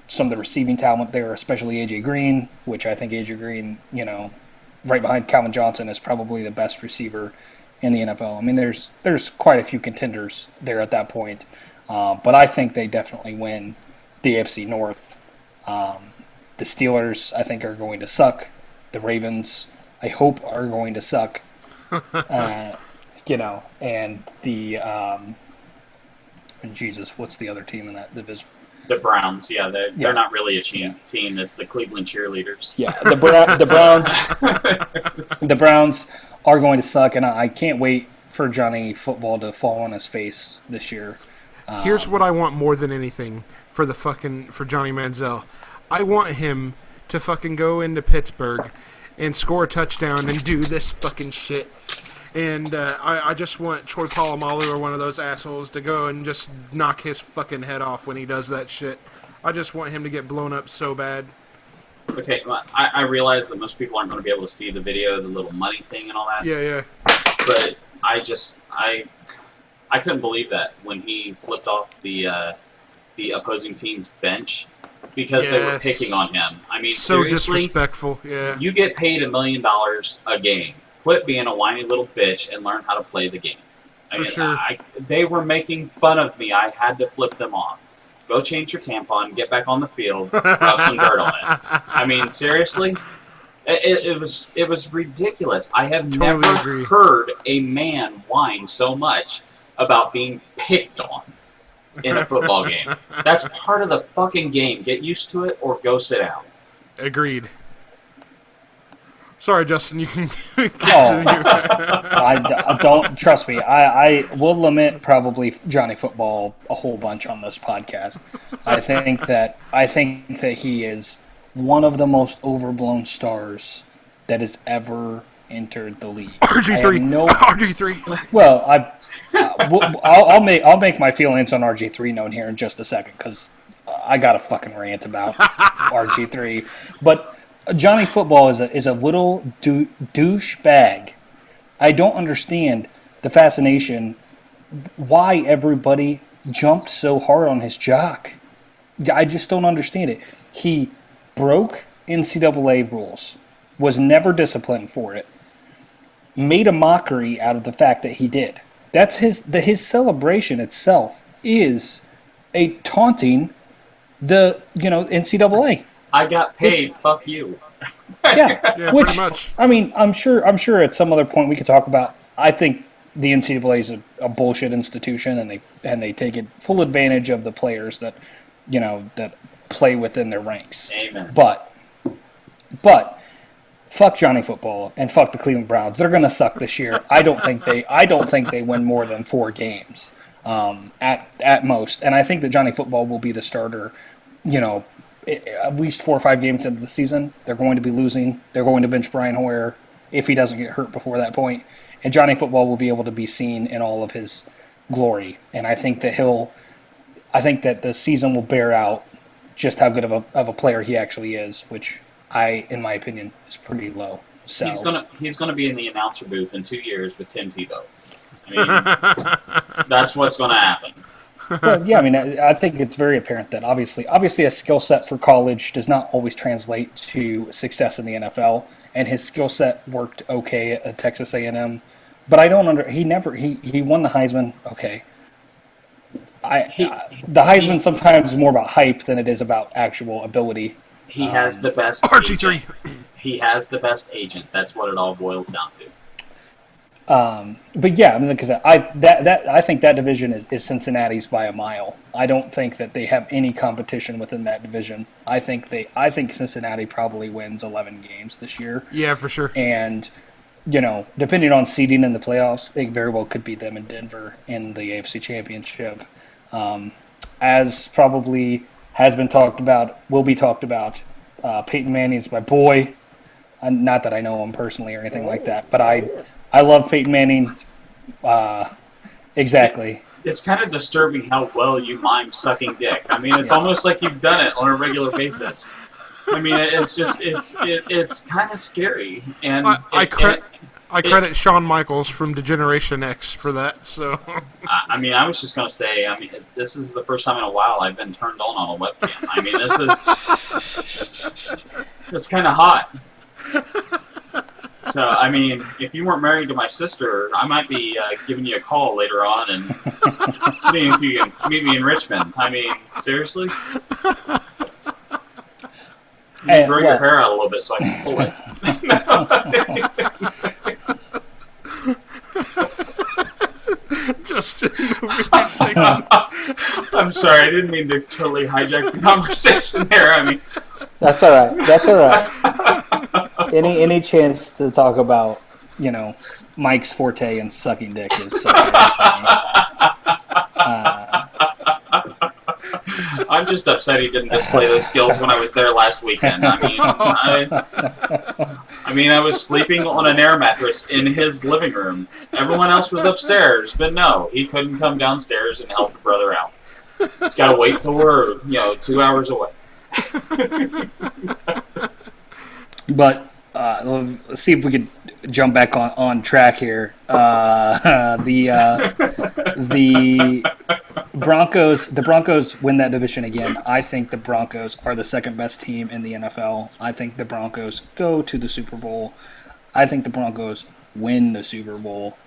some of the receiving talent there, especially AJ Green, which I think AJ Green, right behind Calvin Johnson, is probably the best receiver in the NFL. I mean, there's quite a few contenders there at that point. But I think they definitely win the AFC North. The Steelers, I think, are going to suck. The Ravens, I hope, are going to suck. And the Jesus, what's the other team in that division? The Browns, they're not really a team. It's the Cleveland Cheerleaders. Yeah, the Browns are going to suck, and I can't wait for Johnny Football to fall on his face this year. Here's what I want more than anything for Johnny Manziel. I want him to fucking go into Pittsburgh and score a touchdown and do this fucking shit. And I just want Troy Polamalu or one of those assholes to go and just knock his fucking head off when he does that shit. I just want him to get blown up so bad. Okay, well, I realize that most people aren't going to be able to see the video, the little money thing and all that. Yeah. But I couldn't believe that when he flipped off the opposing team's bench because they were picking on him. I mean, so seriously, disrespectful. Yeah. You get paid $1 million a game. Quit being a whiny little bitch and learn how to play the game. Sure. They were making fun of me. I had to flip them off. Go change your tampon, get back on the field, rub some dirt on it. I mean, seriously? It was ridiculous. I have never heard a man whine so much about being picked on in a football game. That's part of the fucking game. Get used to it or go sit down. Agreed. Sorry, Justin, you can I don't trust me. I will lament probably Johnny Football a whole bunch on this podcast. I think that he is one of the most overblown stars that has ever entered the league. RG3. Well, I'll make my feelings on RG3 known here in just a second because I got a fucking rant about RG3, but. Johnny Football is a little douchebag. I don't understand the fascination, why everybody jumped so hard on his jock. I just don't understand it. He broke NCAA rules, was never disciplined for it, made a mockery out of the fact that he did. That's his celebration itself is a taunting the NCAA. I got paid. Fuck you. Yeah, which, pretty much. I mean, I'm sure at some other point we could talk about. I think the NCAA is a bullshit institution, and they take full advantage of the players that that play within their ranks. Amen. But fuck Johnny Football and fuck the Cleveland Browns. They're gonna suck this year. I don't think they win more than 4 games at most. And I think that Johnny Football will be the starter. At least 4 or 5 games into the season, they're going to be losing. They're going to bench Brian Hoyer if he doesn't get hurt before that point. And Johnny Football will be able to be seen in all of his glory. And I think that the season will bear out just how good of a player he actually is, which in my opinion, is pretty low. So he's gonna be in the announcer booth in 2 years with Tim Tebow. I mean, that's what's gonna happen. Well, yeah, I mean, I think it's very apparent that obviously a skill set for college does not always translate to success in the NFL, and his skill set worked okay at Texas A&M. But I don't he won the Heisman. Okay, He the Heisman he sometimes is more about hype than it is about actual ability. he has the best RG3. agent. He has the best agent. That's what it all boils down to. But yeah, I mean, because I think that division is Cincinnati's by a mile. I don't think that they have any competition within that division. I think Cincinnati probably wins 11 games this year. Yeah, for sure. And depending on seeding in the playoffs, they very well could beat them in Denver in the AFC Championship. As probably has been talked about, will be talked about. Peyton Manning is my boy. Not that I know him personally or anything like that, but I love Peyton Manning. Exactly. It's kind of disturbing how well you mime sucking dick. I mean, it's almost like you've done it on a regular basis. I mean, it's just it's kind of scary. And I credit Shawn Michaels from Degeneration X for that. So I mean, I was just gonna say, I mean, this is the first time in a while I've been turned on a webcam. I mean, it's kind of hot. So, I mean, if you weren't married to my sister, I might be giving you a call later on and seeing if you can meet me in Richmond. I mean, seriously? You grow your hair out a little bit so I can pull it. Justin, I'm sorry, I didn't mean to totally hijack the conversation there. I mean, that's all right. That's all right. Any chance to talk about Mike's forte and sucking dick is. I'm just upset he didn't display those skills when I was there last weekend. I mean, I was sleeping on an air mattress in his living room. Everyone else was upstairs, but no, he couldn't come downstairs and help a brother out. He's got to wait till we're 2 hours away. But let's see if we could jump back on track here. The Broncos win that division again. I think the Broncos are the second best team in the NFL. I think the Broncos go to the Super Bowl. I think the Broncos win the Super Bowl.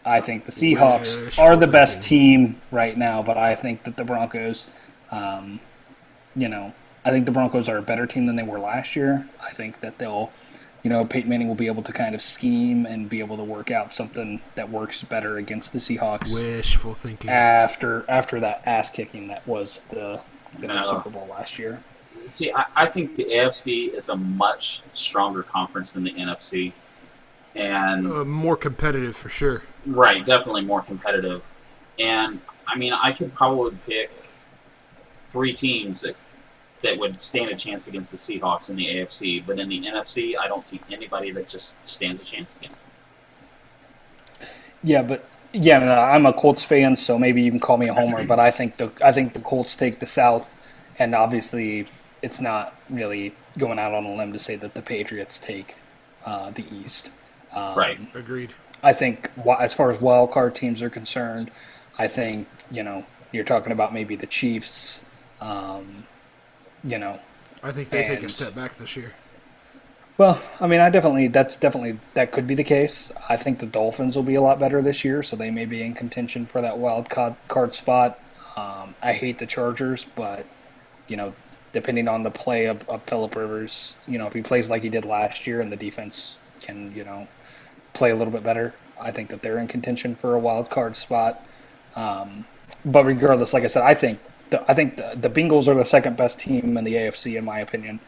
I think the Seahawks are the best team right now, but I think that the Broncos, I think the Broncos are a better team than they were last year. I think that they'll, Peyton Manning will be able to kind of scheme and be able to work out something that works better against the Seahawks. Wishful thinking. After that ass kicking that was the Super Bowl last year. See, I think the AFC is a much stronger conference than the NFC. And more competitive for sure. Right, definitely more competitive. And, I mean, I could probably pick 3 teams that would stand a chance against the Seahawks in the AFC, but in the NFC, I don't see anybody that just stands a chance against them. Yeah, I'm a Colts fan, so maybe you can call me a homer, but I think the Colts take the South, and obviously it's not really going out on a limb to say that the Patriots take the East. Right. Agreed. I think as far as wild card teams are concerned, I think you're talking about maybe the Chiefs. I think they take a step back this year. Well, I mean, that could be the case. I think the Dolphins will be a lot better this year, so they may be in contention for that wild card spot. I hate the Chargers, but depending on the play of Phillip Rivers, if he plays like he did last year and the defense can play a little bit better, I think that they're in contention for a wild card spot. But regardless, like I said, I think the Bengals are the second best team in the AFC in my opinion,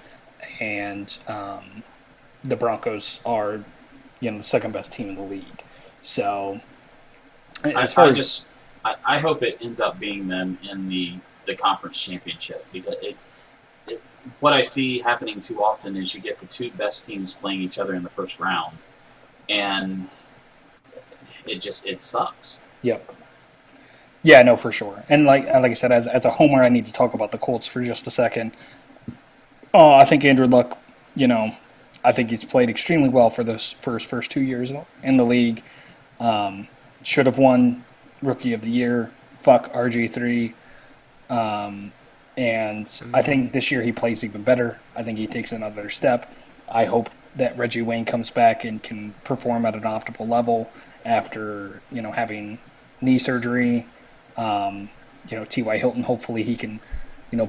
and the Broncos are the second best team in the league. So I hope it ends up being them in the conference championship, because what I see happening too often is you get the 2 best teams playing each other in the first round, and it sucks. Yep. Yeah, no, for sure. And like I said, as a homer, I need to talk about the Colts for just a second. I think Andrew Luck, I think he's played extremely well for his first 2 years in the league. Should have won Rookie of the Year. Fuck RG3. And I think this year he plays even better. I think he takes another step. I hope that Reggie Wayne comes back and can perform at an optimal level after, having knee surgery. T.Y. Hilton, hopefully he can,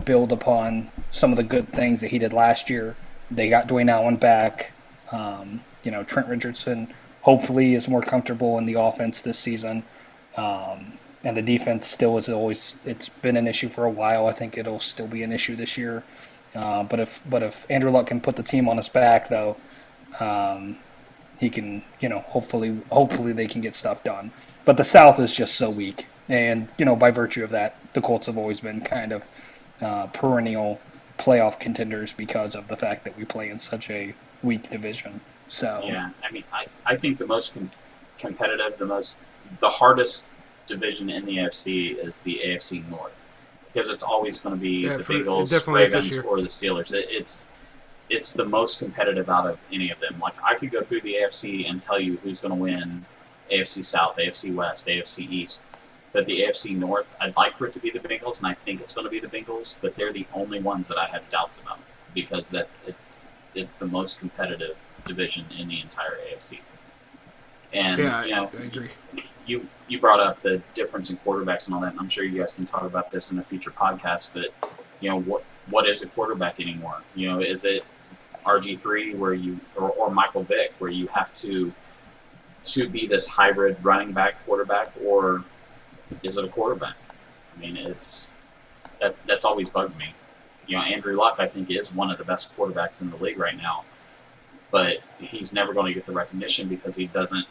build upon some of the good things that he did last year. They got Dwayne Allen back. Trent Richardson hopefully is more comfortable in the offense this season. And the defense still is always, it's been an issue for a while. I think it'll still be an issue this year. But if Andrew Luck can put the team on his back, though, he can, hopefully they can get stuff done. But the South is just so weak. And, by virtue of that, the Colts have always been kind of perennial playoff contenders because of the fact that we play in such a weak division. So yeah, I think the most competitive, the hardest division in the AFC is the AFC North, because it's always going to be the Bengals, Ravens, or the Steelers. It's the most competitive out of any of them. Like, I could go through the AFC and tell you who's going to win AFC South, AFC West, AFC East. But the AFC North, I'd like for it to be the Bengals, and I think it's going to be the Bengals, but they're the only ones that I have doubts about, because it's the most competitive division in the entire AFC. And I agree. You brought up the difference in quarterbacks and all that, and I'm sure you guys can talk about this in a future podcast, but what is a quarterback anymore? Is it RG3 where or Michael Vick, where you have to be this hybrid running back quarterback, or is it a quarterback? That's always bugged me. Andrew Luck, I think, is one of the best quarterbacks in the league right now, but he's never going to get the recognition because he doesn't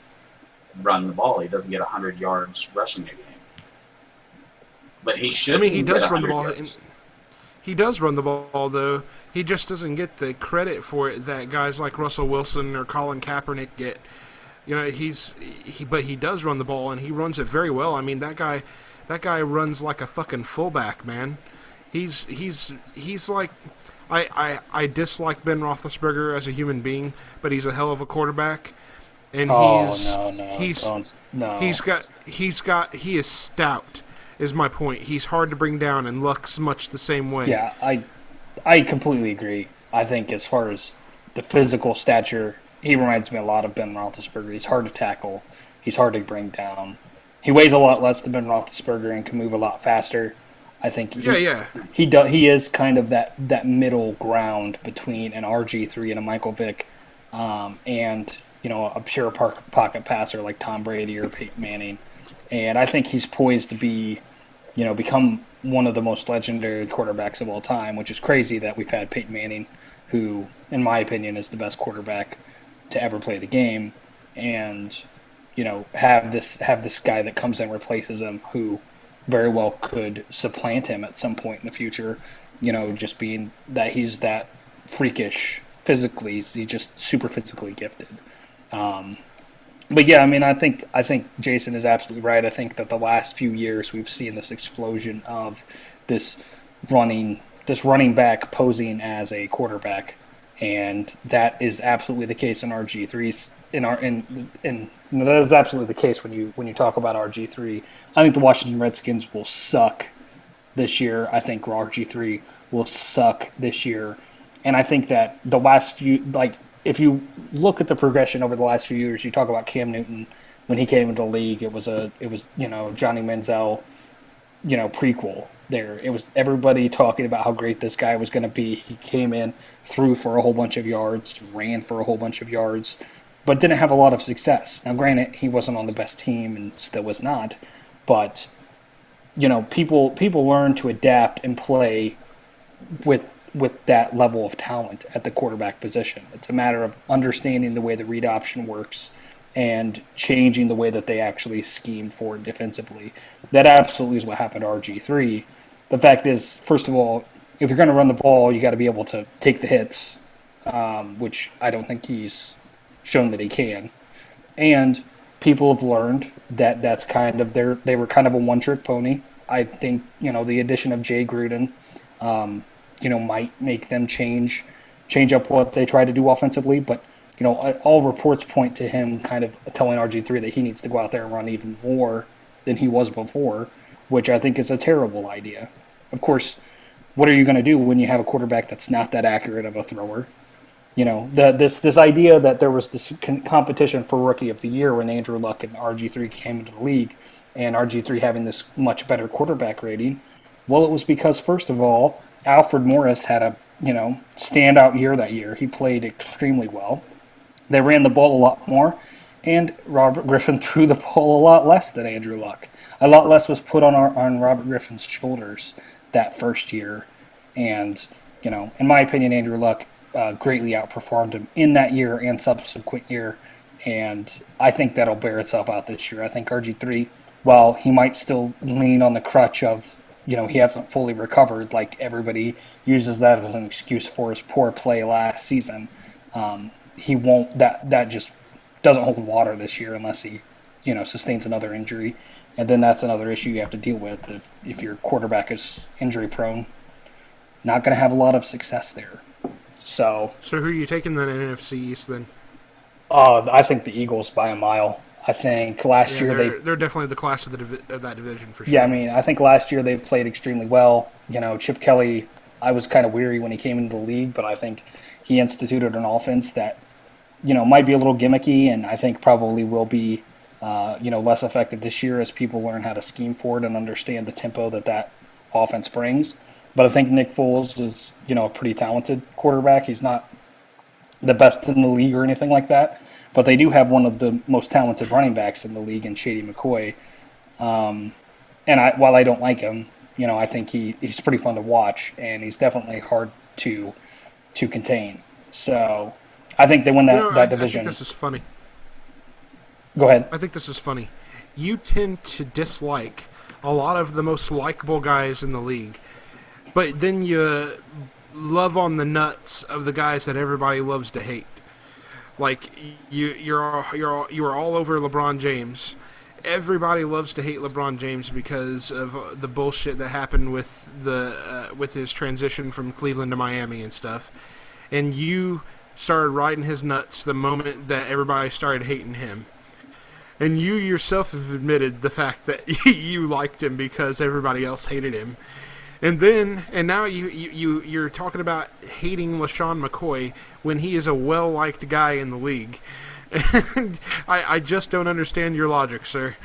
run the ball. He doesn't get 100 yards rushing a game. But he should. He does run the ball. Yards. He does run the ball, though. He just doesn't get the credit for it that guys like Russell Wilson or Colin Kaepernick get. But he does run the ball, and he runs it very well. That guy runs like a fucking fullback, man. He's like, I dislike Ben Roethlisberger as a human being, but he's a hell of a quarterback. And he is stout, is my point. He's hard to bring down, and Luck's much the same way. Yeah, I completely agree. I think as far as the physical stature, he reminds me a lot of Ben Roethlisberger. He's hard to tackle. He's hard to bring down. He weighs a lot less than Ben Roethlisberger and can move a lot faster. I think he is kind of that middle ground between an RG3 and a Michael Vick, and a pure pocket passer like Tom Brady or Peyton Manning. And I think he's poised to become one of the most legendary quarterbacks of all time, which is crazy that we've had Peyton Manning, who, in my opinion, is the best quarterback to ever play the game, and have this guy that comes in and replaces him, who very well could supplant him at some point in the future. Just being that he's that freakish physically, he's just super physically gifted. But yeah, I think Jason is absolutely right. I think that the last few years we've seen this explosion of this running back posing as a quarterback. And that is absolutely the case in RG3's that is absolutely the case when you talk about RG3. I think the Washington Redskins will suck this year. I think RG3 will suck this year. And I think that the last few, if you look at the progression over the last few years, you talk about Cam Newton when he came into the league. It was Johnny Manziel, prequel. There, it was everybody talking about how great this guy was going to be. He came in, threw for a whole bunch of yards, ran for a whole bunch of yards, but didn't have a lot of success. Now, granted, he wasn't on the best team and still was not, but people learn to adapt and play with that level of talent at the quarterback position. It's a matter of understanding the way the read option works and changing the way that they actually scheme for it defensively. That absolutely is what happened to RG3. The fact is, first of all, if you're going to run the ball, you got to be able to take the hits, which I don't think he's shown that he can. And people have learned that that's kind of they were kind of a one-trick pony. I think the addition of Jay Gruden, might make them change up what they try to do offensively. But all reports point to him kind of telling RG3 that he needs to go out there and run even more than he was before, which I think is a terrible idea. Of course, what are you going to do when you have a quarterback that's not that accurate of a thrower? You know, this idea that there was this competition for Rookie of the Year when Andrew Luck and RG3 came into the league, and RG3 having this much better quarterback rating. Well, it was because, first of all, Alfred Morris had a standout year that year. He played extremely well. They ran the ball a lot more, and Robert Griffin threw the ball a lot less than Andrew Luck. A lot less was put on Robert Griffin's shoulders that first year, and in my opinion, Andrew Luck greatly outperformed him in that year and subsequent year, and I think that'll bear itself out this year. I think RG3, while he might still lean on the crutch of he hasn't fully recovered, like everybody uses that as an excuse for his poor play last season, he won't. That just doesn't hold water this year unless he sustains another injury, and then that's another issue you have to deal with if your quarterback is injury prone. Not going to have a lot of success there. So who are you taking then in NFC East then? I think the Eagles by a mile. I think last year they're definitely the class of that division for sure. Yeah, I mean, I think last year they played extremely well. Chip Kelly, I was kind of weary when he came into the league, but I think he instituted an offense that might be a little gimmicky, and I think probably will be less effective this year as people learn how to scheme for it and understand the tempo that offense brings. But I think Nick Foles is a pretty talented quarterback. He's not the best in the league or anything like that. But they do have one of the most talented running backs in the league in Shady McCoy. And while I don't like him, I think he's pretty fun to watch, and he's definitely hard to contain. So I think they win that division. I think this is funny. Go ahead. I think this is funny. You tend to dislike a lot of the most likable guys in the league, but then you love on the nuts of the guys that everybody loves to hate. Like you are all over LeBron James. Everybody loves to hate LeBron James because of the bullshit that happened with with his transition from Cleveland to Miami and stuff. And you started riding his nuts the moment that everybody started hating him. And you yourself have admitted the fact that you liked him because everybody else hated him. And now you're talking about hating LaShawn McCoy when he is a well-liked guy in the league. And I just don't understand your logic, sir.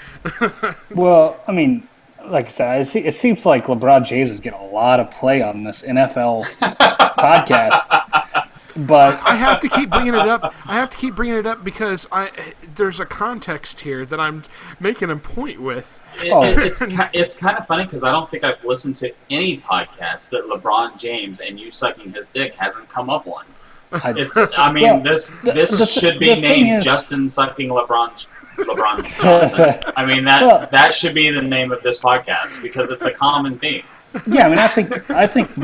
Well, I mean, like I said, it seems like LeBron James is getting a lot of play on this NFL podcast. But I have to keep bringing it up. Because there's a context here that I'm making a point with. It's kind of funny because I don't think I've listened to any podcast that LeBron James and you sucking his dick hasn't come up on. This should be named Justin sucking LeBron's Johnson. I mean that should be the name of this podcast because it's a common theme. Yeah, I mean, I think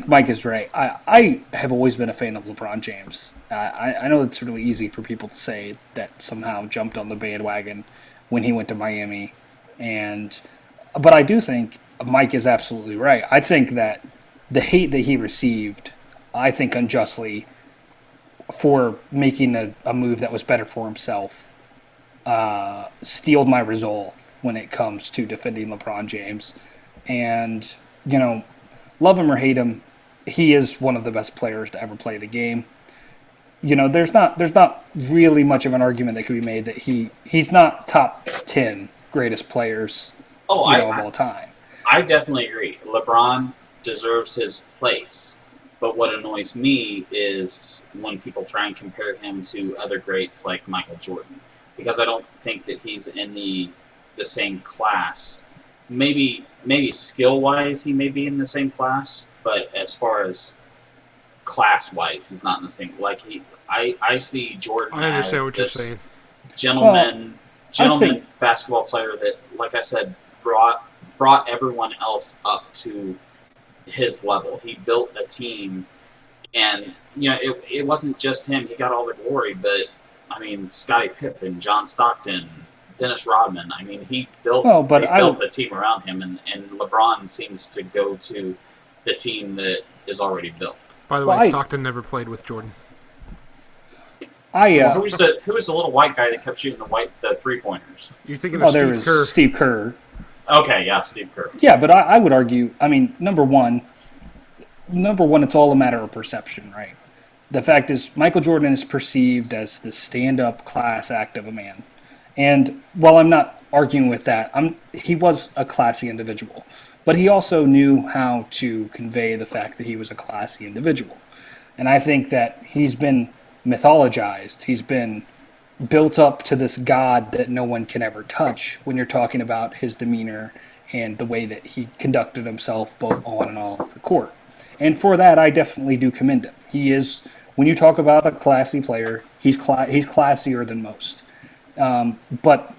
Mike is right. I have always been a fan of LeBron James. I know it's really easy for people to say that somehow jumped on the bandwagon when he went to Miami, but I do think Mike is absolutely right. I think that the hate that he received, I think unjustly, for making a move that was better for himself, steeled my resolve when it comes to defending LeBron James. And, love him or hate him, he is one of the best players to ever play the game. There's not really much of an argument that could be made that he's not top 10 greatest players of all time. I definitely agree. LeBron deserves his place. But what annoys me is when people try and compare him to other greats like Michael Jordan. Because I don't think that he's in the same class. Maybe skill-wise he may be in the same class, but as far as class-wise, he's not in the same. I see Jordan I understand as what you're saying. Gentleman basketball player that, like I said, brought everyone else up to his level. He built a team, and it wasn't just him. He got all the glory, but I mean, Scottie Pippen, John Stockton, Dennis Rodman. I mean, he built the team around him, and LeBron seems to go to the team that is already built. By the way, Stockton never played with Jordan. Who was the little white guy that kept shooting the 3-pointers? You're thinking of Steve Kerr. Steve Kerr. Okay, yeah, Steve Kerr. Yeah, but I would argue, I mean, number one, it's all a matter of perception, right? The fact is, Michael Jordan is perceived as the stand-up class act of a man. And while I'm not arguing with that, he was a classy individual. But he also knew how to convey the fact that he was a classy individual. And I think that he's been mythologized. He's been built up to this god that no one can ever touch when you're talking about his demeanor and the way that he conducted himself both on and off the court. And for that, I definitely do commend him. He is, when you talk about a classy player, he's classier than most. But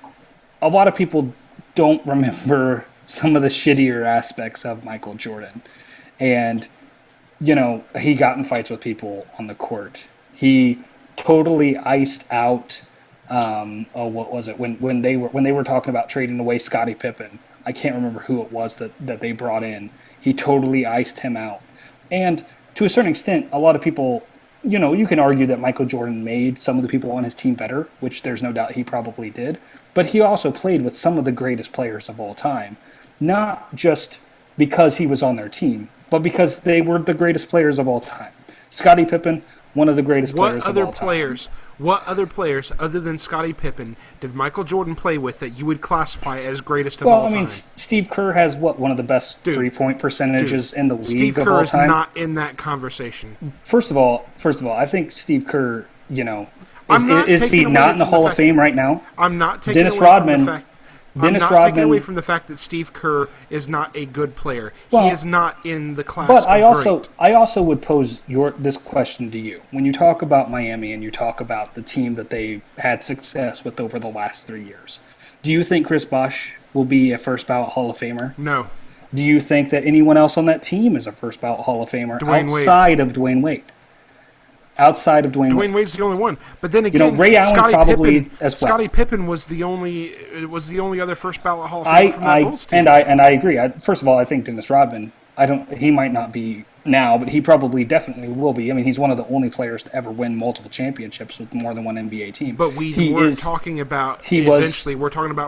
a lot of people don't remember some of the shittier aspects of Michael Jordan. And, he got in fights with people on the court. He totally iced out, what was it, when they were talking about trading away Scottie Pippen. I can't remember who it was that they brought in. He totally iced him out. And to a certain extent, a lot of people, you can argue that Michael Jordan made some of the people on his team better, which there's no doubt he probably did. But he also played with some of the greatest players of all time, not just because he was on their team, but because they were the greatest players of all time. Scottie Pippen, one of the greatest players of all time. What other players, other than Scottie Pippen, did Michael Jordan play with that you would classify as greatest of all time? Well, I mean, Steve Kerr has, one of the best three-point percentages in the league of all time? Steve Kerr is not in that conversation. First of all, I think Steve Kerr, is he not in the Hall of Fame right now? I'm not taking away from the fact that Steve Kerr is not a good player. He is not in the class but of great. I also would pose this question to you. When you talk about Miami and you talk about the team that they had success with over the last 3 years, do you think Chris Bosh will be a first ballot Hall of Famer? No. Do you think that anyone else on that team is a first ballot Hall of Famer outside of Dwayne Wade? Dwayne Wade's the only one, but then again, Ray Allen probably as well. Scottie Pippen was the only other first ballot Hall of Famer from that Bulls team. And I agree. First of all, I think Dennis Rodman. He might not be now, but he definitely will be. I mean, he's one of the only players to ever win multiple championships with more than one NBA team. But we're talking about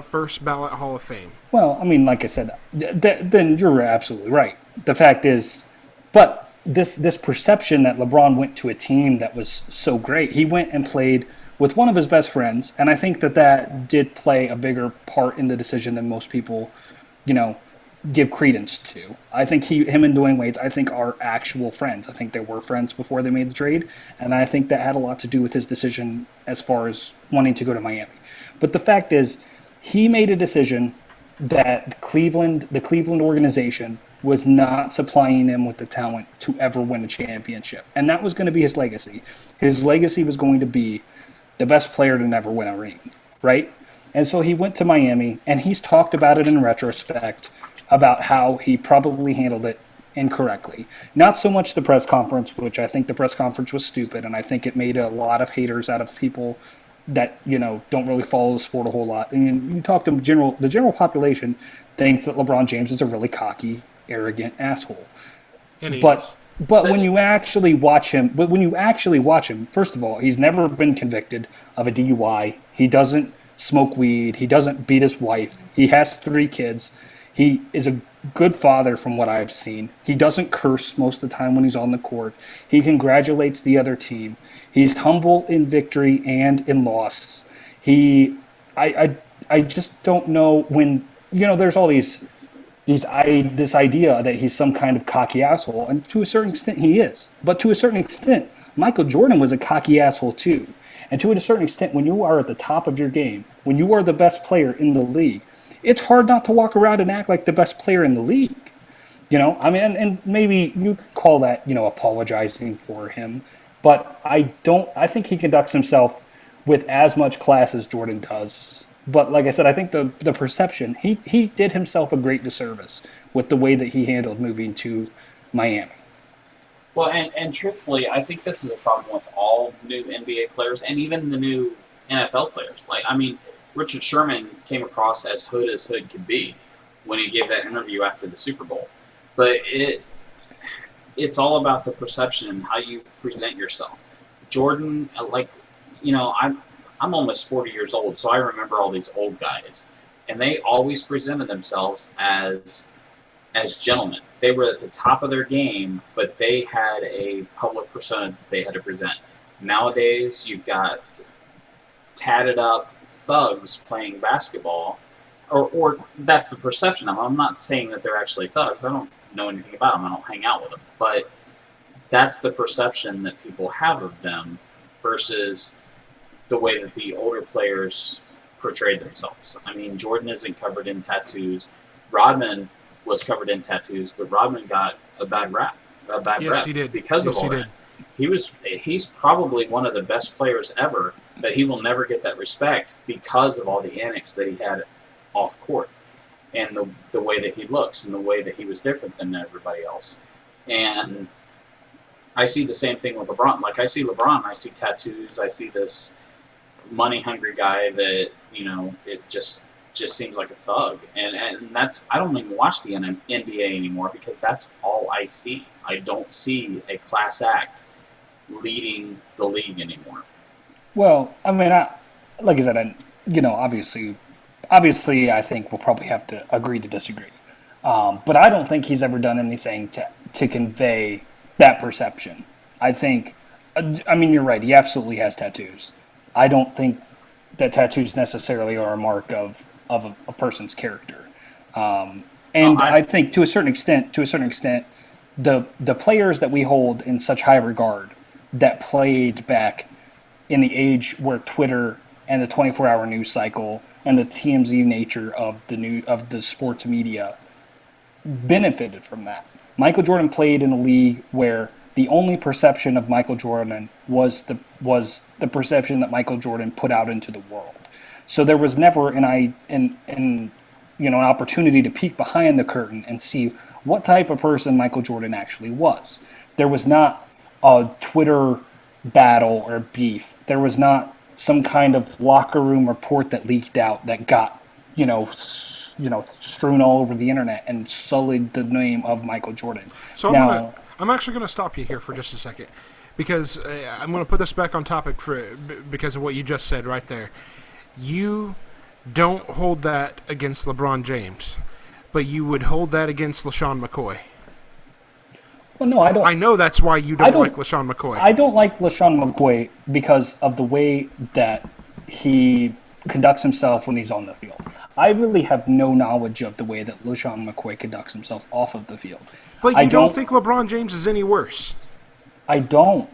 first ballot Hall of Fame. Well, I mean, like I said, then you're absolutely right. The fact is, but. This perception that LeBron went to a team that was so great. He went and played with one of his best friends, and I think that did play a bigger part in the decision than most people, give credence to. I think him and Dwayne Wade, I think, are actual friends. I think they were friends before they made the trade, and I think that had a lot to do with his decision as far as wanting to go to Miami. But the fact is, he made a decision that the Cleveland organization was not supplying him with the talent to ever win a championship. And that was going to be his legacy. His legacy was going to be the best player to never win a ring, right? And so he went to Miami, and he's talked about it in retrospect about how he probably handled it incorrectly. Not so much the press conference, which I think the press conference was stupid, and I think it made a lot of haters out of people that, don't really follow the sport a whole lot. And you talk to the general population thinks that LeBron James is a really cocky, arrogant asshole. But when you actually watch him, first of all, he's never been convicted of a DUI. He doesn't smoke weed. He doesn't beat his wife. He has 3 kids. He is a good father from what I've seen. He doesn't curse most of the time when he's on the court. He congratulates the other team. He's humble in victory and in loss. I just don't know when, there's all this idea that he's some kind of cocky asshole, and to a certain extent he is. But to a certain extent, Michael Jordan was a cocky asshole too. And to a certain extent, when you are at the top of your game, when you are the best player in the league, it's hard not to walk around and act like the best player in the league. And maybe you could call that, apologizing for him. But I think he conducts himself with as much class as Jordan does. But like I said, I think the perception, he did himself a great disservice with the way that he handled moving to Miami. Well, and truthfully, I think this is a problem with all new NBA players and even the new NFL players. Richard Sherman came across as hood could be when he gave that interview after the Super Bowl. But it's all about the perception and how you present yourself. Jordan, I'm almost 40 years old, so I remember all these old guys. and they always presented themselves as gentlemen. They were at the top of their game, but they had a public persona that they had to present. Nowadays, you've got tatted up thugs playing basketball, or that's the perception of them. I'm not saying that they're actually thugs. I don't know anything about them. I don't hang out with them. But that's the perception that people have of them versus the way that the older players portrayed themselves. I mean, Jordan isn't covered in tattoos. Rodman was covered in tattoos, but Rodman got a bad rap. Yes, he did. Because of all that. He's probably one of the best players ever, but he will never get that respect because of all the antics that he had off court and the way that he looks and the way that he was different than everybody else. And I see the same thing with LeBron. Like, I see LeBron, I see tattoos, I see this money-hungry guy that, it just seems like a thug. And that's, I don't even watch the NBA anymore because that's all I see. I don't see a class act leading the league anymore. Well, I mean, like I said, obviously, I think we'll probably have to agree to disagree. But I don't think he's ever done anything to convey that perception. I think, you're right. He absolutely has tattoos. I don't think that tattoos necessarily are a mark of a person's character. I think to a certain extent, the players that we hold in such high regard that played back in the age where Twitter and the 24-hour news cycle and the TMZ nature of the sports media benefited from that. Michael Jordan played in a league where the only perception of Michael Jordan was the perception that Michael Jordan put out into the world. So there was never an opportunity to peek behind the curtain and see what type of person Michael Jordan actually was. There was not a Twitter battle or beef. There was not some kind of locker room report that leaked out that got strewn all over the internet and sullied the name of Michael Jordan. So I'm actually going to stop you here for just a second because I'm going to put this back on topic because of what you just said right there. You don't hold that against LeBron James, but you would hold that against LaShawn McCoy. Well, no, I don't. I know that's why you don't like LaShawn McCoy. I don't like LaShawn McCoy because of the way that he conducts himself when he's on the field. I really have no knowledge of the way that LaShawn McCoy conducts himself off of the field. But you don't think LeBron James is any worse? I don't.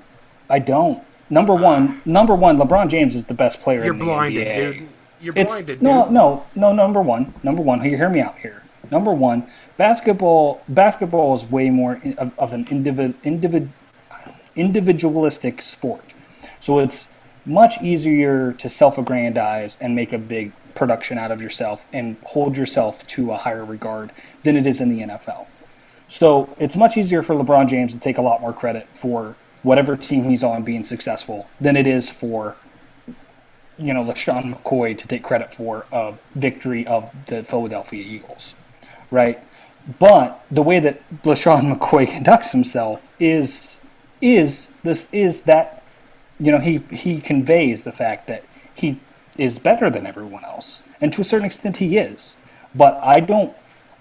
Number one, LeBron James is the best player in the NBA. You're blinded, dude. You're blinded, dude. No, number one, you hear me out here. Number one, basketball is way more of an individualistic sport. So it's much easier to self-aggrandize and make a big production out of yourself and hold yourself to a higher regard than it is in the NFL. So it's much easier for LeBron James to take a lot more credit for whatever team he's on being successful than it is for LaShawn McCoy to take credit for a victory of the Philadelphia Eagles, right? But the way that LaShawn McCoy conducts himself is that he conveys the fact that he is better than everyone else, and to a certain extent he is. But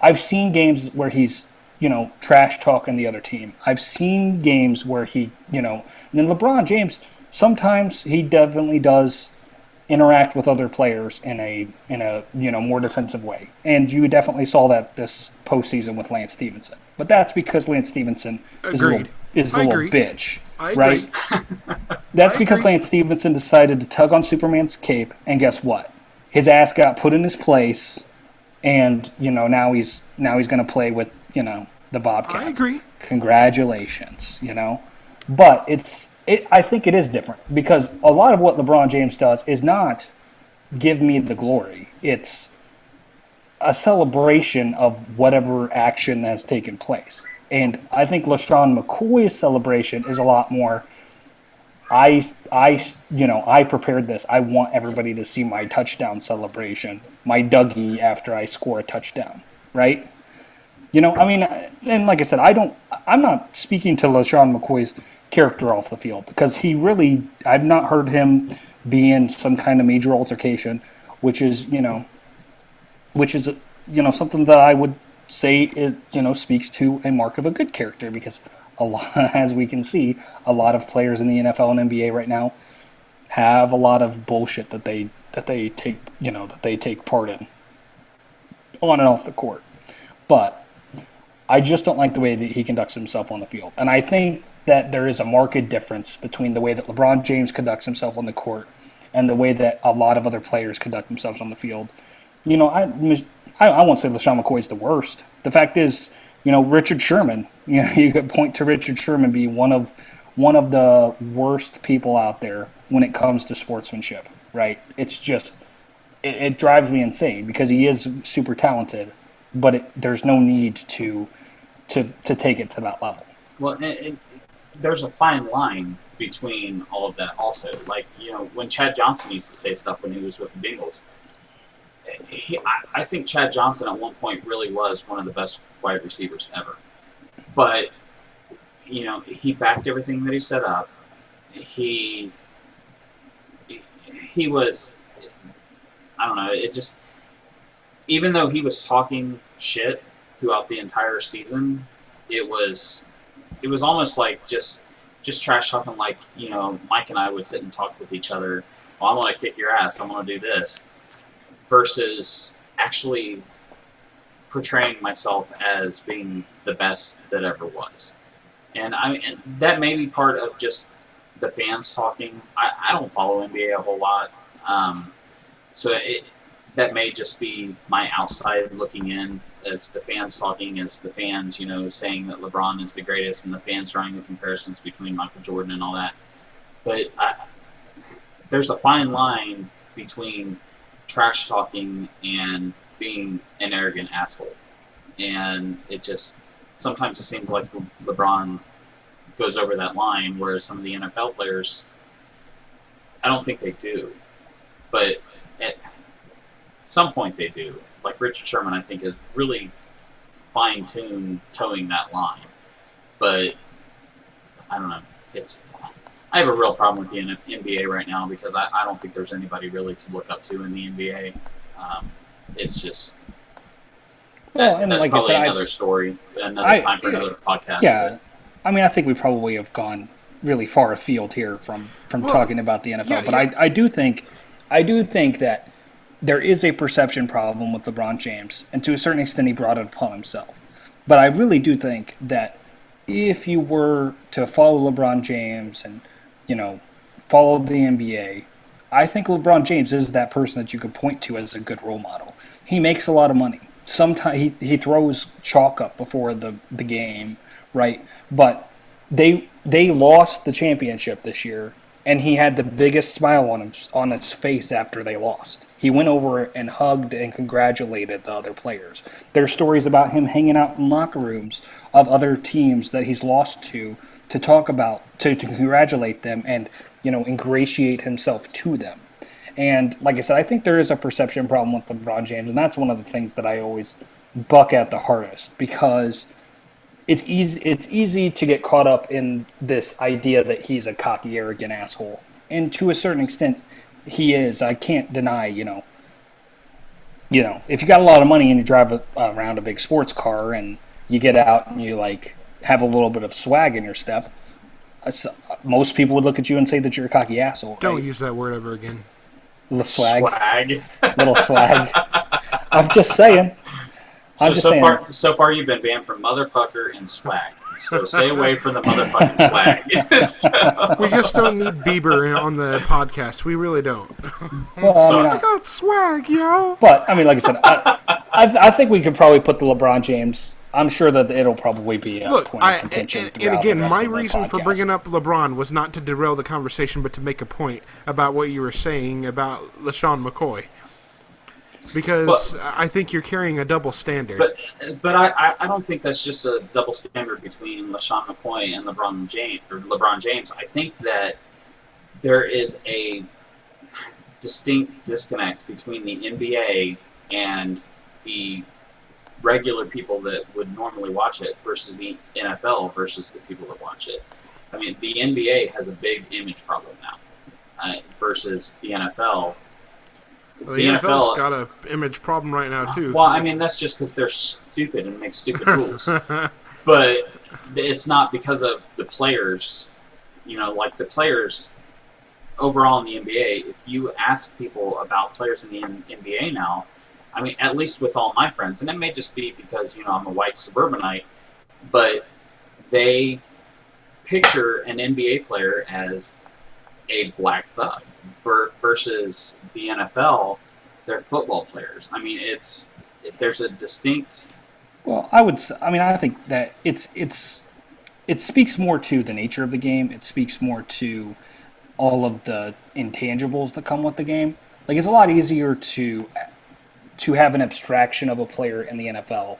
I've seen games where he's trash talking the other team. I've seen games where he and then LeBron James sometimes he definitely does interact with other players in a more defensive way. And you definitely saw that this postseason with Lance Stevenson. But that's because Lance Stevenson is a little bitch. Right? That's because Lance Stevenson decided to tug on Superman's cape, and guess what? His ass got put in his place, and now he's going to play with the Bobcats. I agree. Congratulations, But I think it is different because a lot of what LeBron James does is not give me the glory. It's a celebration of whatever action has taken place. And I think LaShawn McCoy's celebration is a lot more, I prepared this. I want everybody to see my touchdown celebration, my Dougie after I score a touchdown, right? And like I said, I'm not speaking to LaShawn McCoy's character off the field because I've not heard him be in some kind of major altercation, which is, which is something that I would say speaks to a mark of a good character, because a lot, as we can see, a lot of players in the NFL and NBA right now have a lot of bullshit that they take part in on and off the court. But I just don't like the way that he conducts himself on the field. And I think that there is a marked difference between the way that LeBron James conducts himself on the court and the way that a lot of other players conduct themselves on the field. I won't say LaShawn McCoy is the worst. The fact is, Richard Sherman, you could point to Richard Sherman being one of the worst people out there when it comes to sportsmanship, right? It's just, it drives me insane, because he is super talented, but there's no need to take it to that level. Well, there's a fine line between all of that also. Like, when Chad Johnson used to say stuff when he was with the Bengals, I think Chad Johnson at one point really was one of the best wide receivers ever. But, he backed everything that he set up. He was, I don't know, it just, even though he was talking shit throughout the entire season, it was almost like just trash talking, like, Mike and I would sit and talk with each other. Well, I'm going to kick your ass. I'm going to do this. Versus actually portraying myself as being the best that ever was. And that may be part of just the fans talking. I don't follow NBA a whole lot. So that may just be my outside looking in. It's the fans talking. It's the fans, saying that LeBron is the greatest, and the fans drawing the comparisons between Michael Jordan and all that. But there's a fine line between trash talking and being an arrogant asshole. And it just, sometimes it seems like LeBron goes over that line, whereas some of the NFL players, I don't think they do. But at some point they do. Like Richard Sherman, I think, is really fine-tuned towing that line. But I don't know. I have a real problem with the NBA right now, because I don't think there's anybody really to look up to in the NBA. It's just that's like probably another story, another time for another podcast. Yeah, but I think we probably have gone really far afield here from talking about the NFL. Yeah, but yeah. I do think that there is a perception problem with LeBron James, and to a certain extent he brought it upon himself. But I really do think that if you were to follow LeBron James and follow the NBA, I think LeBron James is that person that you could point to as a good role model. He makes a lot of money. Sometimes he throws chalk up before the game, right? But they lost the championship this year, and he had the biggest smile on his face after they lost. He went over and hugged and congratulated the other players. There's stories about him hanging out in locker rooms of other teams that he's lost to talk about, to congratulate them and, ingratiate himself to them. And like I said, I think there is a perception problem with LeBron James, and that's one of the things that I always buck at the hardest, because it's easy to get caught up in this idea that he's a cocky, arrogant asshole. And to a certain extent, he is. I can't deny, if you got a lot of money and you drive around a big sports car and you get out and you have a little bit of swag in your step, most people would look at you and say that you're a cocky asshole. Don't use that word ever again. Little swag. Little swag. I'm just saying. So far you've been banned from motherfucker and swag. So stay away from the motherfucking swag. So. We just don't need Bieber on the podcast. We really don't. Well, I got swag, yo. But like I said, I think we could probably put the LeBron James. I'm sure that it'll probably be a point of contention. And again, my reason for bringing up LeBron was not to derail the conversation, but to make a point about what you were saying about LaShawn McCoy. Because I think you're carrying a double standard. But I don't think that's just a double standard between LaShawn McCoy and LeBron James. I think that there is a distinct disconnect between the NBA and the regular people that would normally watch it versus the NFL versus the people that watch it. I mean, the NBA has a big image problem now versus the NFL. The the NFL's NFL got a image problem right now too. Well, I mean, that's just because they're stupid and make stupid rules. But it's not because of the players. Like the players overall in the NBA, if you ask people about players in the NBA now, I mean, at least with all my friends, and it may just be because, I'm a white suburbanite, but they picture an NBA player as a black thug versus the NFL, they're football players. I mean, there's a distinct. Well, I think that it speaks more to the nature of the game. It speaks more to all of the intangibles that come with the game. Like, it's a lot easier to have an abstraction of a player in the NFL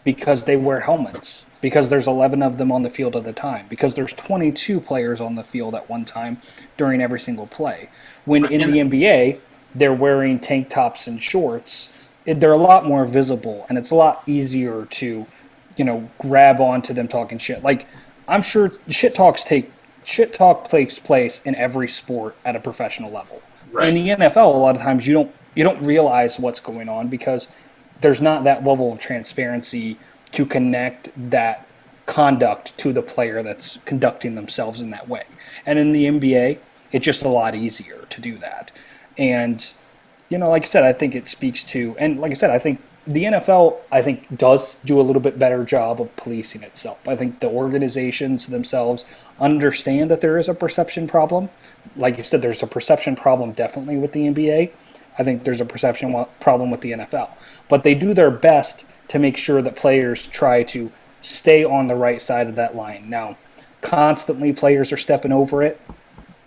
because they wear helmets, because there's 11 of them on the field at a time, because there's 22 players on the field at one time during every single play. When in the NBA, they're wearing tank tops and shorts, they're a lot more visible, and it's a lot easier to, grab onto them talking shit. Like, I'm sure shit talk takes place in every sport at a professional level. Right. In the NFL, a lot of times you don't realize what's going on because there's not that level of transparency to connect that conduct to the player that's conducting themselves in that way. And in the NBA, it's just a lot easier to do that. And, like I said, I think it speaks to, and like I said, I think the NFL, does do a little bit better job of policing itself. I think the organizations themselves understand that there is a perception problem. Like you said, there's a perception problem definitely with the NBA. I think there's a perception problem with the NFL. But they do their best to make sure that players try to stay on the right side of that line. Now, constantly players are stepping over it,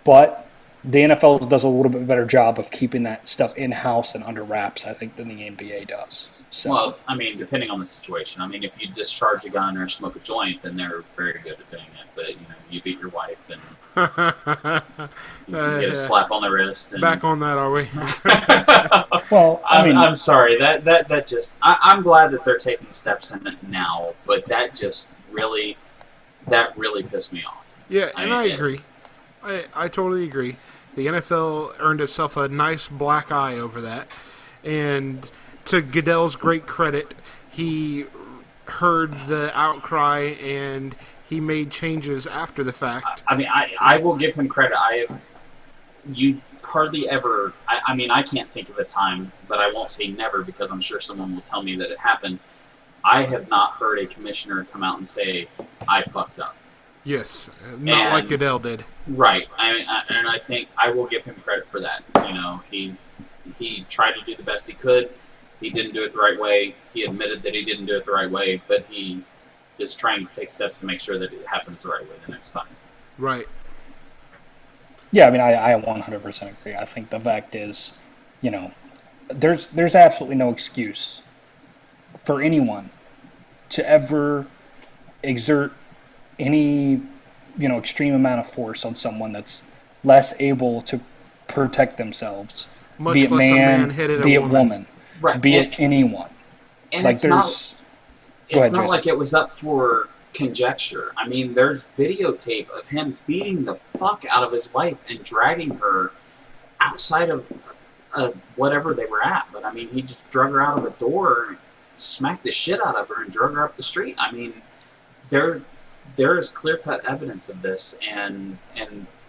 but the NFL does a little bit better job of keeping that stuff in-house and under wraps, I think, than the NBA does. So. Well, I mean, depending on the situation. I mean, if you discharge a gun or smoke a joint, then they're very good at doing it. But, you beat your wife and you get a slap on the wrist. And... Back on that, are we? Well, I'm sorry. That just... I'm glad that they're taking steps in it now, but that really pissed me off. Yeah, and I agree. I totally agree. The NFL earned itself a nice black eye over that. And to Goodell's great credit, he heard the outcry and he made changes after the fact. I mean, I will give him credit. You hardly ever... I can't think of a time, but I won't say never because I'm sure someone will tell me that it happened. I have not heard a commissioner come out and say, I fucked up. Yes, not like Goodell did. Right, and I think I will give him credit for that. He tried to do the best he could. He didn't do it the right way. He admitted that he didn't do it the right way, but he is trying to take steps to make sure that it happens the right way the next time. Right. Yeah, I 100% agree. I think the fact is, there's absolutely no excuse for anyone to ever exert any, extreme amount of force on someone that's less able to protect themselves. Much be it less man, a man hit be a it woman, right. be it anyone. And like it's there's, not like it was up for conjecture. I mean, there's videotape of him beating the fuck out of his wife and dragging her outside of whatever they were at. But he just drug her out of the door, smacked the shit out of her, and drug her up the street. There is clear-cut evidence of this, and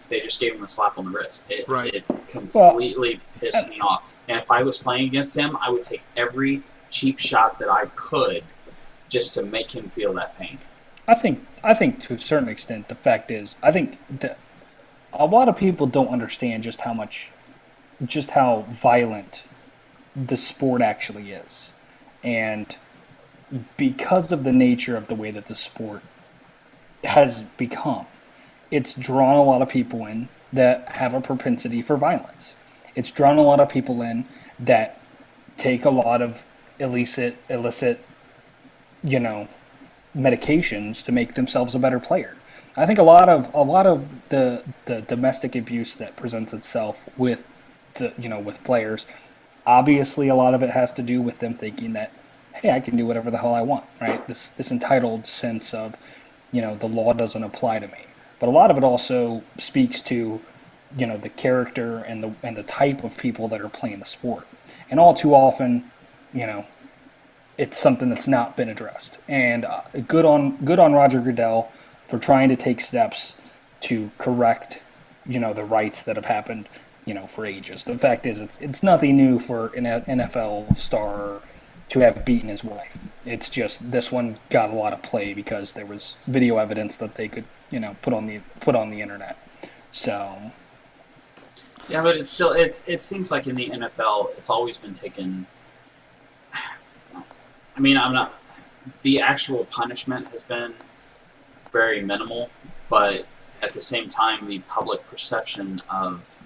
they just gave him a slap on the wrist. It completely pissed me off. And if I was playing against him, I would take every cheap shot that I could just to make him feel that pain. I think to a certain extent, the fact is, I think that a lot of people don't understand just how violent the sport actually is. And because of the nature of the way that the sport has become, it's drawn a lot of people in that have a propensity for violence. It's drawn a lot of people in that take a lot of illicit, medications to make themselves a better player. I think a lot of the domestic abuse that presents itself with with players, obviously a lot of it has to do with them thinking that, hey, I can do whatever the hell I want, right? This entitled sense of, the law doesn't apply to me. But a lot of it also speaks to the character and the type of people that are playing the sport. And all too often, it's something that's not been addressed. And good on Roger Goodell for trying to take steps to correct, the rights that have happened, for ages. The fact is, it's nothing new for an NFL star to have beaten his wife. It's just this one got a lot of play because there was video evidence that they could, put on the internet. So. Yeah, but it's still it seems like in the NFL it's always been taken. I mean, the actual punishment has been very minimal, but at the same time, the public perception of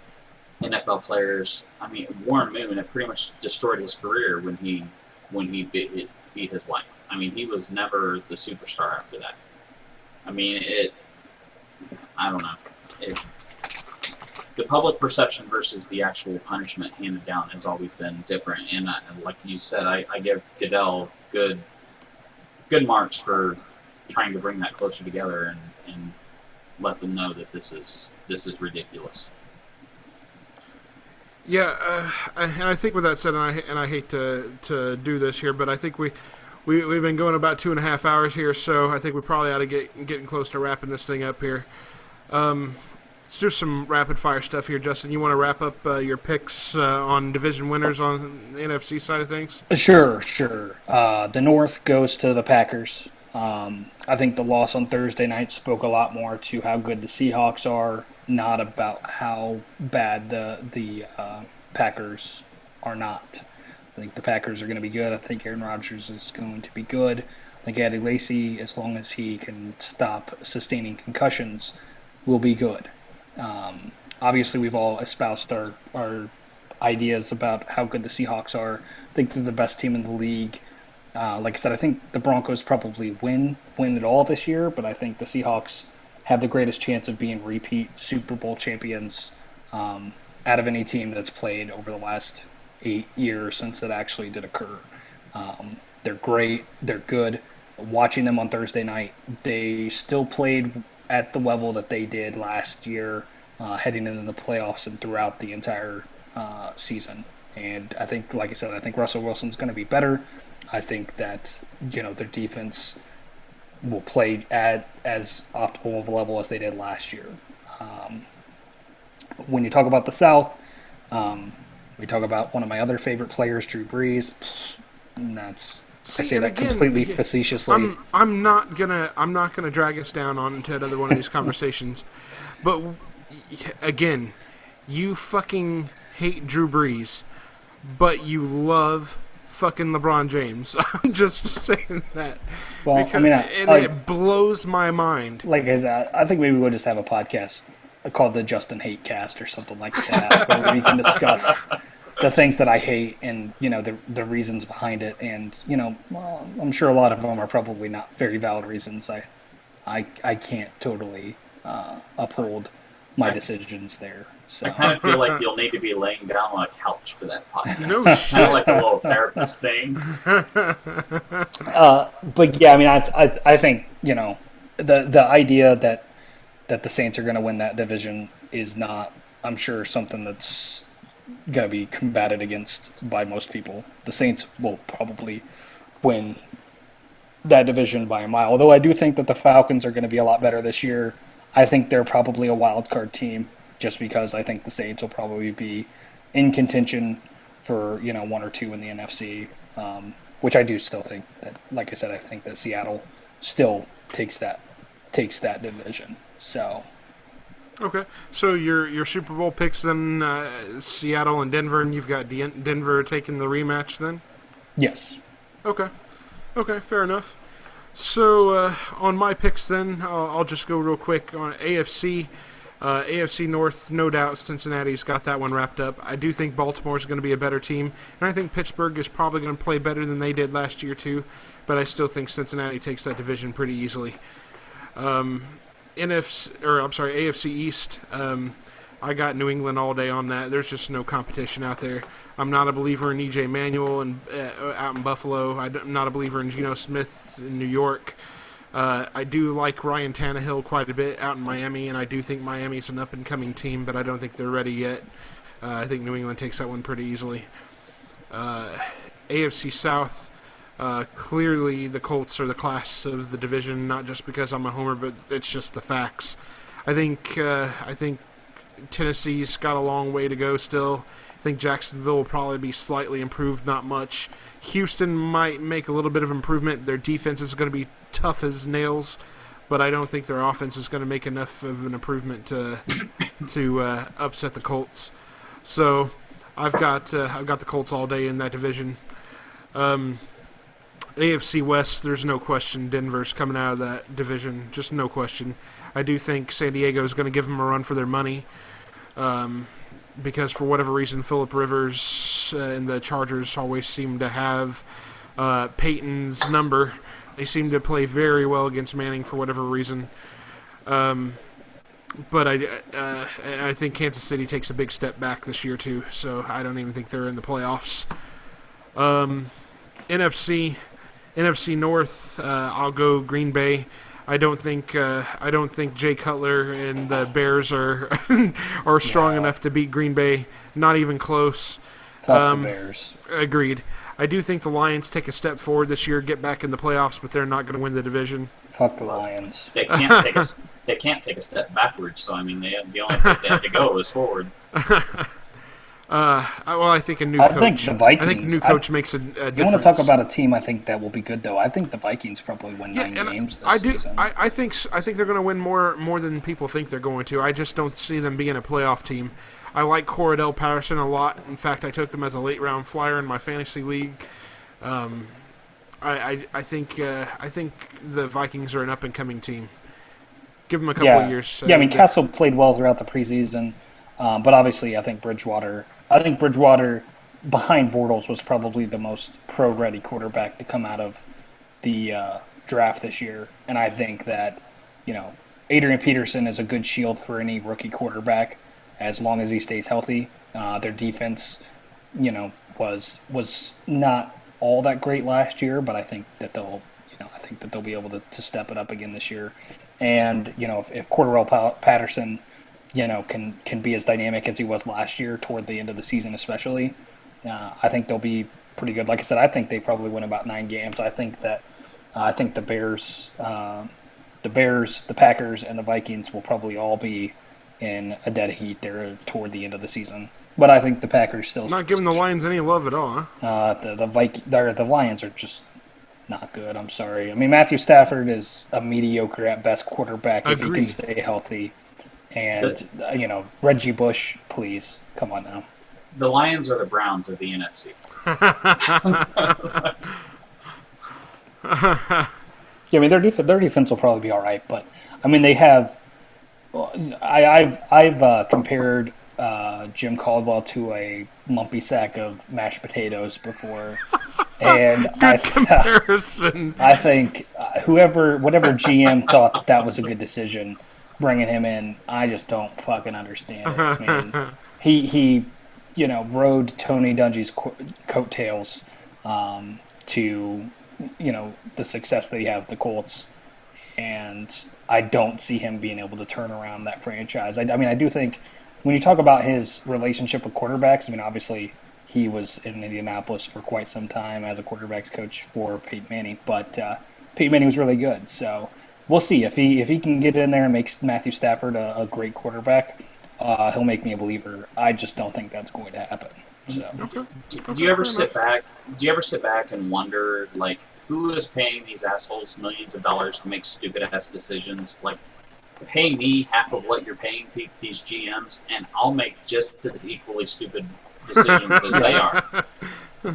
NFL players. I mean, Warren Moon, it pretty much destroyed his career when he beat his wife. I mean, he was never the superstar after that. I mean, I don't know. The public perception versus the actual punishment handed down has always been different. And like you said, I give Goodell good marks for trying to bring that closer together and let them know that this is ridiculous. Yeah, and I think with that said, and I hate to do this here, but I think we've been going about 2.5 hours here, so I think we probably ought to getting close to wrapping this thing up here. Let's do some rapid fire stuff here, Justin. You want to wrap up your picks on division winners on the NFC side of things? Sure. The North goes to the Packers. I think the loss on Thursday night spoke a lot more to how good the Seahawks are, not about how bad the Packers are not. I think the Packers are going to be good. I think Aaron Rodgers is going to be good. I think Eddie Lacy, as long as he can stop sustaining concussions, will be good. Obviously, we've all espoused our ideas about how good the Seahawks are. I think they're the best team in the league. Like I said, I think the Broncos probably win it all this year, but I think the Seahawks have the greatest chance of being repeat Super Bowl champions out of any team that's played over the last 8 years since it actually did occur. They're great. They're good. Watching them on Thursday night, they still played at the level that they did last year, heading into the playoffs and throughout the entire season. And I think, like I said, I think Russell Wilson's going to be better. I think that, their defense will play at as optimal of a level as they did last year. When you talk about the South, we talk about one of my other favorite players, Drew Brees. And that's I say that again, completely facetiously. I'm not gonna drag us down onto another one of these conversations, but again, you fucking hate Drew Brees, but you love fucking LeBron James. I'm just saying that. Well, because, it blows my mind. Like I said, I think maybe we'll just have a podcast called the Justin Hate Cast or something like that, where we can discuss the things that I hate and, the reasons behind it. And, well, I'm sure a lot of them are probably not very valid reasons. I can't totally uphold my decisions there. So. I kind of feel like you'll need to be laying down on a couch for that podcast. No shit. Kind of like a little therapist thing. But yeah, I mean, I think, the idea that the Saints are going to win that division is not, I'm sure, something that's going to be combated against by most people. The Saints will probably win that division by a mile. Although I do think that the Falcons are going to be a lot better this year. I think they're probably a wild card team just because I think the Saints will probably be in contention for, 1 or 2 in the NFC, which I do still think that, like I said, I think that Seattle still takes that division. So. Okay, so your Super Bowl picks then Seattle and Denver, and you've got Denver taking the rematch then? Yes. Okay, fair enough. So on my picks then, I'll just go real quick on AFC. AFC North, no doubt Cincinnati's got that one wrapped up. I do think Baltimore's going to be a better team, and I think Pittsburgh is probably going to play better than they did last year too, but I still think Cincinnati takes that division pretty easily. AFC East, I got New England all day on that. There's just no competition out there. I'm not a believer in E.J. Manuel out in Buffalo. I'm not a believer in Geno Smith in New York. I do like Ryan Tannehill quite a bit out in Miami, and I do think Miami's an up-and-coming team, but I don't think they're ready yet. I think New England takes that one pretty easily. AFC South, clearly the Colts are the class of the division, not just because I'm a homer, but it's just the facts. I think Tennessee's got a long way to go still. I think Jacksonville will probably be slightly improved, not much. Houston might make a little bit of improvement. Their defense is going to be tough as nails, but I don't think their offense is going to make enough of an improvement to upset the Colts. So I've got the Colts all day in that division. AFC West, there's no question Denver's coming out of that division, just no question. I do think San Diego is going to give them a run for their money. Because for whatever reason, Phillip Rivers and the Chargers always seem to have Peyton's number. They seem to play very well against Manning for whatever reason. But I think Kansas City takes a big step back this year too, so I don't even think they're in the playoffs. NFC North, I'll go Green Bay. I don't think Jay Cutler and the Bears are are strong enough to beat Green Bay. Not even close. Fuck the Bears. Agreed. I do think the Lions take a step forward this year, get back in the playoffs, but they're not going to win the division. Fuck the Lions. They can't take a step backwards. So I mean, the only place they have to go is forward. I think a new coach. I think the Vikings. I think the new coach makes a difference. You want to talk about a team I think that will be good though? I think the Vikings probably win 9 games this season. I think they're going to win more than people think they're going to. I just don't see them being a playoff team. I like Cordell Patterson a lot. In fact, I took him as a late round flyer in my fantasy league. I think the Vikings are an up and coming team. Give them a couple of years. I mean, Castle played well throughout the preseason, but obviously I think Bridgewater behind Bortles was probably the most pro-ready quarterback to come out of the draft this year. And I think that, Adrian Peterson is a good shield for any rookie quarterback as long as he stays healthy. Their defense, was not all that great last year, but I think that they'll be able to step it up again this year. And, if Cordell Patterson can be as dynamic as he was last year toward the end of the season especially, I think they'll be pretty good. Like I said, I think they probably win about 9 games. I think the Bears, the Packers, and the Vikings will probably all be in a dead heat there toward the end of the season. But I think the Packers still... Not giving the Lions any love at all, huh? The Lions are just not good. I'm sorry. I mean, Matthew Stafford is a mediocre at best quarterback if he can stay healthy. And, Reggie Bush, please. Come on now. The Lions are the Browns of the NFC. I mean, their defense will probably be all right, but, I mean, they have... I've compared Jim Caldwell to a lumpy sack of mashed potatoes before. And comparison. I think whatever GM thought that was a good decision, bringing him in, I just don't fucking understand it. I mean, he rode Tony Dungy's coattails to, the success that he had with the Colts, and I don't see him being able to turn around that franchise. I mean, I do think when you talk about his relationship with quarterbacks, I mean, obviously he was in Indianapolis for quite some time as a quarterbacks coach for Peyton Manning, but Peyton Manning was really good. So we'll see if he can get in there and makes Matthew Stafford a great quarterback. He'll make me a believer. I just don't think that's going to happen. So, do you ever sit back? Do you ever sit back and wonder, like, who is paying these assholes millions of dollars to make stupid ass decisions? Like, pay me half of what you're paying these GMs, and I'll make just as equally stupid decisions as they are.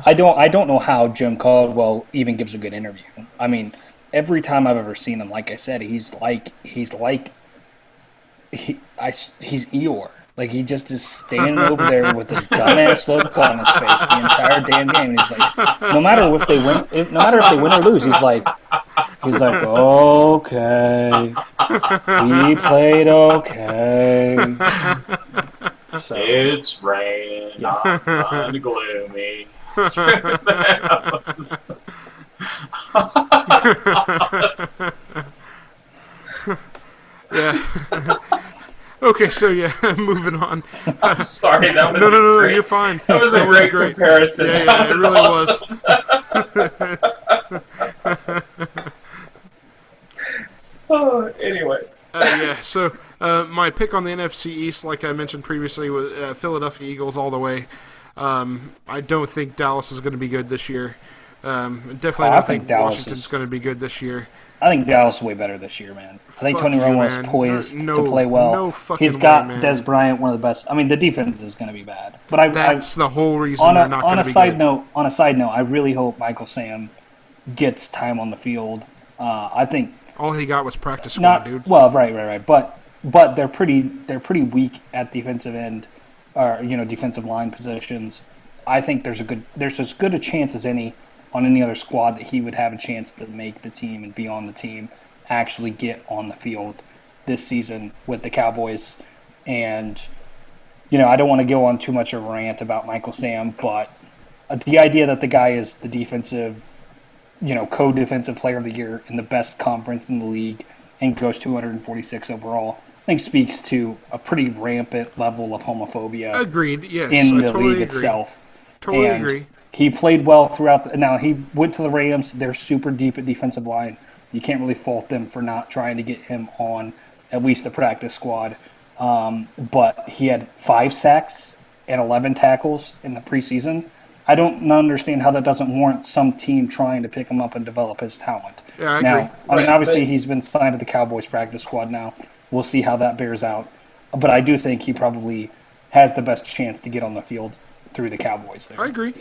I don't know how Jim Caldwell even gives a good interview. I mean, every time I've ever seen him, like I said, he's Eeyore. Like, he just is standing over there with this dumbass look on his face the entire damn game. And he's like, no matter if they win or lose, he's like, okay, he played okay. So. It's rain, not kind of gloomy. Yeah. Okay, so yeah, moving on. I'm sorry, that was No, great. you're fine. That was a great comparison. Yeah, That it was really awesome. Oh, anyway. Yeah, so my pick on the NFC East, like I mentioned previously, was Philadelphia Eagles all the way. I don't think Dallas is going to be good this year. Definitely don't think Washington's going to be good this year. I think Dallas is way better this year, man. I think Tony Romo is poised to play well. No fucking He's got way, Des Bryant, one of the best. I mean, the defense is going to be bad, but that's the whole reason they're not going to be good. On a side note, I really hope Michael Sam gets time on the field. I think all he got was practice squad, dude. Well, right. But they're pretty weak at defensive end, or defensive line positions. I think there's as good a chance as any on any other squad that he would have a chance to make the team and be on the team, actually get on the field this season with the Cowboys. And, I don't want to go on too much of a rant about Michael Sam, but the idea that the guy is the defensive, co-defensive player of the year in the best conference in the league and goes 246 overall, I think speaks to a pretty rampant level of homophobia. Agreed, yes. In the totally league agree. itself. Totally agree. He played well throughout. Now, he went to the Rams. They're super deep at defensive line. You can't really fault them for not trying to get him on at least the practice squad. But he had 5 sacks and 11 tackles in the preseason. I don't understand how that doesn't warrant some team trying to pick him up and develop his talent. Yeah, I now, agree. I mean, obviously, he's been signed to the Cowboys practice squad now. We'll see how that bears out. But I do think he probably has the best chance to get on the field through the Cowboys there. I agree.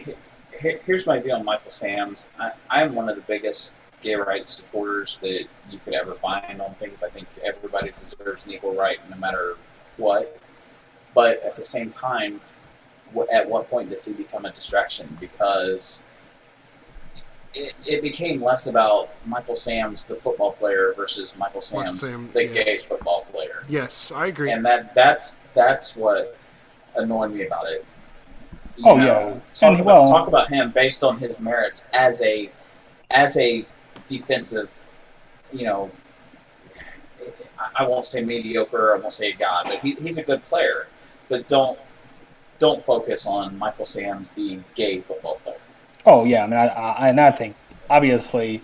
Here's my view on Michael Sam's. I'm one of the biggest gay rights supporters that you could ever find on things. I think everybody deserves an equal right no matter what. But at the same time, at what point does he become a distraction? Because it became less about Michael Sam's, the football player, versus Michael Sam's, the gay football player. Yes, I agree. And that's what annoyed me about it. Talk about him based on his merits as a defensive, I won't say mediocre, I won't say a god, but he's a good player. But don't focus on Michael Sam's, the gay football player. Oh yeah, I mean, I think obviously,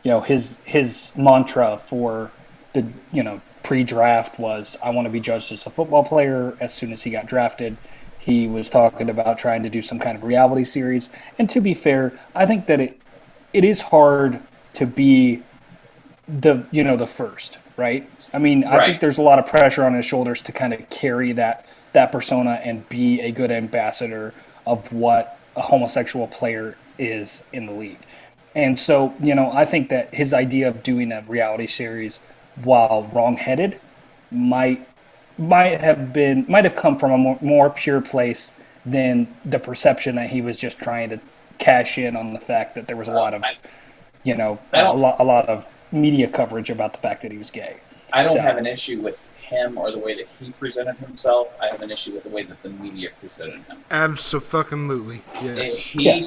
his mantra for the pre-draft was, I want to be judged as a football player. As soon as he got drafted, he was talking about trying to do some kind of reality series. And to be fair, I think that it is hard to be the first, right? I mean, I think there's a lot of pressure on his shoulders to kind of carry that persona and be a good ambassador of what a homosexual player is in the league. And so, I think that his idea of doing a reality series, while wrong-headed, might have come from a more pure place than the perception that he was just trying to cash in on the fact that there was a lot of, a lot of media coverage about the fact that he was gay. I don't have an issue with him or the way that he presented himself. I have an issue with the way that the media presented him. Absolutely, yes. He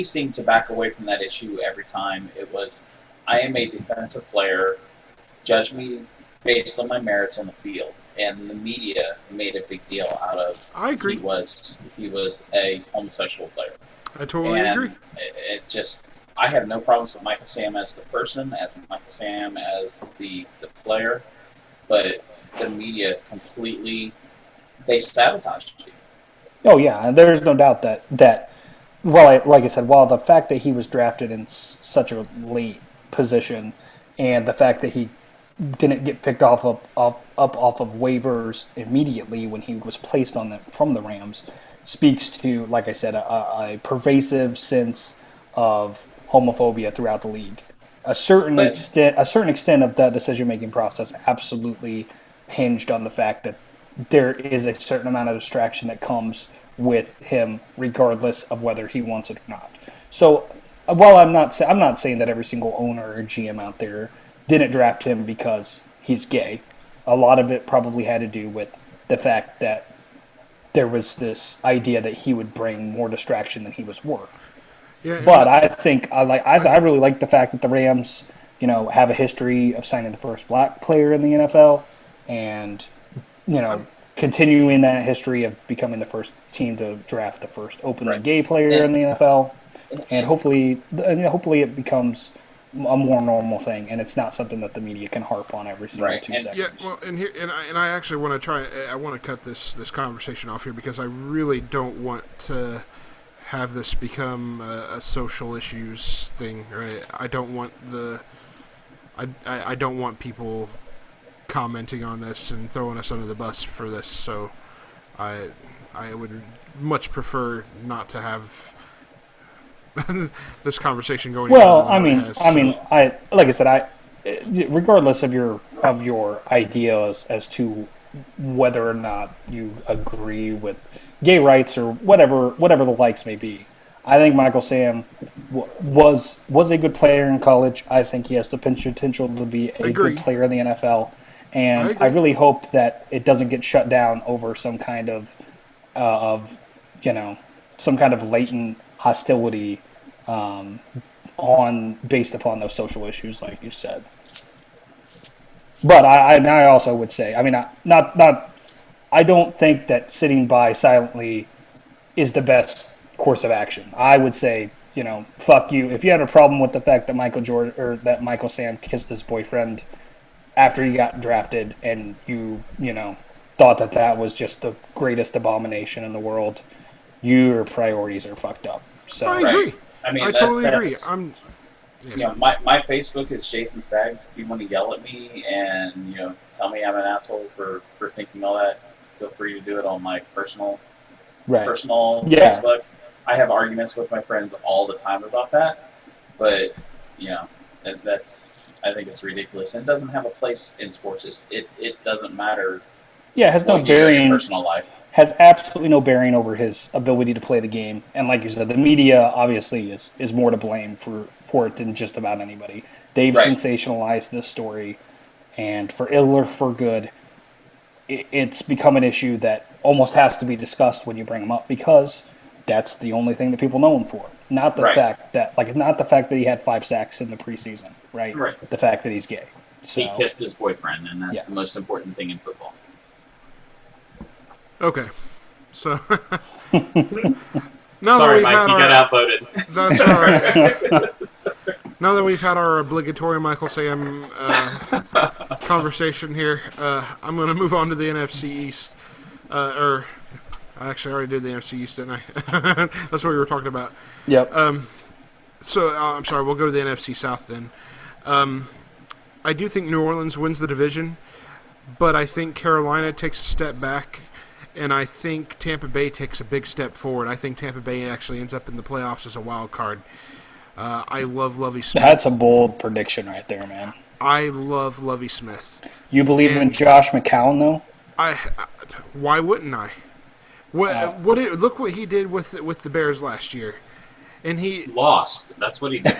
seemed to back away from that issue every time. It was, I am a defensive player. Judge me based on my merits on the field. And the media made a big deal out of. I agree. He was a homosexual player. I totally agree. It just, I have no problems with Michael Sam as the person, as Michael Sam as the player, but the media completely, they sabotaged you. Oh yeah, and there's no doubt that like I said, while the fact that he was drafted in such a late position, and the fact that he didn't get picked off of waivers immediately when he was placed on from the Rams, speaks to, like I said, a pervasive sense of homophobia throughout the league. A certain extent of that decision-making process absolutely hinged on the fact that there is a certain amount of distraction that comes with him, regardless of whether he wants it or not. So, while I'm not saying that every single owner or GM out there didn't draft him because he's gay, a lot of it probably had to do with the fact that there was this idea that he would bring more distraction than he was worth. Yeah, but I think I really like the fact that the Rams have a history of signing the first black player in the NFL, and continuing that history of becoming the first team to draft the first openly gay player in the NFL, and hopefully it becomes a more normal thing, and it's not something that the media can harp on every single 2 seconds. Yeah, well, and I actually want to cut this conversation off here because I really don't want to have this become a social issues thing, right? I don't want I don't want people commenting on this and throwing us under the bus for this, so I would much prefer not to have this conversation going. Well, like I said, regardless of your ideas as to whether or not you agree with gay rights or whatever the likes may be, I think Michael Sam was a good player in college. I think he has the potential to be a good player in the NFL, and I really hope that it doesn't get shut down over some kind of latent hostility based upon those social issues, like you said. But I also would say, I don't think that sitting by silently is the best course of action. I would say, fuck you. If you had a problem with the fact that Michael Sam kissed his boyfriend after he got drafted, and you thought that was just the greatest abomination in the world, your priorities are fucked up. So I agree. I totally agree. My Facebook is Jason Staggs. If you want to yell at me and tell me I'm an asshole for thinking all that, feel free to do it on my personal Facebook. I have arguments with my friends all the time about that, but I think it's ridiculous. It doesn't have a place in sports. It doesn't matter. Yeah, it has no bearing in personal life. Has absolutely no bearing over his ability to play the game. And like you said, the media obviously is more to blame for it than just about anybody. They've sensationalized this story, and for ill or for good, it's become an issue that almost has to be discussed when you bring him up, because that's the only thing that people know him for. Not the fact that he had 5 sacks in the preseason, right? The fact that he's gay. So, he kissed his boyfriend, and that's the most important thing in football. Okay, so sorry, Mike, you got outvoted. That's all right. Now that we've had our obligatory Michael Sam conversation here, I'm going to move on to the NFC East. I actually already did the NFC East, didn't I? That's what we were talking about. Yep. So I'm sorry. We'll go to the NFC South then. I do think New Orleans wins the division, but I think Carolina takes a step back. And I think Tampa Bay takes a big step forward. I think Tampa Bay actually ends up in the playoffs as a wild card. I love Lovie Smith. That's a bold prediction right there, man. I love Lovie Smith. You believe in Josh McCown, though? Why wouldn't I? Look what he did with the Bears last year. And he lost. That's what he did.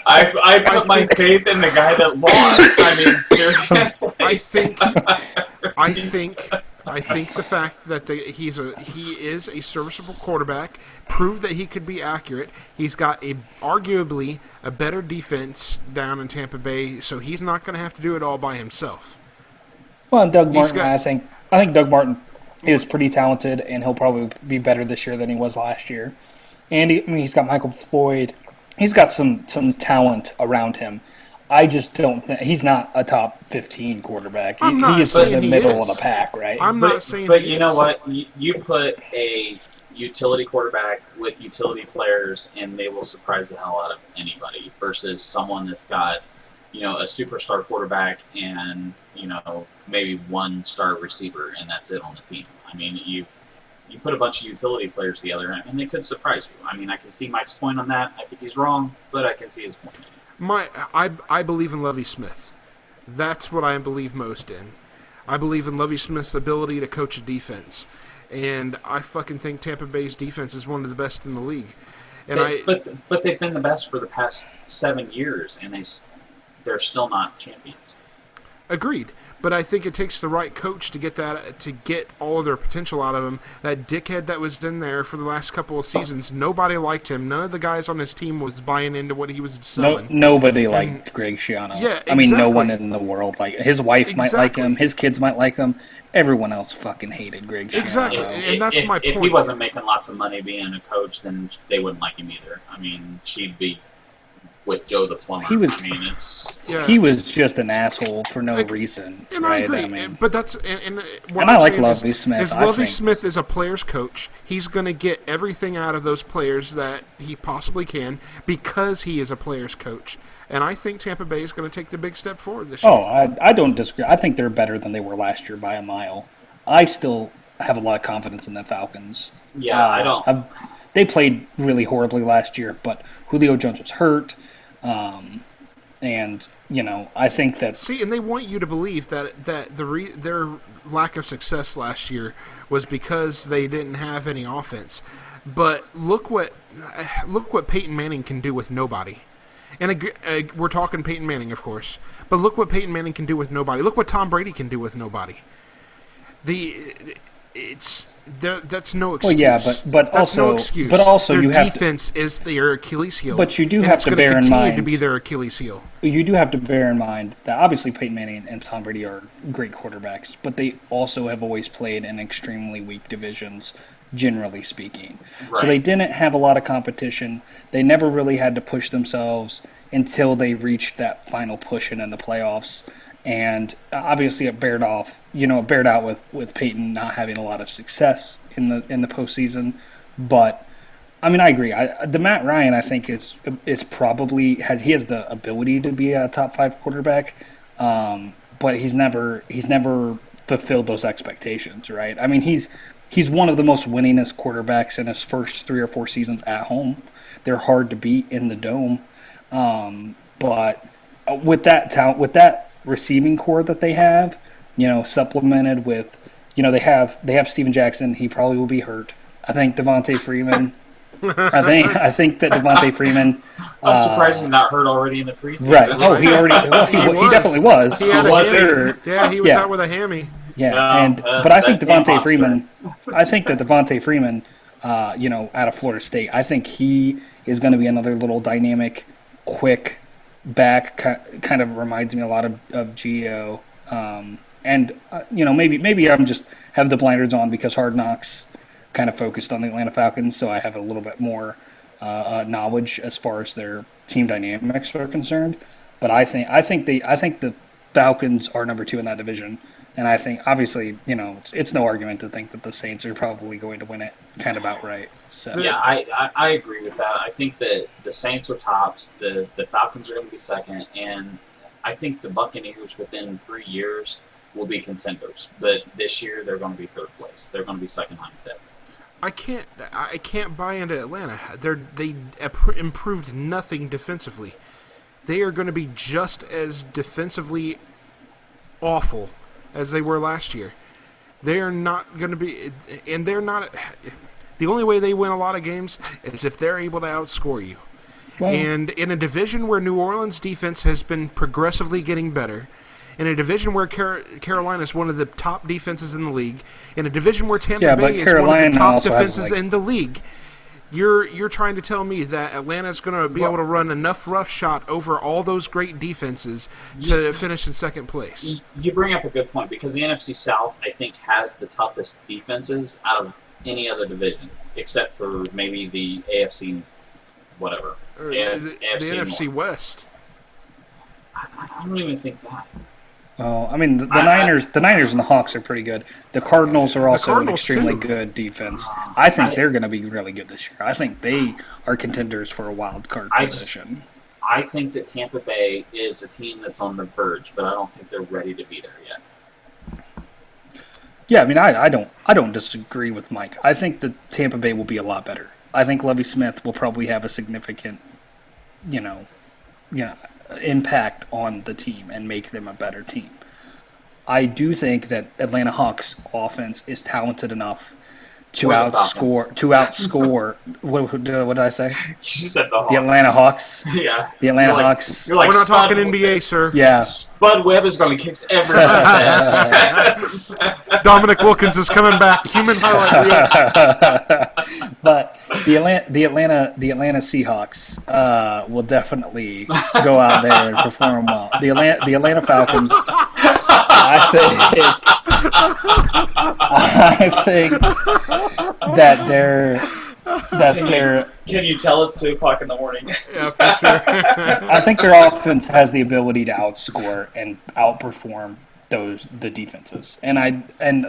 I put my faith in the guy that lost. I mean, seriously. I think the fact that he is a serviceable quarterback proved that he could be accurate. He's got arguably a better defense down in Tampa Bay, so he's not going to have to do it all by himself. Well, and Doug Martin, I think Doug Martin is pretty talented, and he'll probably be better this year than he was last year. And he's got Michael Floyd. He's got some talent around him. I just don't think he's not a top 15 quarterback. He is in the middle of the pack, right? I'm not saying. But you know what? You put a utility quarterback with utility players, and they will surprise the hell out of anybody. Versus someone that's got, a superstar quarterback and maybe one star receiver, and that's it on the team. I mean, you put a bunch of utility players together, and they could surprise you. I mean, I can see Mike's point on that. I think he's wrong, but I can see his point. I believe in Lovie Smith. That's what I believe most in. I believe in Lovie Smith's ability to coach a defense, and I fucking think Tampa Bay's defense is one of the best in the league. And but they've been the best for the past 7 years, and they're still not champions. Agreed. But I think it takes the right coach to get all of their potential out of him. That dickhead that was in there for the last couple of seasons, nobody liked him. None of the guys on his team was buying into what he was selling. Nobody liked Greg Schiano. Yeah, exactly. I mean, no one in the world like his wife might like him, his kids might like him. Everyone else fucking hated Greg Schiano. Exactly, and that's my point. If he wasn't making lots of money being a coach, then they wouldn't like him either. I mean, she'd be with Joe the plumber. He was just an asshole for no reason. And right? I agree. I mean, but that's and I like Lovie Smith. Lovie Smith is a player's coach. He's going to get everything out of those players that he possibly can because he is a player's coach. And I think Tampa Bay is going to take the big step forward this year. Oh, I don't disagree. I think they're better than they were last year by a mile. I still have a lot of confidence in the Falcons. Yeah, I don't. They played really horribly last year, but Julio Jones was hurt. And, I think that... See, and they want you to believe that their lack of success last year was because they didn't have any offense. But look what Peyton Manning can do with nobody. And we're talking Peyton Manning, of course. But look what Peyton Manning can do with nobody. Look what Tom Brady can do with nobody. That's no excuse. Well, yeah, but that's also, no excuse. But also, their defense is their Achilles heel. But you do have to bear in mind to be their Achilles heel. You do have to bear in mind that obviously Peyton Manning and Tom Brady are great quarterbacks, but they also have always played in extremely weak divisions, generally speaking. Right. So they didn't have a lot of competition. They never really had to push themselves until they reached that final push in the playoffs. And obviously it bared out with Peyton not having a lot of success in the postseason. But I mean, I agree. The Matt Ryan, I think, is probably he has the ability to be a top 5 quarterback, but he's never fulfilled those expectations, right? I mean, he's one of the most winningest quarterbacks in his first 3 or 4 seasons at home. They're hard to beat in the dome, but with that talent, with that receiving core that they have, supplemented with, they have Steven Jackson. He probably will be hurt. I think Devontae Freeman. I think that Devontae Freeman. I'm surprised he's not hurt already in the preseason. Right. Oh, he definitely was. He was hurt. Yeah, he was out with a hammy. Yeah, but I think Devontae Freeman. I think that Devontae Freeman, out of Florida State, I think he is going to be another little dynamic, quick back. Kind of reminds me a lot of Gio. Maybe I'm just have the blinders on because Hard Knocks kind of focused on the Atlanta Falcons, so I have a little bit more knowledge as far as their team dynamics are concerned. But I think the Falcons are number 2 in that division, and I think obviously it's no argument to think that the Saints are probably going to win it kind of outright. So yeah, I agree with that. I think that the Saints are tops, the Falcons are going to be second, and I think the Buccaneers within 3 years will be contenders. But this year they're going to be 3rd place. They're going to be second behind tip. I can't buy into Atlanta. They improved nothing defensively. They are going to be just as defensively awful as they were last year. They are not going to be, and they're not. The only way they win a lot of games is if they're able to outscore you. Well, and in a division where New Orleans' defense has been progressively getting better, in a division where Carolina is one of the top defenses in the league, in a division where Tampa Bay is one of the top defenses in the league, you're trying to tell me that Atlanta is going to be able to run enough roughshod over all those great defenses to finish in second place? You bring up a good point because the NFC South, I think, has the toughest defenses out of any other division, except for maybe the AFC, whatever. The NFC West. I don't even think that. Oh, I mean the Niners and the Hawks are pretty good. The Cardinals are also an extremely good defense. I think they're going to be really good this year. I think they are contenders for a wild card position. I think that Tampa Bay is a team that's on the verge, but I don't think they're ready to be there yet. Yeah, I mean I don't disagree with Mike. I think that Tampa Bay will be a lot better. I think Lovie Smith will probably have a significant, impact on the team and make them a better team. I do think that Atlanta Hawks offense is talented enough to Or the outscore. What did I say? You said the Hawks. The Atlanta Hawks. Yeah. The Atlanta You're like- Hawks. You're like, We're not Spud, talking NBA, sir. Yeah. Spud Webb is going to kick everybody's ass. Dominic Wilkins is coming back. Human highlight reel. But the Atlanta Seahawks will definitely go out there and perform well. The Atlanta Falcons, I think that they're Can you tell us 2:00 in the morning? Yeah, for sure. I think their offense has the ability to outscore and outperform the defenses, and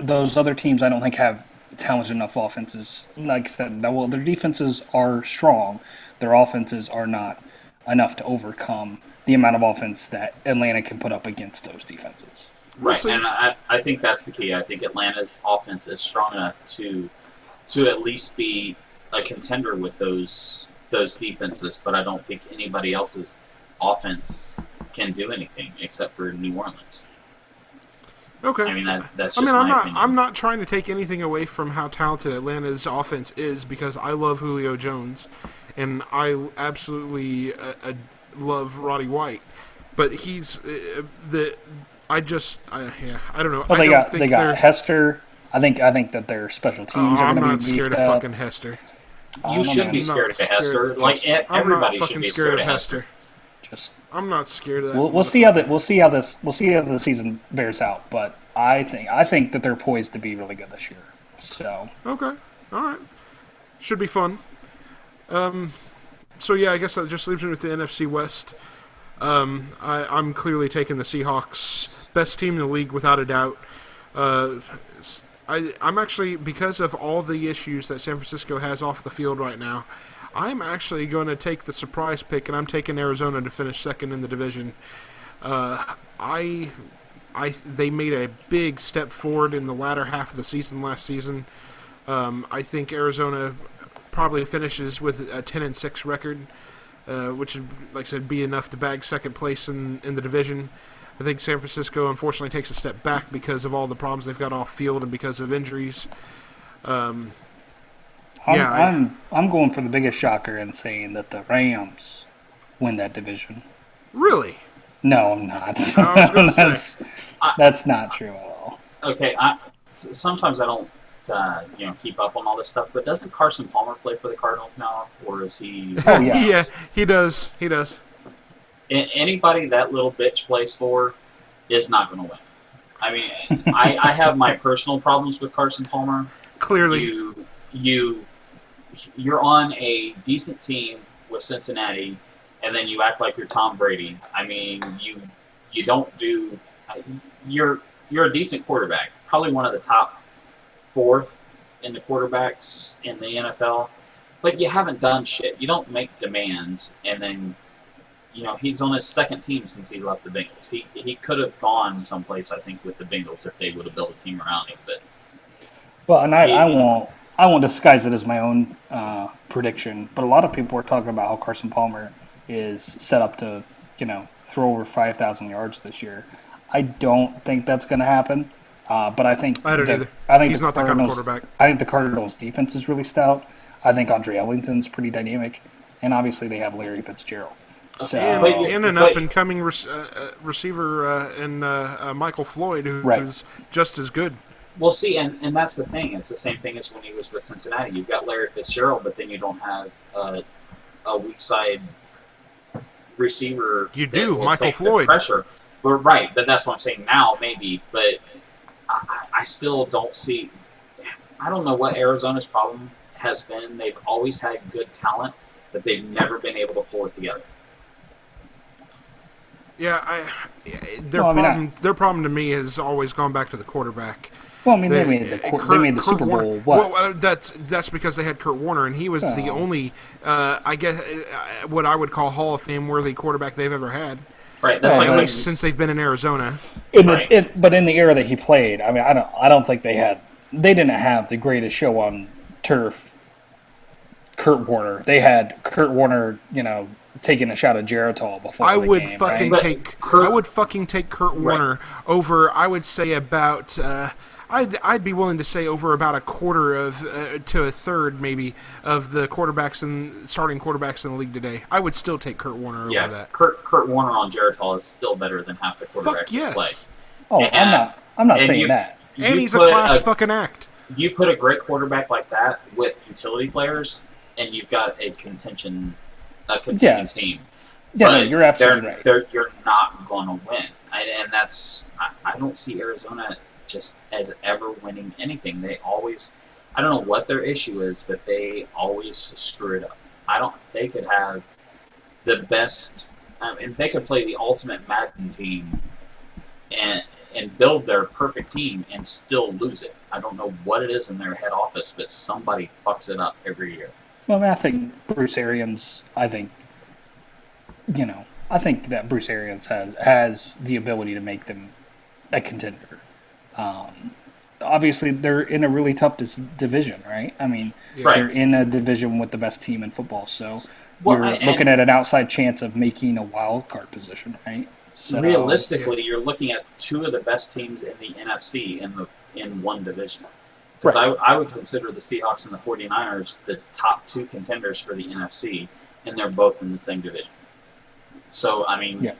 those other teams I don't think have talented enough offenses. Like I said, well, their defenses are strong. Their offenses are not enough to overcome the amount of offense that Atlanta can put up against those defenses. Right, and I think that's the key. I think Atlanta's offense is strong enough to at least be a contender with those defenses, but I don't think anybody else's offense can do anything except for New Orleans. Okay. I mean, that's just my opinion. I'm not trying to take anything away from how talented Atlanta's offense is because I love Julio Jones, and I absolutely love Roddy White, but he's I don't know. Well, I they got Hester. I think that their special teams are I'm going not to be scared beefed of up. fucking Hester. You should be I'm scared not of Hester. scared. Like everybody I'm should not be fucking scared of Hester. I'm not scared of that. We'll see how the season bears out, but I think that they're poised to be really good this year. So Okay. All right. Should be fun. So yeah, I guess that just leaves me with the NFC West. I'm clearly taking the Seahawks, best team in the league without a doubt. I'm actually, because of all the issues that San Francisco has off the field right now, I'm actually going to take the surprise pick, and I'm taking Arizona to finish second in the division. They made a big step forward in the latter half of the season last season. I think Arizona probably finishes with a 10-6 record, which would, like I said, be enough to bag second place in the division. I think San Francisco, unfortunately, takes a step back because of all the problems they've got off field and because of injuries. I'm going for the biggest shocker and saying that the Rams win that division. Really? No, I'm not. I was gonna say. That's not true at all. Okay, sometimes I don't, keep up on all this stuff. But doesn't Carson Palmer play for the Cardinals now, or is he? Oh yeah, yeah, he does. He does. Anybody that little bitch plays for is not going to win. I mean, I have my personal problems with Carson Palmer. Clearly, you're on a decent team with Cincinnati, and then you act like you're Tom Brady. I mean, you don't do. You're a decent quarterback, probably one of the top fourth in the quarterbacks in the NFL, but you haven't done shit. You don't make demands, and then. He's on his second team since he left the Bengals. He could have gone someplace, I think, with the Bengals if they would have built a team around him. But I won't disguise it as my own prediction. But a lot of people are talking about how Carson Palmer is set up to, throw over 5,000 yards this year. I don't think that's going to happen. But I think I don't either. I think he's not that kind of quarterback. I think the Cardinals' defense is really stout. I think Andre Ellington's pretty dynamic, and obviously they have Larry Fitzgerald. So, and an up-and-coming receiver in Michael Floyd, who's just as good. Well, see, and that's the thing. It's the same thing as when he was with Cincinnati. You've got Larry Fitzgerald, but then you don't have a weak side receiver. You do, Michael Floyd. Pressure. Well, right, but that's what I'm saying now, maybe. But I still don't see. I don't know what Arizona's problem has been. They've always had good talent, but they've never been able to pull it together. Yeah, their problem to me has always gone back to the quarterback. Well, I mean, they made the Super Bowl. What? Well, that's because they had Kurt Warner, and he was the only, I guess, what I would call Hall of Fame worthy quarterback they've ever had. Right. That's at least since they've been in Arizona. But in the era that he played, I mean, I don't think they didn't have the greatest show on turf. Kurt Warner. They had Kurt Warner, taking a shot at Geritol before I would fucking take Kurt Warner over, I would say, about I'd be willing to say over about a quarter of to a third maybe of the starting quarterbacks in the league today. I would still take Kurt Warner over that. Kurt Warner on Geritol is still better than half the quarterbacks Fuck yes. that play. Oh, I'm not saying that. And he's a class fucking act. You put a great quarterback like that with utility players, and you've got a contending team. Yeah, no, you're absolutely right. You're not going to win. And that's, I don't see Arizona just as ever winning anything. They always, I don't know what their issue is, but they always screw it up. They could have the best, and they could play the ultimate Madden team and build their perfect team and still lose it. I don't know what it is in their head office, but somebody fucks it up every year. Well, I think Bruce Arians, I think that Bruce Arians has the ability to make them a contender. Obviously, they're in a really tough division, right? I mean, they're in a division with the best team in football, so you're looking at an outside chance of making a wild card position, right? So, realistically, you're looking at two of the best teams in the NFC in one division. Because I would consider the Seahawks and the 49ers the top two contenders for the NFC, and they're both in the same division. So, I mean,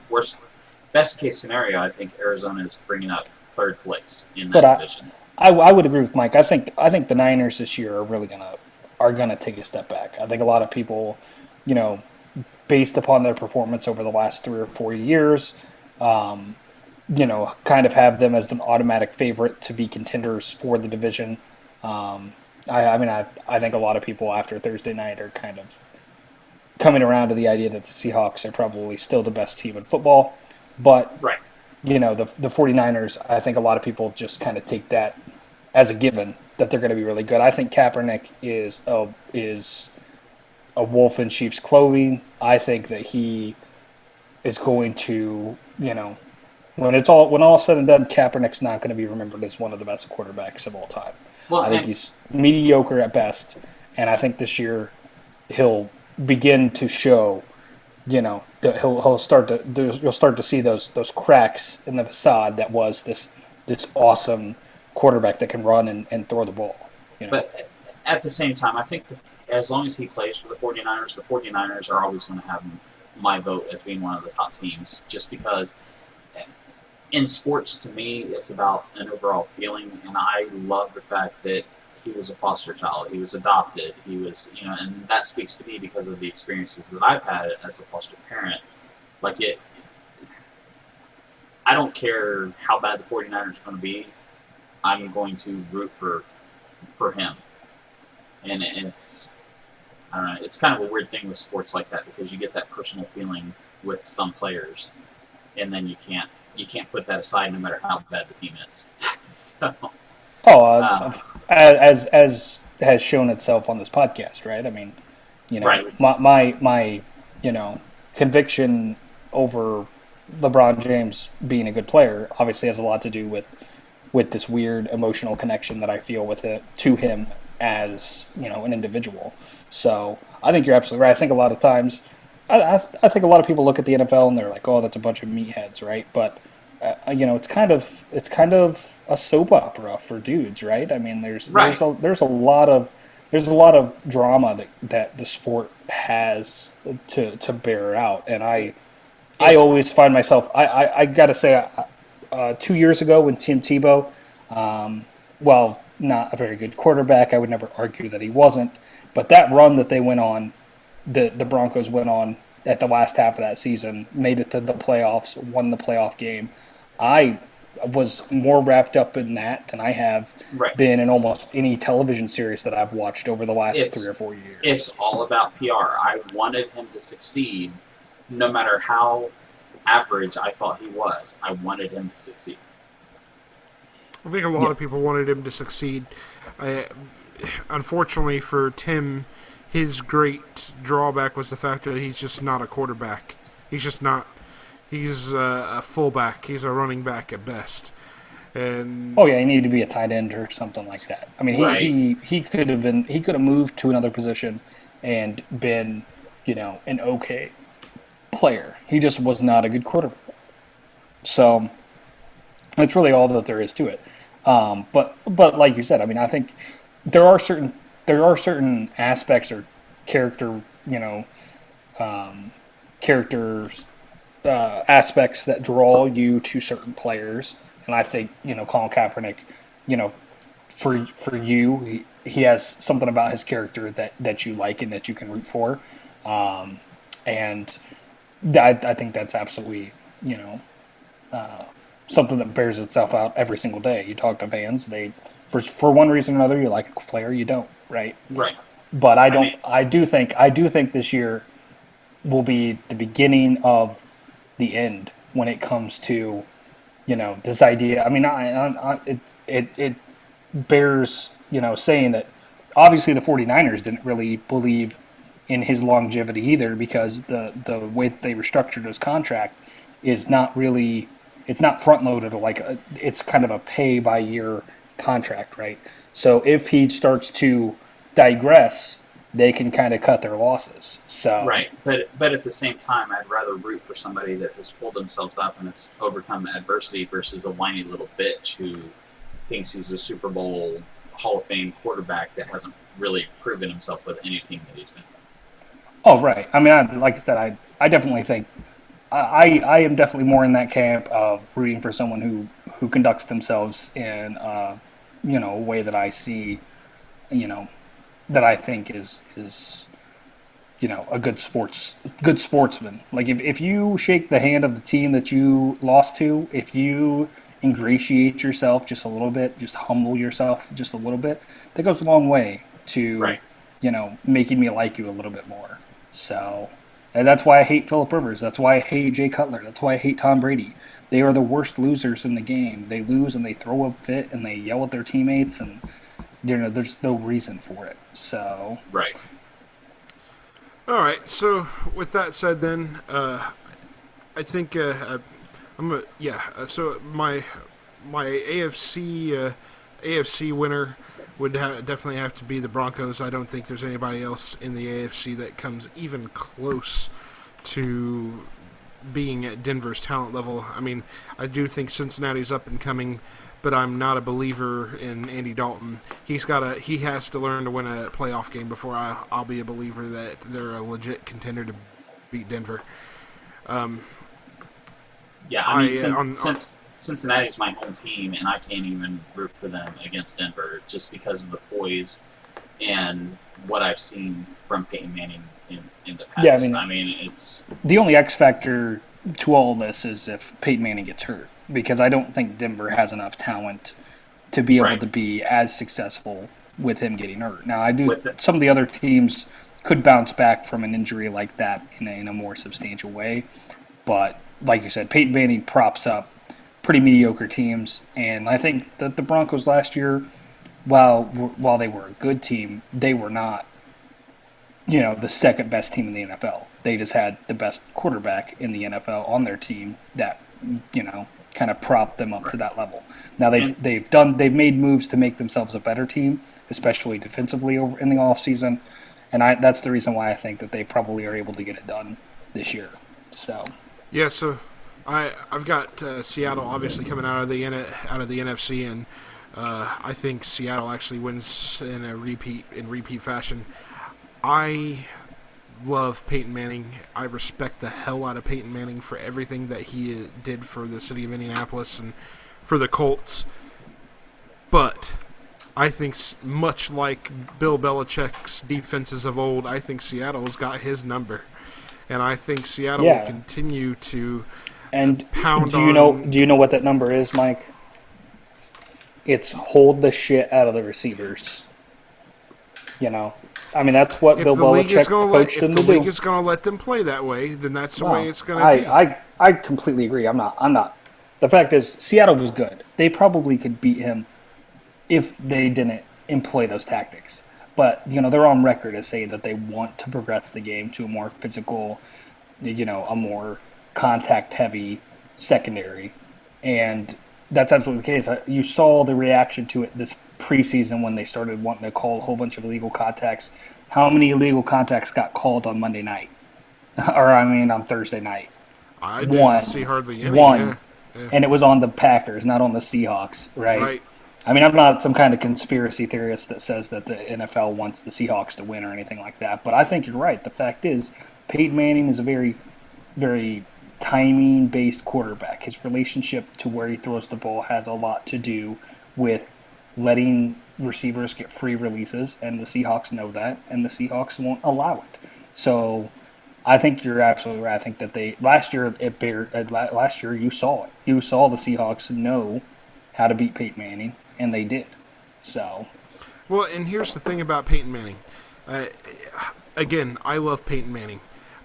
best case scenario, I think Arizona is bringing up third place in that division. I would agree with Mike. I think the Niners this year are really gonna take a step back. I think a lot of people, based upon their performance over the last 3 or 4 years, kind of have them as an automatic favorite to be contenders for the division. I think a lot of people after Thursday night are kind of coming around to the idea that the Seahawks are probably still the best team in football. But, the 49ers, I think a lot of people just kind of take that as a given that they're going to be really good. I think Kaepernick is a wolf in sheep's clothing. I think that he is going to, when all said and done, Kaepernick's not going to be remembered as one of the best quarterbacks of all time. Well, I think he's mediocre at best, and I think this year he'll begin to show, that you'll start to see those cracks in the facade that was this awesome quarterback that can run and throw the ball. But at the same time, I think as long as he plays for the 49ers are always going to have my vote as being one of the top teams, just because in sports, to me, it's about an overall feeling, and I love the fact that he was a foster child. He was adopted. He was, and that speaks to me because of the experiences that I've had as a foster parent. I don't care how bad the 49ers are going to be. I'm going to root for him. And it's, I don't know, it's kind of a weird thing with sports like that because you get that personal feeling with some players, and then you can't put that aside no matter how bad the team is. As has shown itself on this podcast, right? I mean, my conviction over LeBron James being a good player obviously has a lot to do with this weird emotional connection that I feel to him as an individual. So I think you're absolutely right. I think a lot of times, I think a lot of people look at the NFL and they're like, "Oh, that's a bunch of meatheads," right? But it's kind of a soap opera for dudes, right? I mean, there's a lot of drama that the sport has to bear out, and I always find myself. I got to say, 2 years ago when Tim Tebow, not a very good quarterback, I would never argue that he wasn't, but that run that they went on, the Broncos went on at the last half of that season, made it to the playoffs, won the playoff game. I was more wrapped up in that than I have been in almost any television series that I've watched over the last 3 or 4 years. It's all about PR. I wanted him to succeed no matter how average I thought he was. I wanted him to succeed. I think a lot of people wanted him to succeed. Unfortunately for Tim, his great drawback was the fact that he's just not a quarterback. He's just not. He's a fullback. He's a running back at best. And he needed to be a tight end or something like that. I mean, he could have moved to another position and been, an okay player. He just was not a good quarterback. So that's really all that there is to it. But like you said, I mean, I think there are certain aspects or character, characters aspects that draw you to certain players, and I think Colin Kaepernick, you know, for you, he has something about his character that you like and that you can root for, and I think that's absolutely something that bears itself out every single day. You talk to fans, they for one reason or another, you like a player, you don't, right? Right. But I mean, I do think this year will be the beginning of the end when it comes to this idea. I mean, it bears saying that obviously the 49ers didn't really believe in his longevity either, because the way that they restructured his contract is not really, it's not front loaded, it's kind of a pay by year contract, right? So if he starts to digress, they can kind of cut their losses. So right, but at the same time, I'd rather root for somebody that has pulled themselves up and has overcome adversity versus a whiny little bitch who thinks he's a Super Bowl Hall of Fame quarterback that hasn't really proven himself with any team that he's been with. Oh, right. I mean, like I said, I definitely think I am definitely more in that camp of rooting for someone who conducts themselves in a way that I see, that I think is a good sportsman. Like if you shake the hand of the team that you lost to, if you ingratiate yourself just a little bit, just humble yourself just a little bit, that goes a long way to Right. Making me like you a little bit more. So, and that's why I hate Phillip Rivers. That's why I hate Jay Cutler. That's why I hate Tom Brady. They are the worst losers in the game. They lose and they throw a fit and they yell at their teammates, and there's no reason for it. So Right. All right. So with that said, then I think so my AFC winner would definitely have to be the Broncos. I don't think there's anybody else in the AFC that comes even close to being at Denver's talent level. I mean, I do think Cincinnati's up and coming, but I'm not a believer in Andy Dalton. He has to learn to win a playoff game before I'll be a believer that they're a legit contender to beat Denver. Yeah, I mean, since Cincinnati's my home team, and I can't even root for them against Denver just because of the poise and what I've seen from Peyton Manning in the past. Yeah, I mean, it's the only X factor to all this is if Peyton Manning gets hurt, because I don't think Denver has enough talent to be able Right. to be as successful with him getting hurt. Now, some of the other teams could bounce back from an injury like that in a more substantial way, but like you said, Peyton Manning props up pretty mediocre teams, and I think that the Broncos last year, while they were a good team, they were not, the second best team in the NFL. They just had the best quarterback in the NFL on their team that, kind of propped them up to that level. Now they've made moves to make themselves a better team, especially defensively over in the offseason, and that's the reason why I think that they probably are able to get it done this year. So Yeah, so I've got Seattle obviously coming out of the NFC, and I think Seattle actually wins in repeat fashion. I love Peyton Manning. I respect the hell out of Peyton Manning for everything that he did for the city of Indianapolis and for the Colts. But I think much like Bill Belichick's defenses of old, I think Seattle's got his number. And I think Seattle will continue to pound on. Do you know what that number is, Mike? It's hold the shit out of the receivers. I mean, that's what Bill Belichick coached them to do. If the league is going to let them play that way, then that's the way it's going to be. I completely agree. I'm not. The fact is, Seattle was good. They probably could beat him if they didn't employ those tactics. But, they're on record as saying that they want to progress the game to a more physical, a more contact-heavy secondary. And that's absolutely the case. You saw the reaction to it this preseason when they started wanting to call a whole bunch of illegal contacts. How many illegal contacts got called on Monday night? On Thursday night? I didn't see hardly any. One. Yeah. And it was on the Packers, not on the Seahawks, right? Right. I mean, I'm not some kind of conspiracy theorist that says that the NFL wants the Seahawks to win or anything like that, but I think you're right. The fact is, Peyton Manning is a very, very timing-based quarterback. His relationship to where he throws the ball has a lot to do with letting receivers get free releases, and the Seahawks know that, and the Seahawks won't allow it. So I think you're absolutely right. I think that last year you saw it. You saw the Seahawks know how to beat Peyton Manning, and they did. So, well, and here's the thing about Peyton Manning. Again, I love Peyton Manning,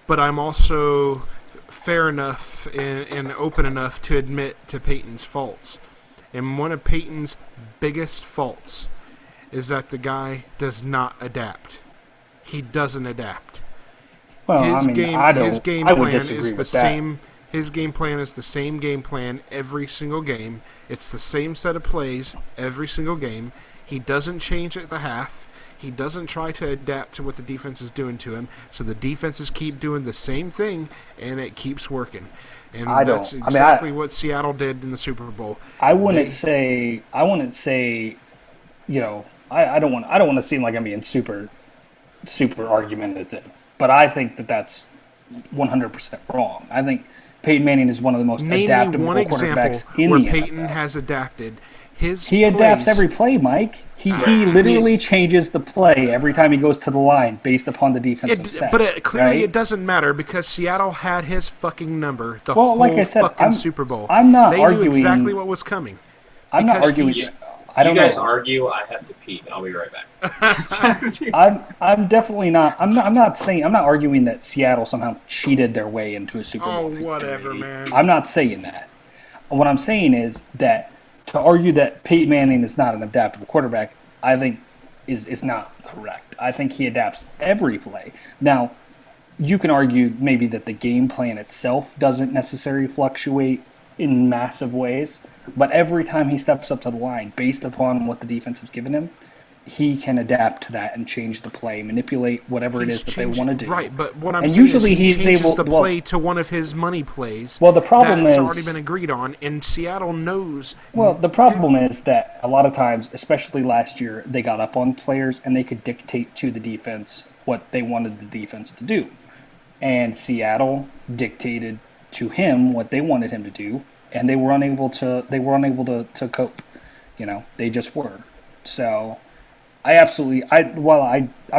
but I'm also fair enough and open enough to admit to Peyton's faults. And one of Peyton's biggest faults is that the guy does not adapt. He doesn't adapt. Well, His game plan is the same. His game plan is the same game plan every single game. It's the same set of plays every single game. He doesn't change at the half. He doesn't try to adapt to what the defense is doing to him. So the defenses keep doing the same thing, and it keeps working. And that's exactly what Seattle did in the Super Bowl. I wouldn't say. You know, I don't want to seem like I'm being super argumentative, but I think that that's 100% wrong. I think Peyton Manning is one of the most adaptable quarterbacks in the NFL. Where Peyton has adapted. He adapts every play, Mike. He literally changes the play every time he goes to the line based upon the defensive set. But clearly it doesn't matter because Seattle had his fucking number the whole fucking Super Bowl. I'm not arguing. They knew exactly what was coming. I'm not arguing. I don't know. You guys argue. I have to pee. I'll be right back. I'm definitely not. I'm not arguing that Seattle somehow cheated their way into a Super Bowl victory. Whatever, man. I'm not saying that. What I'm saying is that to argue that Peyton Manning is not an adaptable quarterback, I think is not correct. I think he adapts every play. Now, you can argue maybe that the game plan itself doesn't necessarily fluctuate in massive ways, but every time he steps up to the line, based upon what the defense has given him, he can adapt to that and change the play, manipulate whatever it is that they want to do. Right, but what I'm saying is he changes the play to one of his money plays. Well, the problem that's is already been agreed on, and Seattle knows. Well, the problem is that a lot of times, especially last year, they got up on players and they could dictate to the defense what they wanted the defense to do, and Seattle dictated to him what they wanted him to do, and they were unable to cope. You know, they just were. So I'm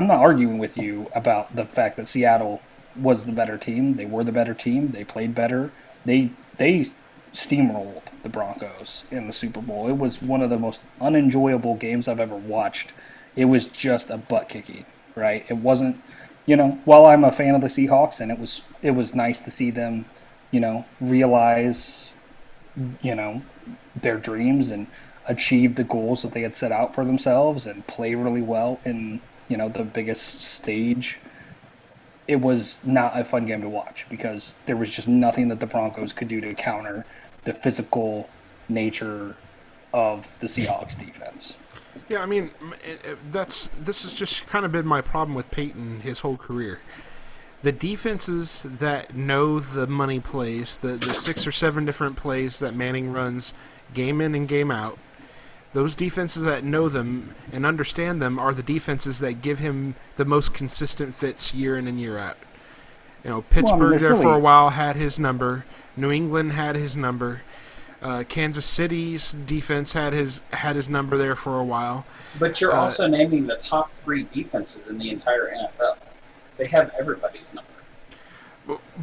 not arguing with you about the fact that Seattle was the better team. They were the better team. They played better. They steamrolled the Broncos in the Super Bowl. It was one of the most unenjoyable games I've ever watched. It was just a butt kicking, right? It wasn't, while I'm a fan of the Seahawks and it was nice to see them, realize, their dreams and achieve the goals that they had set out for themselves and play really well in, the biggest stage. It was not a fun game to watch because there was just nothing that the Broncos could do to counter the physical nature of the Seahawks defense. Yeah, I mean, this has just kind of been my problem with Peyton his whole career. The defenses that know the money plays, the 6 or 7 different plays that Manning runs game in and game out, those defenses that know them and understand them are the defenses that give him the most consistent fits year in and year out. Pittsburgh for a while had his number. New England had his number. Kansas City's defense had his number there for a while. But you're also naming the top 3 defenses in the entire NFL. They have everybody's number.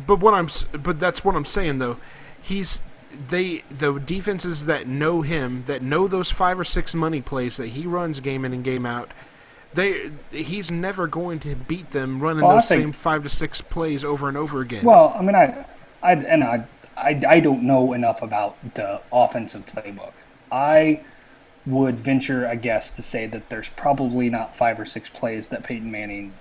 But that's what I'm saying though. The defenses that know him, that know those 5 or 6 money plays that he runs game in and game out, he's never going to beat them running those same 5 to 6 plays over and over again. Well, I mean, I don't know enough about the offensive playbook. I would venture a guess to say that there's probably not 5 or 6 plays that Peyton Manning,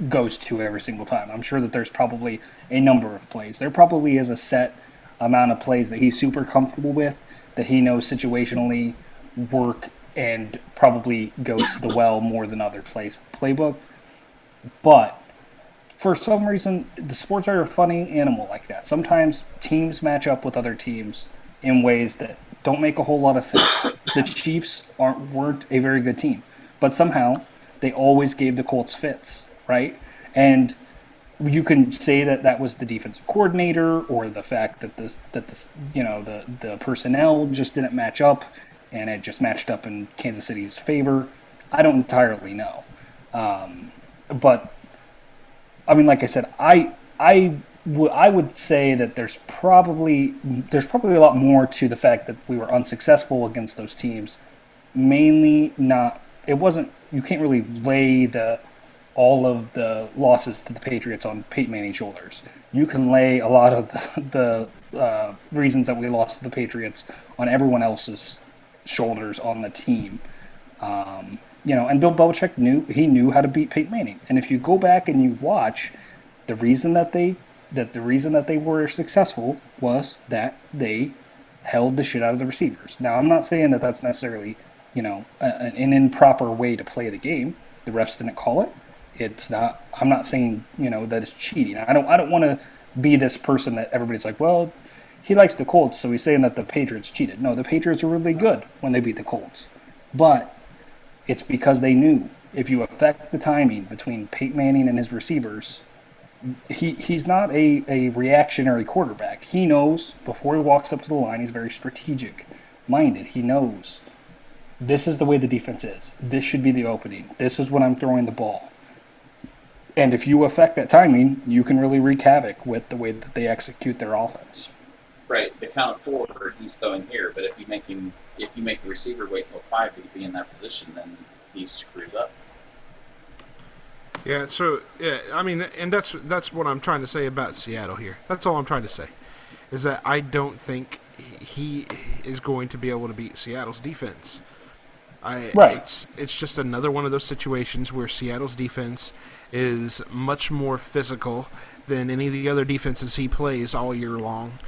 goes to every single time. I'm sure that there's probably a number of plays. There probably is a set amount of plays that he's super comfortable with, that he knows situationally work and probably goes to the well more than other plays playbook. But for some reason, the sports are a funny animal like that. Sometimes teams match up with other teams in ways that don't make a whole lot of sense. The Chiefs weren't a very good team, but somehow they always gave the Colts fits, right? And you can say that was the defensive coordinator or the fact that the personnel just didn't match up, and it just matched up in Kansas City's favor. I don't entirely know, but I mean, like I said, I would say that there's probably a lot more to the fact that we were unsuccessful against those teams. Mainly not. It wasn't. You can't really lay all of the losses to the Patriots on Peyton Manning's shoulders. You can lay a lot of the reasons that we lost to the Patriots on everyone else's shoulders on the team. And Bill Belichick knew how to beat Peyton Manning. And if you go back and you watch, the reason that they were successful was that they held the shit out of the receivers. Now, I'm not saying that that's necessarily, an improper way to play the game. The refs didn't call it. It's not. I'm not saying that it's cheating. I don't want to be this person that everybody's like, well, he likes the Colts, so he's saying that the Patriots cheated. No, the Patriots were really good when they beat the Colts, but it's because they knew if you affect the timing between Peyton Manning and his receivers, he's not a reactionary quarterback. He knows before he walks up to the line, he's very strategic minded. He knows this is the way the defense is. This should be the opening. This is when I'm throwing the ball. And if you affect that timing, you can really wreak havoc with the way that they execute their offense. Right. The count of 4, he's throwing here, but if you make the receiver wait till 5 to be in that position, then he screws up. Yeah. So I mean, and that's what I'm trying to say about Seattle here. That's all I'm trying to say, is that I don't think he is going to be able to beat Seattle's defense. Right. It's just another one of those situations where Seattle's defense is much more physical than any of the other defenses he plays all year long.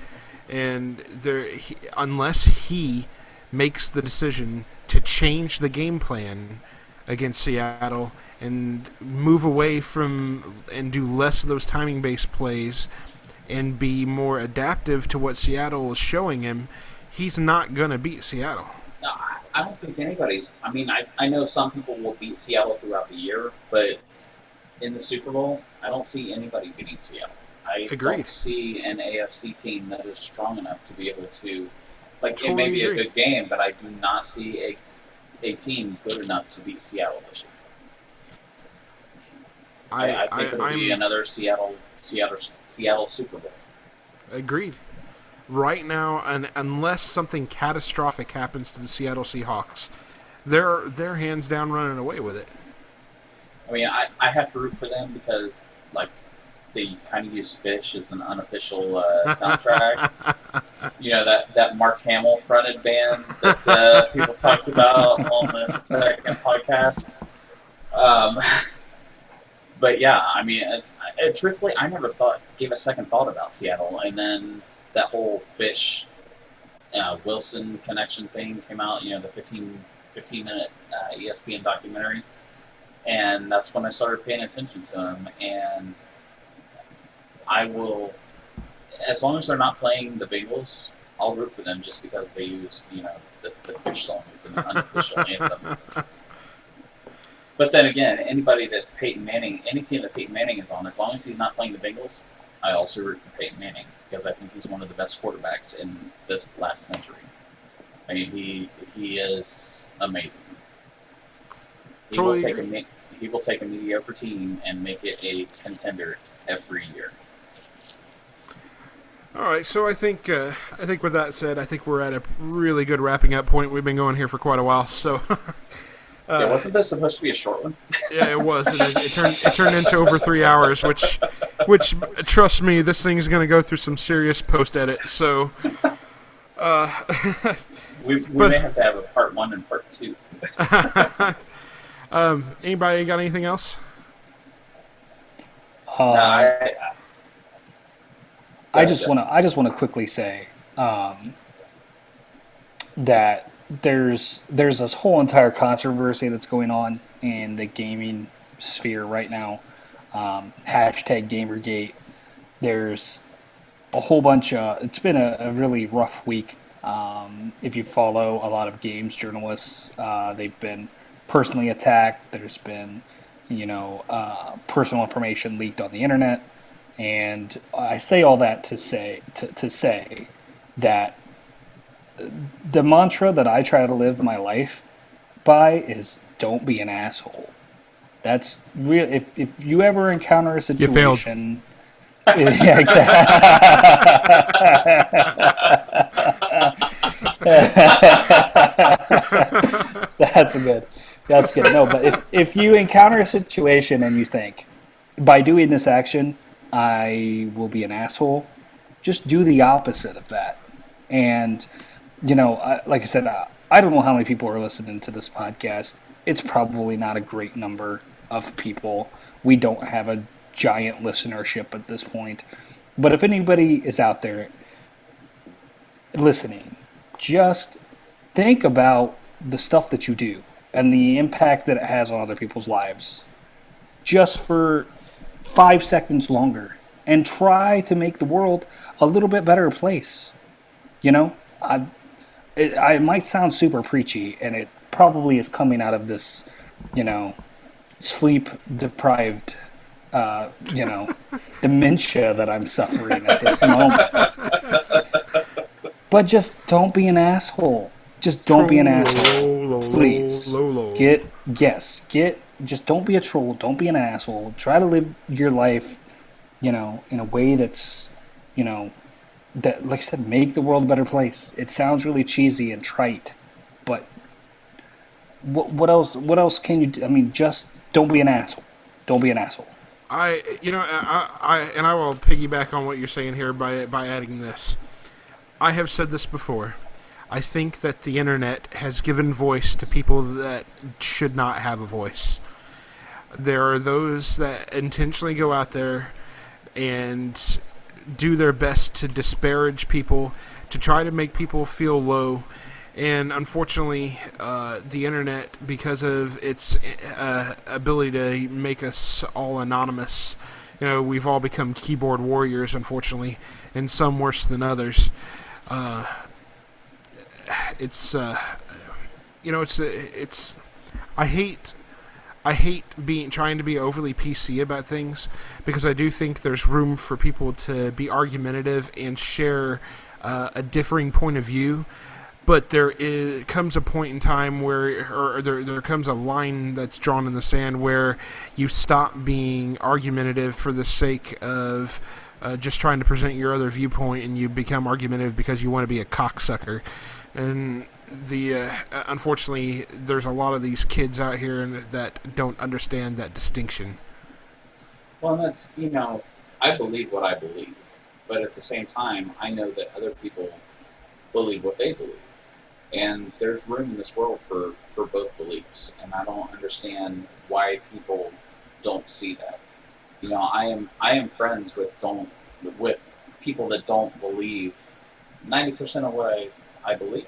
And unless he makes the decision to change the game plan against Seattle and move away from and do less of those timing-based plays and be more adaptive to what Seattle is showing him, he's not going to beat Seattle. No, I don't think anybody's. I mean, I know some people will beat Seattle throughout the year, but in the Super Bowl, I don't see anybody beating Seattle. I Agreed. Don't see an AFC team that is strong enough to be able to, Totally it may be agree. a good game, but I do not see a team good enough to beat Seattle this year. I think it'll be another Seattle Super Bowl. Agreed. Right now, and unless something catastrophic happens to the Seattle Seahawks, they're hands down running away with it. I mean, I have to root for them because, they kind of use Fish as an unofficial soundtrack. That Mark Hamill fronted band that people talked about on the second podcast. But yeah, I mean, truthfully, I never gave a second thought about Seattle, and then that whole Fish Wilson connection thing came out. The 15-minute ESPN documentary, and that's when I started paying attention to him. And I will, as long as they're not playing the Bengals, I'll root for them just because they use the Fish song as an unofficial anthem. But then again, any team that Peyton Manning is on, as long as he's not playing the Bengals, I also root for Peyton Manning because I think he's one of the best quarterbacks in this last century. I mean, he is amazing. He will take a mediocre team and make it a contender every year. All right, so I think with that said, I think we're at a really good wrapping up point. We've been going here for quite a while, so. Wasn't this supposed to be a short one? Yeah, it was. It turned into over 3 hours, which trust me, this thing is going to go through some serious post edit. So. We may have to have a part 1 and part 2. Anybody got anything else? I just want to quickly say that there's this whole entire controversy that's going on in the gaming sphere right now. Hashtag Gamergate. There's a whole bunch of. It's been a really rough week If you follow a lot of games journalists, they've been personally attacked. There's been, personal information leaked on the internet. And I say all that to say that the mantra that I try to live my life by is don't be an asshole. That's real. If you ever encounter a situation, yeah, exactly. That's good. That's good. No, but if you encounter a situation and you think, by doing this action, I will be an asshole, just do the opposite of that. And, like I said, I don't know how many people are listening to this podcast. It's probably not a great number of people. We don't have a giant listenership at this point. But if anybody is out there listening, just think about the stuff that you do and the impact that it has on other people's lives just for 5 seconds longer and try to make the world a little bit better place. It might sound super preachy, and it probably is coming out of this, sleep deprived, dementia that I'm suffering at this moment. But just don't be an asshole. Just don't be an asshole. Please. Just don't be a troll. Don't be an asshole. Try to live your life, in a way that's, that, like I said, make the world a better place. It sounds really cheesy and trite, but what else? What else can you do? I mean, just don't be an asshole. Don't be an asshole. I will piggyback on what you're saying here by adding this. I have said this before. I think that the internet has given voice to people that should not have a voice. There are those that intentionally go out there and do their best to disparage people, to try to make people feel low. And unfortunately, the internet, because of its ability to make us all anonymous, we've all become keyboard warriors, unfortunately, and some worse than others. It's I hate trying to be overly PC about things, because I do think there's room for people to be argumentative and share a differing point of view. But comes a point in time where there comes a line that's drawn in the sand where you stop being argumentative for the sake of just trying to present your other viewpoint, and you become argumentative because you want to be a cocksucker. And unfortunately, there's a lot of these kids out here that don't understand that distinction. Well, and that's, I believe what I believe, but at the same time, I know that other people believe what they believe. And there's room in this world for both beliefs, and I don't understand why people don't see that. I am friends with people that don't believe 90% of what I believe,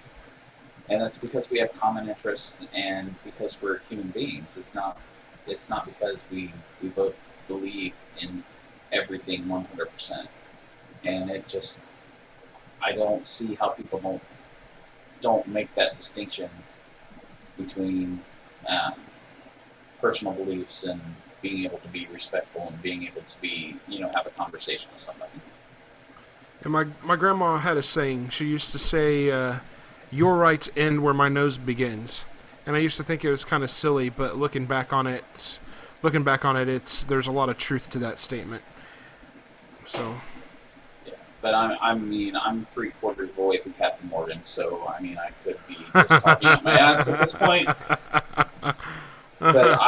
and that's because we have common interests and because we're human beings. It's not because we both believe in everything 100%, and I don't see how people don't make that distinction between personal beliefs and being able to be respectful and being able to be, have a conversation with somebody. And my grandma had a saying. She used to say, "Your rights end where my nose begins." And I used to think it was kind of silly, but looking back on it, there's a lot of truth to that statement. So. But I'm 3/4 of the way through Captain Morgan, so I could be just talking out my ass at this point. But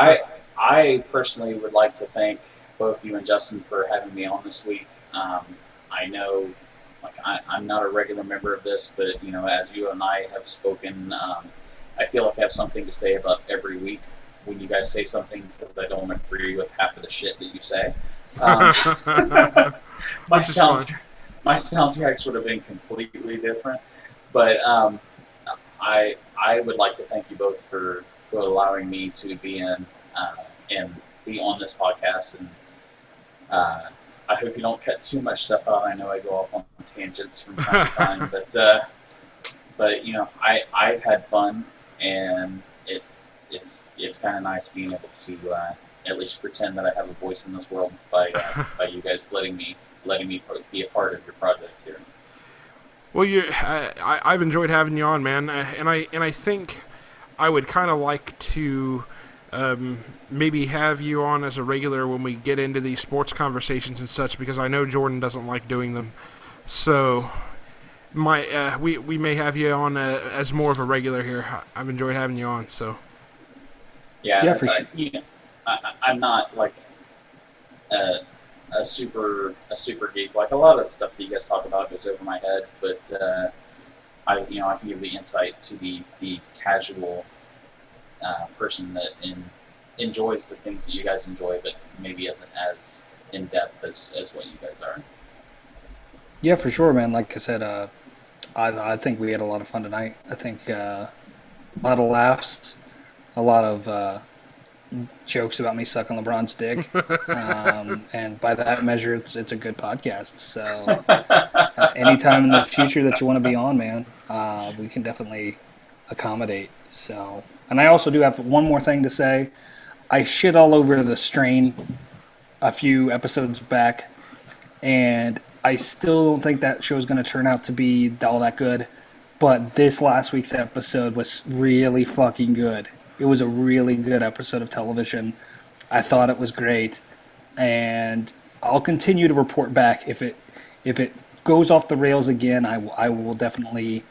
I personally would like to thank both you and Justin for having me on this week. I know, I'm not a regular member of this, but as you and I have spoken, I feel like I have something to say about every week when you guys say something, because I don't agree with half of the shit that you say. My soundtracks would have been completely different, but I would like to thank you both for allowing me to be in and be on this podcast, and I hope you don't cut too much stuff out. I know I go off on tangents from time to time, but But I've had fun, and it's kind of nice being able to at least pretend that I have a voice in this world by you guys letting me be a part of your project here. Well, I've enjoyed having you on, man, and I think I would kind of like to maybe have you on as a regular when we get into these sports conversations and such, because I know Jordan doesn't like doing them. So we may have you on as more of a regular here. I've enjoyed having you on. So yeah, for sure. I'm not like a super geek. Like a lot of the stuff that you guys talk about goes over my head, but I can give the insight to the casual person that enjoys the things that you guys enjoy, but maybe isn't as in depth as what you guys are. Yeah, for sure, man. Like I said, I think we had a lot of fun tonight. I think a lot of laughs, a lot of jokes about me sucking LeBron's dick, and by that measure, it's a good podcast. So anytime in the future that you want to be on, man, we can definitely accommodate. So, and I also do have one more thing to say. I shit all over the Strain a few episodes back, and I still don't think that show is going to turn out to be all that good. But this last week's episode was really fucking good. It was a really good episode of television. I thought it was great, and I'll continue to report back if it goes off the rails again. I will definitely,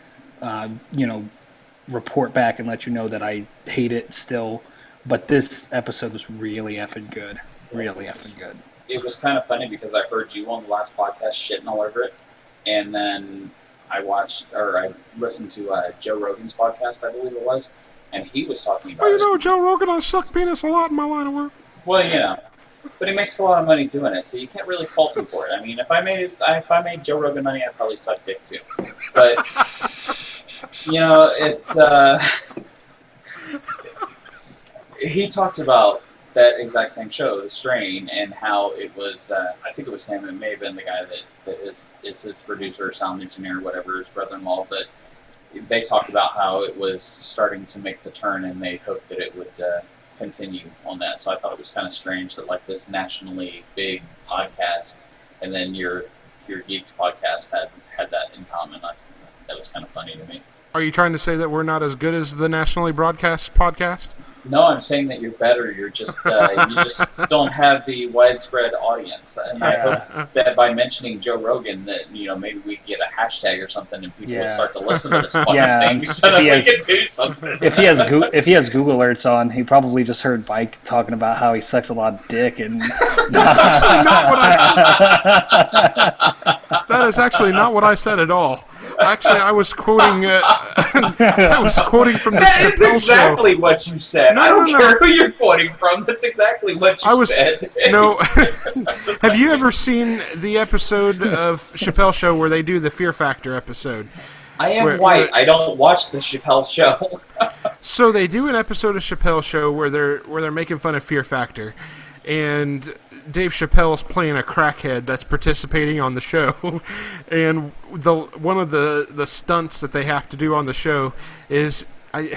report back and let you know that I hate it still. But this episode was really effing good. Really effing good. It was kind of funny because I heard you on the last podcast shitting all over it, and then I listened to Joe Rogan's podcast, I believe it was, and he was talking about it. Joe Rogan, I suck penis a lot in my line of work. Well, but he makes a lot of money doing it, so you can't really fault him for it. I mean, if I made Joe Rogan money, I'd probably suck dick too. But he talked about that exact same show, The Strain, and how it was, I think it was him, it may have been the guy that is his producer, sound engineer, whatever, his brother-in-law, but they talked about how it was starting to make the turn, and they hoped that it would continue on that. So I thought it was kind of strange that like this nationally big podcast, and then your Geeked podcast had that in common. That was kind of funny to me. Are you trying to say that we're not as good as the nationally broadcast podcast? No, I'm saying that you're better. You're just you just don't have the widespread audience. And I hope that by mentioning Joe Rogan, that maybe we get a hashtag or something, and people will start to listen to this fucking thing, so that we can do something. If he has Google alerts on, he probably just heard Mike talking about how he sucks a lot of dick, and that's actually not what I said. That is actually not what I said at all. Actually, I was quoting. I was quoting from the Chappelle show. That is exactly what you said. I don't care who you're quoting from. That's exactly what you said. No. Have you ever seen the episode of Chappelle show where they do the Fear Factor episode? I am white. I don't watch the Chappelle show. So they do an episode of Chappelle show where they're making fun of Fear Factor, and Dave Chappelle's playing a crackhead that's participating on the show, and one of the stunts that they have to do on the show is I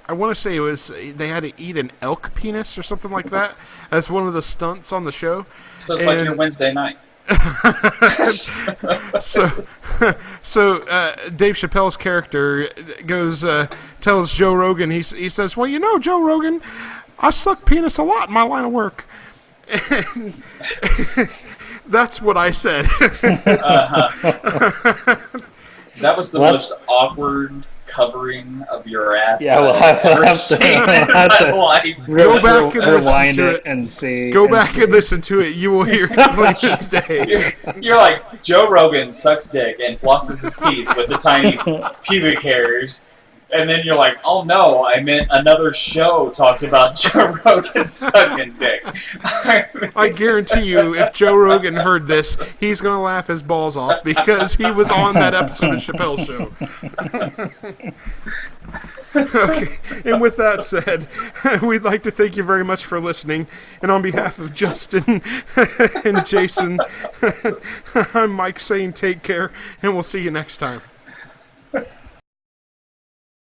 want to say it was they had to eat an elk penis or something like that as one of the stunts on the show. So it's like your Wednesday night. so Dave Chappelle's character tells Joe Rogan, he says, well, Joe Rogan, I suck penis a lot in my line of work. And that's what I said. That was the most awkward covering of your ass. Yeah, well, I've ever seen in my life. Go back and rewind it and see. Go back and listen to it. You will hear it complete mistake. You're like, Joe Rogan sucks dick and flosses his teeth with the tiny pubic hairs. And then you're like, oh no, I meant another show talked about Joe Rogan sucking dick. I guarantee you, if Joe Rogan heard this, he's going to laugh his balls off because he was on that episode of Chappelle's show. Okay, and with that said, we'd like to thank you very much for listening. And on behalf of Justin and Jason, I'm Mike saying take care, and we'll see you next time.